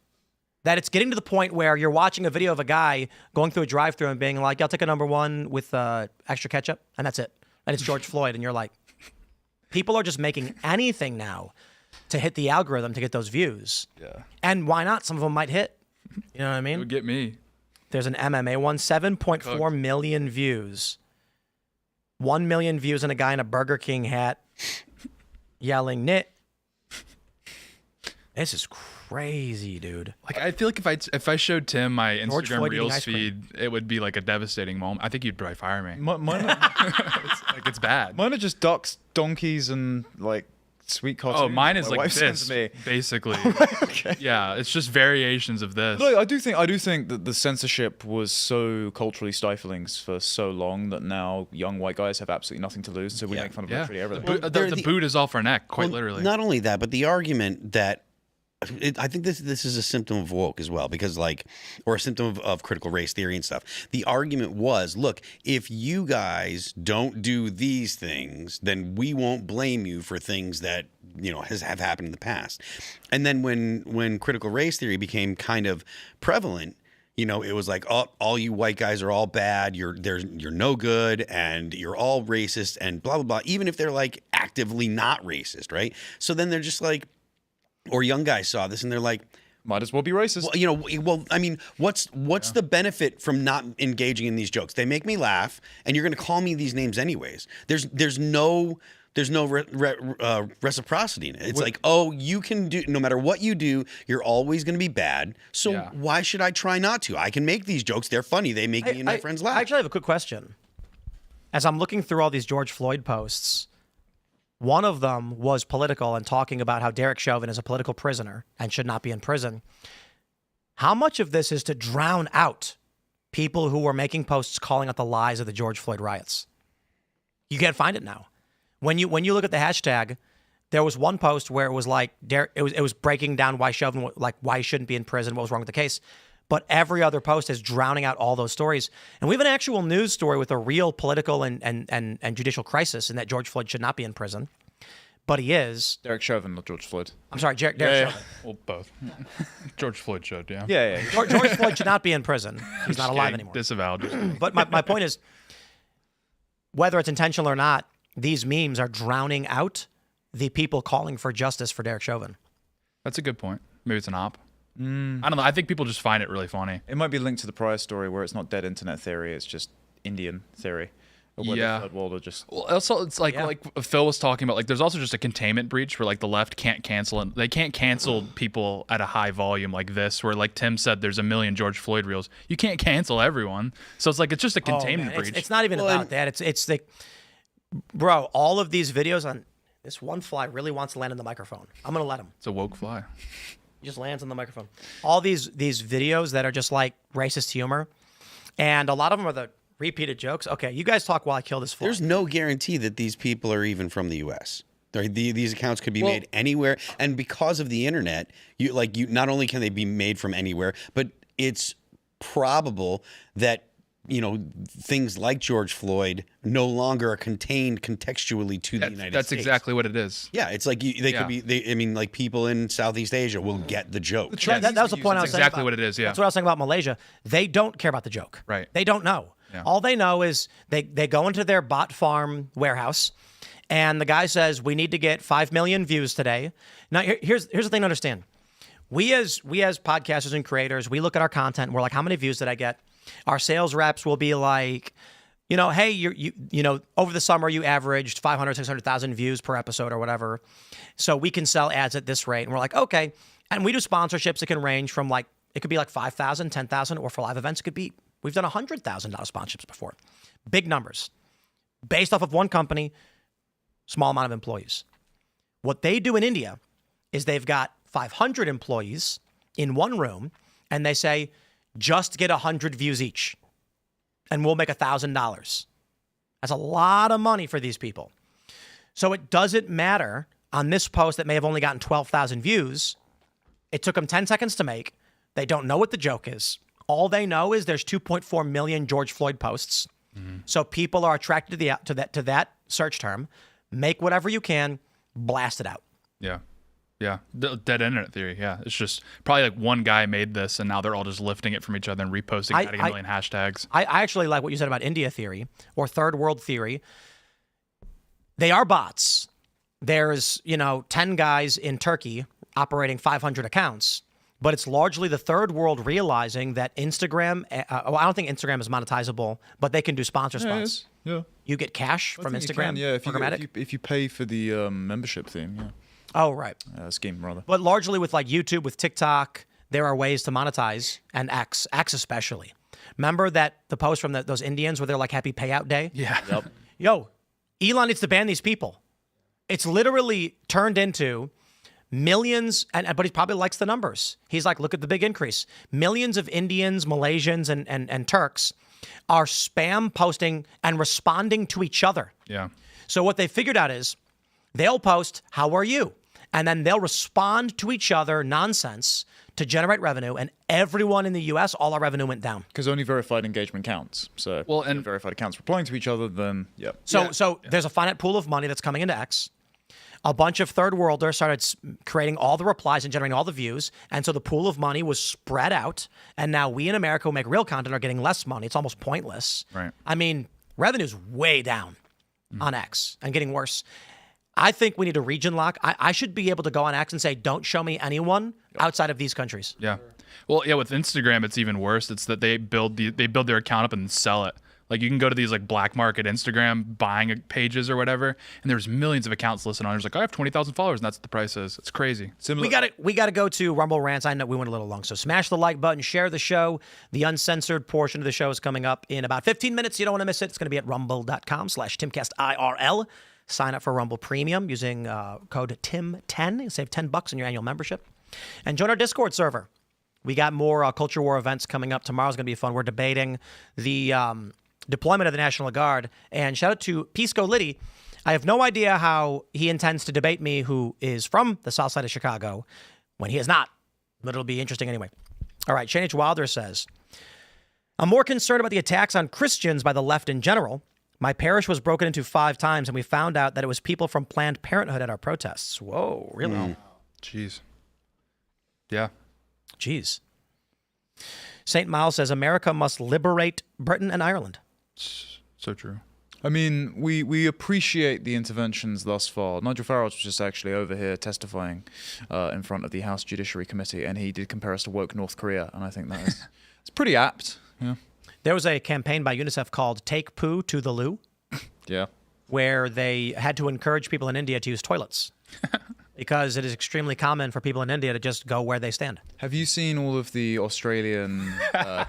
Speaker 1: That it's getting to the point where you're watching a video of a guy going through a drive-thru and being like, I'll take a number one with extra ketchup, and that's it. And it's George Floyd, and you're like, people are just making anything now to hit the algorithm to get those views.
Speaker 2: Yeah.
Speaker 1: And why not? Some of them might hit. You know what I mean?
Speaker 3: It would get me.
Speaker 1: There's an MMA one, 7.4 million views. 1 million views on a guy in a Burger King hat yelling, "Nit." This is crazy, dude.
Speaker 3: Like I feel like if I showed Tim my
Speaker 1: George
Speaker 3: Instagram
Speaker 1: Floyd eating
Speaker 3: Reels
Speaker 1: ice cream.
Speaker 3: feed, it would be like a devastating moment. I think you'd probably fire me.
Speaker 2: Mine
Speaker 3: It's bad.
Speaker 2: are just ducks, donkeys, and like sweet cartoons.
Speaker 3: Oh, mine is
Speaker 2: My
Speaker 3: like
Speaker 2: wife sends
Speaker 3: this,
Speaker 2: me.
Speaker 3: basically.
Speaker 2: Okay.
Speaker 3: Yeah, it's just variations of this.
Speaker 2: No, I do think that the censorship was so culturally stifling for so long that now young white guys have absolutely nothing to lose, so we make fun of
Speaker 3: Yeah,
Speaker 2: literally everything.
Speaker 3: the boot is off our neck, quite
Speaker 4: Well,
Speaker 3: literally.
Speaker 4: Not only that, but the argument that I think this is a symptom of woke as well, because or a symptom of critical race theory and stuff. The argument was, look, if you guys don't do these things, then we won't blame you for things that have happened in the past. And then when critical race theory became kind of prevalent, it was like, oh, all you white guys are all bad. You're no good, and you're all racist, and blah blah blah. Even if they're like actively not racist, right? So then they're just like. Or young guys saw this and they're like,
Speaker 2: Might as well be racist.
Speaker 4: Well, I mean, what's the benefit from not engaging in these jokes? They make me laugh, and you're going to call me these names anyways. There's no reciprocity in it. It's like, oh, you can do, no matter what you do, you're always going to be bad. So why should I try not to? I can make these jokes. They're funny. They make me and my friends laugh.
Speaker 1: I actually have a quick question. As I'm looking through all these George Floyd posts, one of them was political and talking about how Derek Chauvin is a political prisoner and should not be in prison. How much of this is to drown out people who were making posts calling out the lies of the George Floyd riots? You can't find it now. When you look at the hashtag, there was one post where it was like it was breaking down why Chauvin, like why he shouldn't be in prison, what was wrong with the case. But every other post is drowning out all those stories. And we have an actual news story with a real political and judicial crisis in that George Floyd should not be in prison. But he is.
Speaker 2: Derek Chauvin, not George Floyd.
Speaker 1: I'm sorry, Derek Chauvin.
Speaker 3: Well, both. George Floyd should, yeah.
Speaker 2: Yeah.
Speaker 1: George Floyd should not be in prison. He's not alive anymore.
Speaker 3: Disavowed.
Speaker 1: But my point is, whether it's intentional or not, these memes are drowning out the people calling for justice for Derek Chauvin.
Speaker 3: That's a good point. Maybe it's an op. I don't know. I think people just find it really funny.
Speaker 2: It might be linked to the prior story where it's not dead internet theory, it's just Indian theory.
Speaker 3: Yeah.
Speaker 2: The third world are just...
Speaker 3: Well, also, it's like Phil was talking about, like, there's also just a containment breach where, like, the left can't cancel it. They can't cancel people at a high volume like this, where, like Tim said, there's a million George Floyd reels. You can't cancel everyone. So it's like, it's just a containment breach.
Speaker 1: It's not even about that. It's the, bro, all of these videos on, This one fly really wants to land in the microphone. I'm going to let him.
Speaker 3: It's a woke fly.
Speaker 1: He just lands on the microphone. All these videos that are just like racist humor, and a lot of them are the repeated jokes. Okay, you guys talk while I kill this fly.
Speaker 4: There's no guarantee that these people are even from the U.S. These accounts could be made anywhere, and because of the internet, you not only can they be made from anywhere, but it's probable that things like George Floyd no longer are contained contextually to the United States.
Speaker 3: That's exactly what it is.
Speaker 4: Yeah, it's like they could be. Like people in Southeast Asia will get the joke.
Speaker 1: That was the point I was saying.
Speaker 3: Exactly
Speaker 1: about,
Speaker 3: what it is. Yeah,
Speaker 1: that's what I was saying about Malaysia. They don't care about the joke.
Speaker 3: Right.
Speaker 1: They don't know.
Speaker 3: Yeah.
Speaker 1: All they know is they go into their bot farm warehouse, and the guy says, "We need to get 5 million views today." Now, here's the thing to understand. We as podcasters and creators, we look at our content and we're like, how many views did I get? Our sales reps will be like, hey, you over the summer you averaged 500, 600,000 views per episode or whatever. So we can sell ads at this rate. And we're like, okay. And we do sponsorships. It can range from it could be like 5,000, 10,000, or for live events, we've done $100,000 sponsorships before. Big numbers. Based off of one company, small amount of employees. What they do in India is they've got 500 employees in one room, and they say, just get 100 views each, and we'll make $1,000. That's a lot of money for these people. So it doesn't matter on this post that may have only gotten 12,000 views. It took them 10 seconds to make. They don't know what the joke is. All they know is there's 2.4 million George Floyd posts. Mm-hmm. So people are attracted to that search term. Make whatever you can, blast it out.
Speaker 3: Yeah. Yeah, dead internet theory. Yeah, it's just probably like one guy made this, and now they're all just lifting it from each other and reposting, adding a million hashtags.
Speaker 1: I actually like what you said about India theory or third world theory. They are bots. There's 10 guys in Turkey operating 500 accounts, but it's largely the third world realizing that Instagram. I don't think Instagram is monetizable, but they can do sponsor spots.
Speaker 2: Yeah,
Speaker 1: you get cash from Instagram.
Speaker 2: If you pay for the membership theme. Yeah.
Speaker 1: Oh, right.
Speaker 2: Scheme, rather.
Speaker 1: But largely with YouTube, with TikTok, there are ways to monetize, and X especially. Remember the post from those Indians where they're like, happy payout day?
Speaker 3: Yeah.
Speaker 2: Yep.
Speaker 1: Yo, Elon needs to ban these people. It's literally turned into millions, but he probably likes the numbers. He's like, look at the big increase. Millions of Indians, Malaysians, and Turks are spam posting and responding to each other.
Speaker 3: Yeah.
Speaker 1: So what they figured out is they'll post, how are you? And then they'll respond to each other nonsense to generate revenue. And everyone in the U.S., all our revenue went down.
Speaker 2: Because only verified engagement counts. So if verified accounts replying to each other, then, yep.
Speaker 1: So there's a finite pool of money that's coming into X. A bunch of third worlders started creating all the replies and generating all the views. And so the pool of money was spread out. And now we in America who make real content are getting less money. It's almost pointless.
Speaker 3: Right.
Speaker 1: I mean, revenue's way down on X and getting worse. I think we need a region lock. I should be able to go on X and say, don't show me anyone outside of these countries.
Speaker 3: Yeah. Well, yeah, with Instagram, it's even worse. It's that they build their account up and sell it. Like you can go to these like black market Instagram buying pages or whatever, and there's millions of accounts listed on. There's like, I have 20,000 followers, and that's what the price is. It's crazy.
Speaker 1: We got to go to Rumble Rants. I know we went a little long, so smash the like button, share the show. The uncensored portion of the show is coming up in about 15 minutes. You don't want to miss it. It's going to be at rumble.com/Timcast IRL. Sign up for Rumble Premium using code TIM10. You save $10 on your annual membership. And join our Discord server. We got more Culture War events coming up. Tomorrow's going to be fun. We're debating the deployment of the National Guard. And shout out to Pisco Liddy. I have no idea how he intends to debate me, who is from the south side of Chicago, when he is not. But it'll be interesting anyway. All right, Shane H. Wilder says, I'm more concerned about the attacks on Christians by the left in general. My parish was broken into 5 times, and we found out that it was people from Planned Parenthood at our protests. Whoa, really?
Speaker 3: Jeez. Yeah.
Speaker 1: Jeez. St. Miles says, America must liberate Britain and Ireland.
Speaker 3: So true.
Speaker 2: I mean, we appreciate the interventions thus far. Nigel Farage was just actually over here testifying in front of the House Judiciary Committee, and he did compare us to woke North Korea, and I think that is it's pretty apt. Yeah.
Speaker 1: There was a campaign by UNICEF called Take Poo to the Loo.
Speaker 2: Yeah.
Speaker 1: Where they had to encourage people in India to use toilets. because it is extremely common for people in India to just go where they stand.
Speaker 2: Have you seen all of the Australian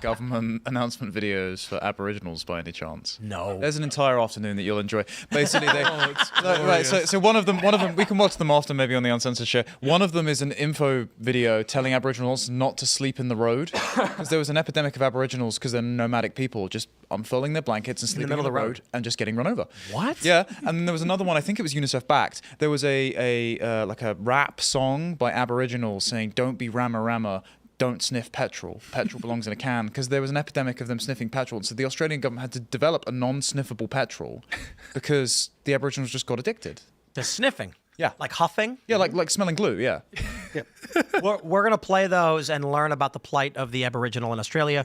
Speaker 2: government announcement videos for Aboriginals by any chance?
Speaker 1: No.
Speaker 2: There's an entire afternoon that you'll enjoy. Basically, so one of them, we can watch them after maybe on the Uncensored show. One of them is an info video telling Aboriginals not to sleep in the road because there was an epidemic of Aboriginals because they're nomadic people just unfurling their blankets and sleeping in the road and just getting run over.
Speaker 1: What?
Speaker 2: Yeah, and then there was another one. I think it was UNICEF backed. There was a rap song by Aboriginals saying, "Don't be rama rama, don't sniff petrol. Petrol belongs in a can," because there was an epidemic of them sniffing petrol. And so the Australian government had to develop a non-sniffable petrol because the Aboriginals just got addicted.
Speaker 1: The sniffing.
Speaker 2: Yeah.
Speaker 1: Like huffing.
Speaker 2: Yeah, like smelling glue. Yeah.
Speaker 1: We're going to play those and learn about the plight of the Aboriginal in Australia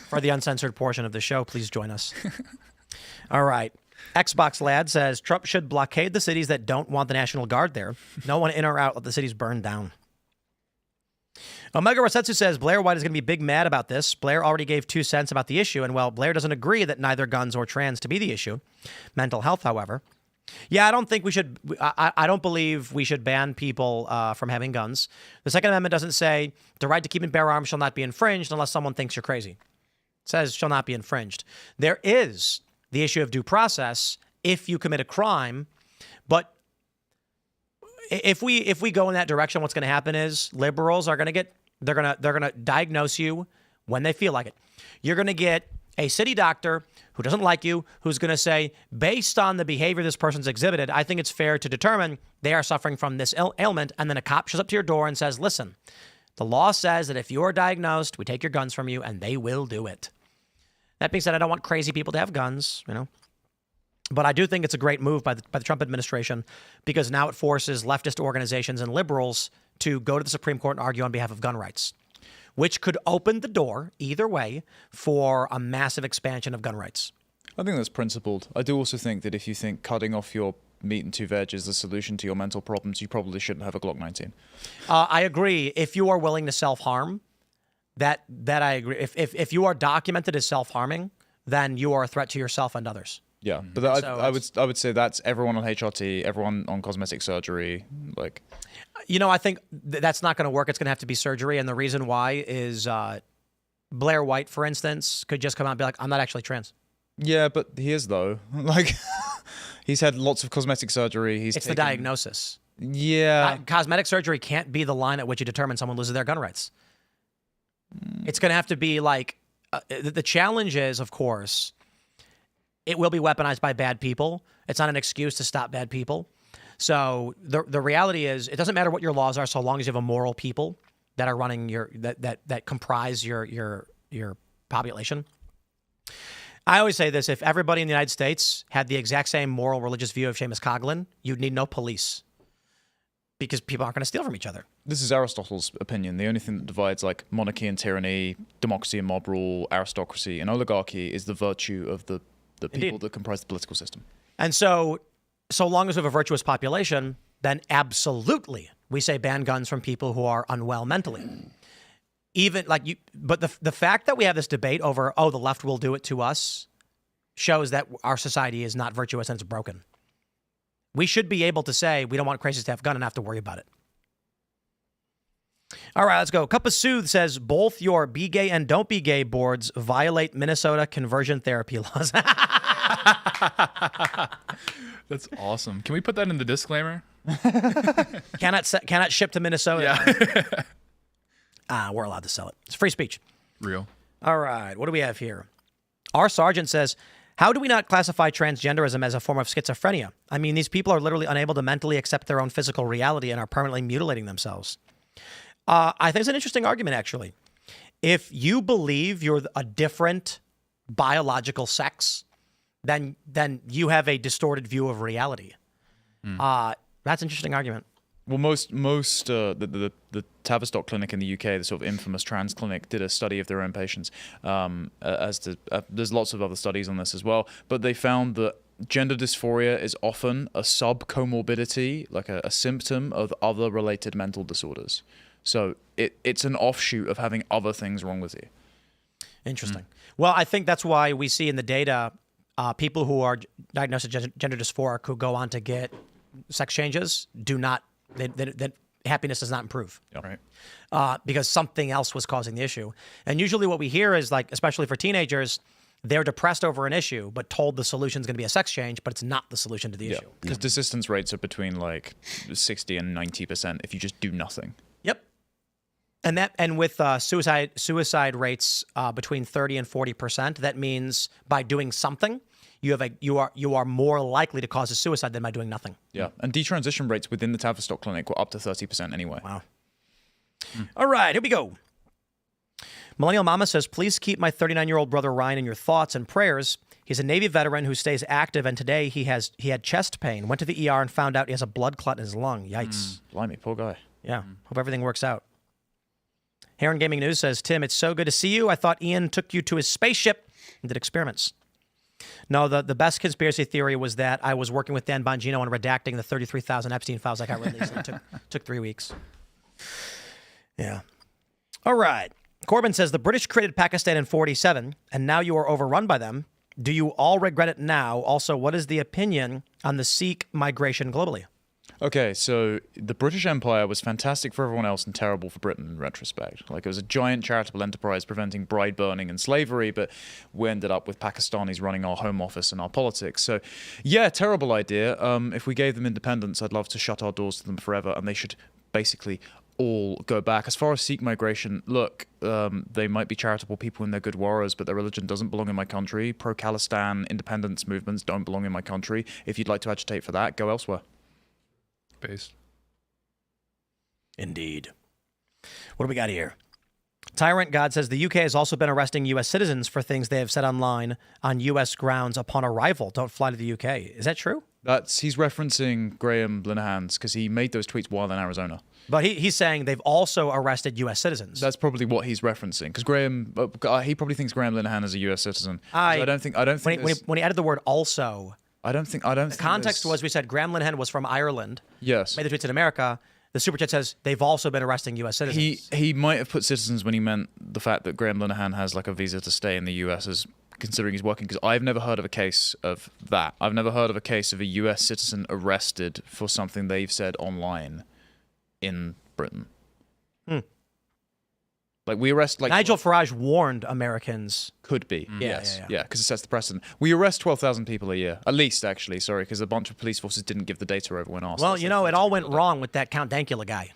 Speaker 1: for the uncensored portion of the show. Please join us. All right. Xbox Lad says Trump should blockade the cities that don't want the National Guard there. No one in or out. Let the cities burn down. Omega Rosetsu says Blair White is going to be big mad about this. Blair already gave 2 cents about the issue, and well, Blair doesn't agree that neither guns or trans to be the issue. Mental health, however. Yeah, I don't think we should. I don't believe we should ban people from having guns. The Second Amendment doesn't say the right to keep and bear arms shall not be infringed unless someone thinks you're crazy. It says shall not be infringed. There is the issue of due process if you commit a crime, but if we go in that direction, what's going to happen is liberals are going to they're going to diagnose you when they feel like it. You're going to get a city doctor who doesn't like you, who's going to say, based on the behavior this person's exhibited, I think it's fair to determine they are suffering from this ailment. And then a cop shows up to your door and says, listen, the law says that if you're diagnosed, we take your guns from you, and they will do it. That being said, I don't want crazy people to have guns, but I do think it's a great move by the Trump administration because now it forces leftist organizations and liberals to go to the Supreme Court and argue on behalf of gun rights, which could open the door, either way, for a massive expansion of gun rights.
Speaker 2: I think that's principled. I do also think that if you think cutting off your meat and 2 veg is the solution to your mental problems, you probably shouldn't have a Glock 19.
Speaker 1: I agree. If you are willing to self-harm, that I agree. If you are documented as self-harming, then you are a threat to yourself and others.
Speaker 2: Yeah, but I would say that's everyone on HRT, everyone on cosmetic surgery, like.
Speaker 1: I think that's not going to work. It's going to have to be surgery, and the reason why is Blair White, for instance, could just come out and be like, "I'm not actually trans."
Speaker 2: Yeah, but he is though. Like, he's had lots of cosmetic surgery. It's
Speaker 1: the diagnosis.
Speaker 2: Yeah,
Speaker 1: cosmetic surgery can't be the line at which you determine someone loses their gun rights. It's going to have to be like the challenge is, of course, it will be weaponized by bad people. It's not an excuse to stop bad people. So the reality is, it doesn't matter what your laws are, so long as you have a moral people that are running that comprise your population. I always say this: if everybody in the United States had the exact same moral, religious view of Seamus Coughlin, you'd need no police because people aren't going to steal from each other.
Speaker 2: This is Aristotle's opinion. The only thing that divides like monarchy and tyranny, democracy and mob rule, aristocracy and oligarchy is the virtue of the people that comprise the political system. And
Speaker 1: so long as we have a virtuous population, then absolutely we say ban guns from people who are unwell mentally. But the fact that we have this debate over, the left will do it to us, shows that our society is not virtuous and it's broken. We should be able to say we don't want crazies to have a gun and have to worry about it. All right, let's go. Cup of Soothe says both your be gay and don't be gay boards violate Minnesota conversion therapy laws.
Speaker 3: That's awesome. Can we put that in the disclaimer?
Speaker 1: Cannot ship to Minnesota. Yeah. We're allowed to sell it. It's free speech.
Speaker 3: Real.
Speaker 1: All right, what do we have here? Our sergeant says, how do we not classify transgenderism as a form of schizophrenia? I mean, these people are literally unable to mentally accept their own physical reality and are permanently mutilating themselves. I think it's an interesting argument, actually. If you believe you're a different biological sex, then you have a distorted view of reality. That's an interesting argument.
Speaker 2: Well, the Tavistock clinic in the UK, the sort of infamous trans clinic, did a study of their own patients. There's lots of other studies on this as well, but they found that gender dysphoria is often a subcomorbidity, like a symptom of other related mental disorders. So it's an offshoot of having other things wrong with you.
Speaker 1: Interesting. Well, I think that's why we see in the data people who are diagnosed with gender dysphoric who go on to get sex changes do not that happiness does not improve.
Speaker 3: Right.
Speaker 1: Because something else was causing the issue. And usually what we hear is like, especially for teenagers, they're depressed over an issue, but told the solution is going to be a sex change, but it's not the solution to the issue.
Speaker 2: Because desistance rates are between like 60 and 90% if you just do nothing.
Speaker 1: Yep. And with suicide rates between 30 and 40%, that means by doing something, you are more likely to cause a suicide than by doing nothing.
Speaker 2: Yeah, and detransition rates within the Tavistock Clinic were up to 30% anyway.
Speaker 1: Wow. All right, here we go. Millennial Mama says, please keep my 39-year-old brother Ryan in your thoughts and prayers. He's a Navy veteran who stays active, and today he had chest pain, went to the ER and found out he has a blood clot in his lung. Yikes.
Speaker 2: Blimey, poor guy.
Speaker 1: Yeah, hope everything works out. Heron Gaming News says, Tim, it's so good to see you. I thought Ian took you to his spaceship and did experiments. No, the best conspiracy theory was that I was working with Dan Bongino on redacting the 33,000 Epstein files that got released. It took 3 weeks. Yeah. All right. Corbin says, the British created Pakistan in 1947, and now you are overrun by them. Do you all regret it now? Also, what is the opinion on the Sikh migration globally?
Speaker 2: Okay, so the British Empire was fantastic for everyone else and terrible for Britain in retrospect. Like, it was a giant charitable enterprise preventing bride burning and slavery, but we ended up with Pakistanis running our home office and our politics. So, yeah, terrible idea. If we gave them independence, I'd love to shut our doors to them forever, and they should basically all go back. As far as Sikh migration, look, they might be charitable people and they're good warriors, but their religion doesn't belong in my country. Pro-Khalistan independence movements don't belong in my country. If you'd like to agitate for that, go elsewhere.
Speaker 3: Based.
Speaker 1: Indeed. What do we got here? Tyrant God says the UK has also been arresting U.S. citizens for things they have said online on U.S. grounds upon arrival. Don't fly to the UK. Is that true?
Speaker 2: He's referencing Graham Linehan's because he made those tweets while in Arizona.
Speaker 1: But he's saying they've also arrested U.S. citizens.
Speaker 2: That's probably what he's referencing because Graham, he probably thinks Graham Linehan is a U.S. citizen. I don't think
Speaker 1: when he added the word also.
Speaker 2: The
Speaker 1: context was we said Graham Linehan was from Ireland.
Speaker 2: Yes.
Speaker 1: Made the tweets in America. The super chat says they've also been arresting U.S. citizens.
Speaker 2: He might have put citizens when he meant the fact that Graham Linehan has like a visa to stay in the U.S. as considering he's working, because I've never heard of a case of that. I've never heard of a case of a U.S. citizen arrested for something they've said online in Britain. Like we arrest like
Speaker 1: Nigel Farage warned Americans.
Speaker 2: Could be.
Speaker 1: Yeah,
Speaker 2: Yeah, because it sets the precedent. We arrest 12,000 people a year. At least, actually, sorry, because a bunch of police forces didn't give the data over when asked.
Speaker 1: Well, you know, it all went wrong with that Count Dankula guy.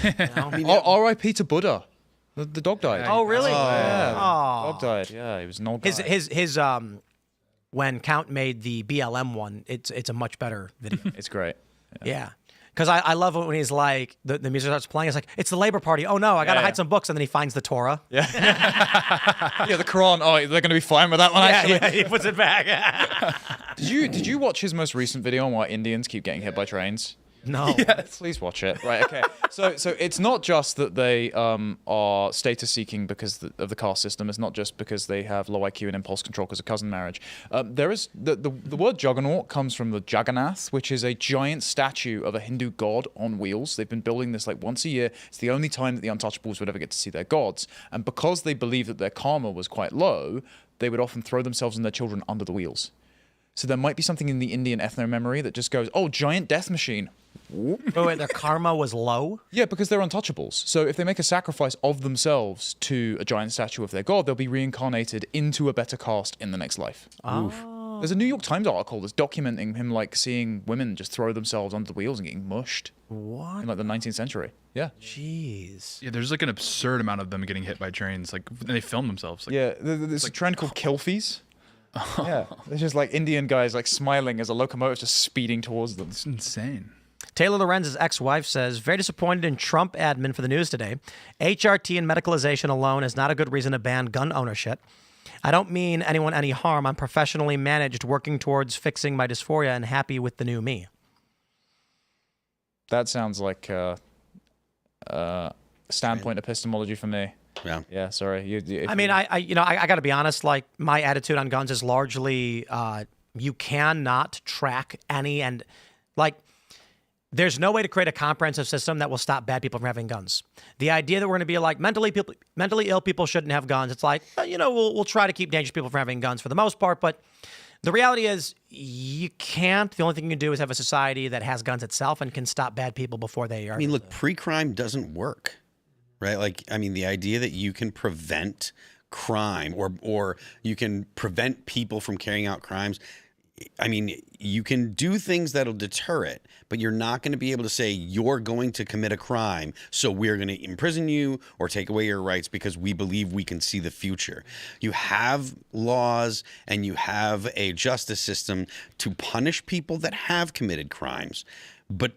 Speaker 1: You know?
Speaker 2: R.I.P. to Buddha. The dog died.
Speaker 1: Oh, really?
Speaker 2: Yeah, the dog died. Yeah, he was an old guy.
Speaker 1: His when Count made the BLM one, it's a much better video.
Speaker 2: It's great.
Speaker 1: Yeah. Because I love it when he's like, the music starts playing. It's like, it's the Labor Party. Oh, no, I got to hide some books. And then he finds the Torah.
Speaker 2: Yeah. Yeah, the Quran. Oh, they're going to be fine with that one, actually.
Speaker 1: Yeah, he puts it back.
Speaker 2: Did you watch his most recent video on why Indians keep getting hit by trains?
Speaker 1: No.
Speaker 2: Yes. Please watch it. Right, okay. So it's not just that they are status seeking because of the caste system. It's not just because they have low IQ and impulse control because of cousin marriage. There is the word juggernaut comes from the Jagannath, which is a giant statue of a Hindu god on wheels. They've been building this like once a year. It's the only time that the untouchables would ever get to see their gods. And because they believe that their karma was quite low, they would often throw themselves and their children under the wheels. So there might be something in the Indian ethno-memory that just goes, oh, giant death machine.
Speaker 1: Oh, wait, their karma was low?
Speaker 2: Yeah, because they're untouchables. So if they make a sacrifice of themselves to a giant statue of their god, they'll be reincarnated into a better caste in the next life.
Speaker 1: Oh.
Speaker 2: There's a New York Times article that's documenting him like seeing women just throw themselves under the wheels and getting mushed.
Speaker 1: What?
Speaker 2: In like the 19th century. Yeah.
Speaker 1: Jeez.
Speaker 3: Yeah, there's like an absurd amount of them getting hit by trains. Like they film themselves. Like,
Speaker 2: Yeah, there's a trend called kilfies. Yeah, there's just like Indian guys like smiling as a locomotive's just speeding towards them.
Speaker 3: It's insane.
Speaker 1: Taylor Lorenz's ex-wife says, very disappointed in Trump admin for the news today. HRT and medicalization alone is not a good reason to ban gun ownership. I don't mean anyone any harm. I'm professionally managed, working towards fixing my dysphoria and happy with the new me.
Speaker 2: That sounds like standpoint epistemology for me.
Speaker 4: Yeah.
Speaker 2: Yeah, sorry.
Speaker 1: I got to be honest. Like my attitude on guns is largely, you cannot track any, and like, there's no way to create a comprehensive system that will stop bad people from having guns. The idea that we're going to be like mentally ill people shouldn't have guns. It's like, we'll try to keep dangerous people from having guns for the most part, but The reality is you can't. The only thing you can do is have a society that has guns itself and can stop bad people before they are.
Speaker 4: I mean, look, pre-crime doesn't work, right? Like, I mean, the idea that you can prevent crime or you can prevent people from carrying out crimes. I mean, you can do things that'll deter it, but you're not going to be able to say you're going to commit a crime, so we're going to imprison you or take away your rights because we believe we can see the future. You have laws and you have a justice system to punish people that have committed crimes, but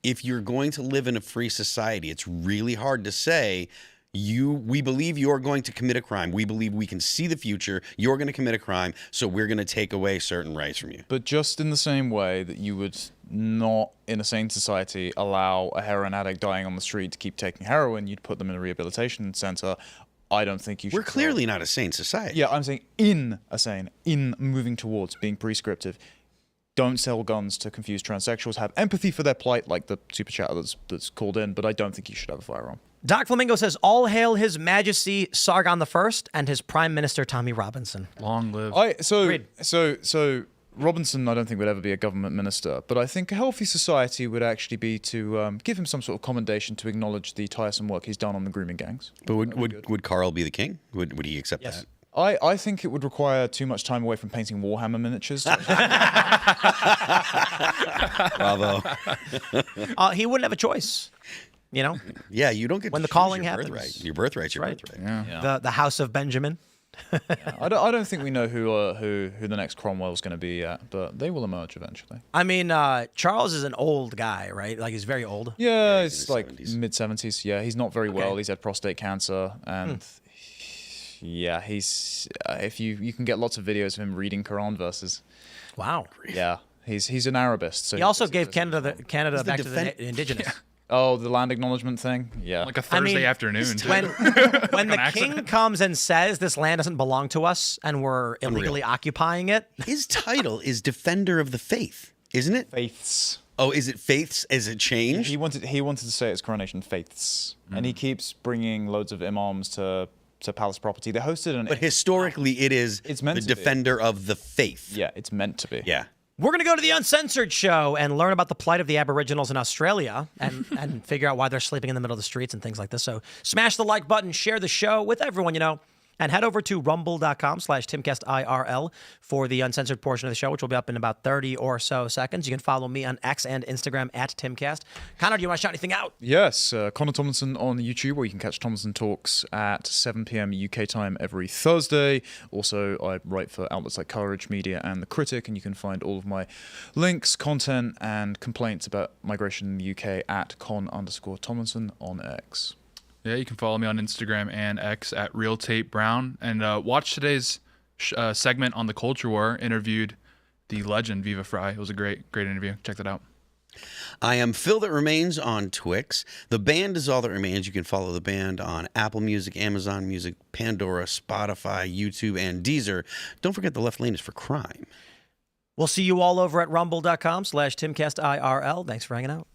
Speaker 4: if you're going to live in a free society, it's really hard to say we believe you're going to commit a crime. We believe we can see the future. You're going to commit a crime, so we're going to take away certain rights from you.
Speaker 2: But just in the same way that you would not, in a sane society, allow a heroin addict dying on the street to keep taking heroin, you'd put them in a rehabilitation center. I don't think you should.
Speaker 4: We're clearly not a sane society.
Speaker 2: Yeah, I'm saying in moving towards being prescriptive. Don't sell guns to confused transsexuals. Have empathy for their plight, like the super chatter that's called in, but I don't think you should have a firearm.
Speaker 1: Doc Flamingo says, all hail His Majesty Sargon I and his Prime Minister Tommy Robinson.
Speaker 3: Long live.
Speaker 2: So Robinson, I don't think would ever be a government minister, but I think a healthy society would actually be to give him some sort of commendation to acknowledge the tiresome work he's done on the grooming gangs.
Speaker 4: But would Carl be the king? Would he accept that?
Speaker 2: I think it would require too much time away from painting Warhammer miniatures.
Speaker 4: Bravo.
Speaker 1: He wouldn't have a choice. You know?
Speaker 4: Yeah, you don't get
Speaker 1: when
Speaker 4: to
Speaker 1: the calling
Speaker 4: your
Speaker 1: happens.
Speaker 4: Birthright. Your birthright's your birthright.
Speaker 2: Yeah.
Speaker 1: The House of Benjamin.
Speaker 2: I don't think we know who the next Cromwell's going to be yet, but they will emerge eventually.
Speaker 1: I mean, Charles is an old guy, right? Like, he's very old.
Speaker 2: Yeah, he's like
Speaker 4: 70s.
Speaker 2: mid-70s. Yeah, he's not very well. He's had prostate cancer, and yeah, he's if you can get lots of videos of him reading Quran verses.
Speaker 1: Wow.
Speaker 2: Yeah, he's an Arabist. So
Speaker 1: He also gave Canada back to the indigenous.
Speaker 2: Oh, the land acknowledgement thing? Yeah.
Speaker 3: Like a Thursday afternoon.
Speaker 1: When the king comes and says this land doesn't belong to us and we're illegally occupying it.
Speaker 4: His title is Defender of the Faith, isn't it?
Speaker 2: Faiths.
Speaker 4: Oh, is it faiths? Is it changed?
Speaker 2: He wanted to say it's coronation faiths, and he keeps bringing loads of imams to palace property. They hosted an.
Speaker 4: But historically, it's
Speaker 2: meant
Speaker 4: the
Speaker 2: to be.
Speaker 4: Defender of the Faith.
Speaker 2: Yeah, it's meant to be.
Speaker 4: Yeah.
Speaker 1: We're going to go to the Uncensored Show and learn about the plight of the Aboriginals in Australia and figure out why they're sleeping in the middle of the streets and things like this. So smash the like button, share the show with everyone you know, and head over to rumble.com/Timcast IRL for the uncensored portion of the show, which will be up in about 30 or so seconds. You can follow me on X and Instagram at Timcast. Connor, do you want to shout anything out?
Speaker 2: Yes, Connor Tomlinson on YouTube, where you can catch Tomlinson Talks at 7 p.m. UK time every Thursday. Also, I write for outlets like Courage Media and The Critic, and you can find all of my links, content, and complaints about migration in the UK at Con_Tomlinson on X.
Speaker 3: Yeah, you can follow me on Instagram and X at Real Tate Brown, and watch today's segment on the Culture War. Interviewed the legend Viva Fry. It was a great interview. Check that out.
Speaker 4: I am Phil That Remains on Twix. The band is All That Remains. You can follow the band on Apple Music, Amazon Music, Pandora, Spotify, YouTube, and Deezer. Don't forget the left lane is for crime.
Speaker 1: We'll see you all over at rumble.com/Timcast IRL. Thanks for hanging out.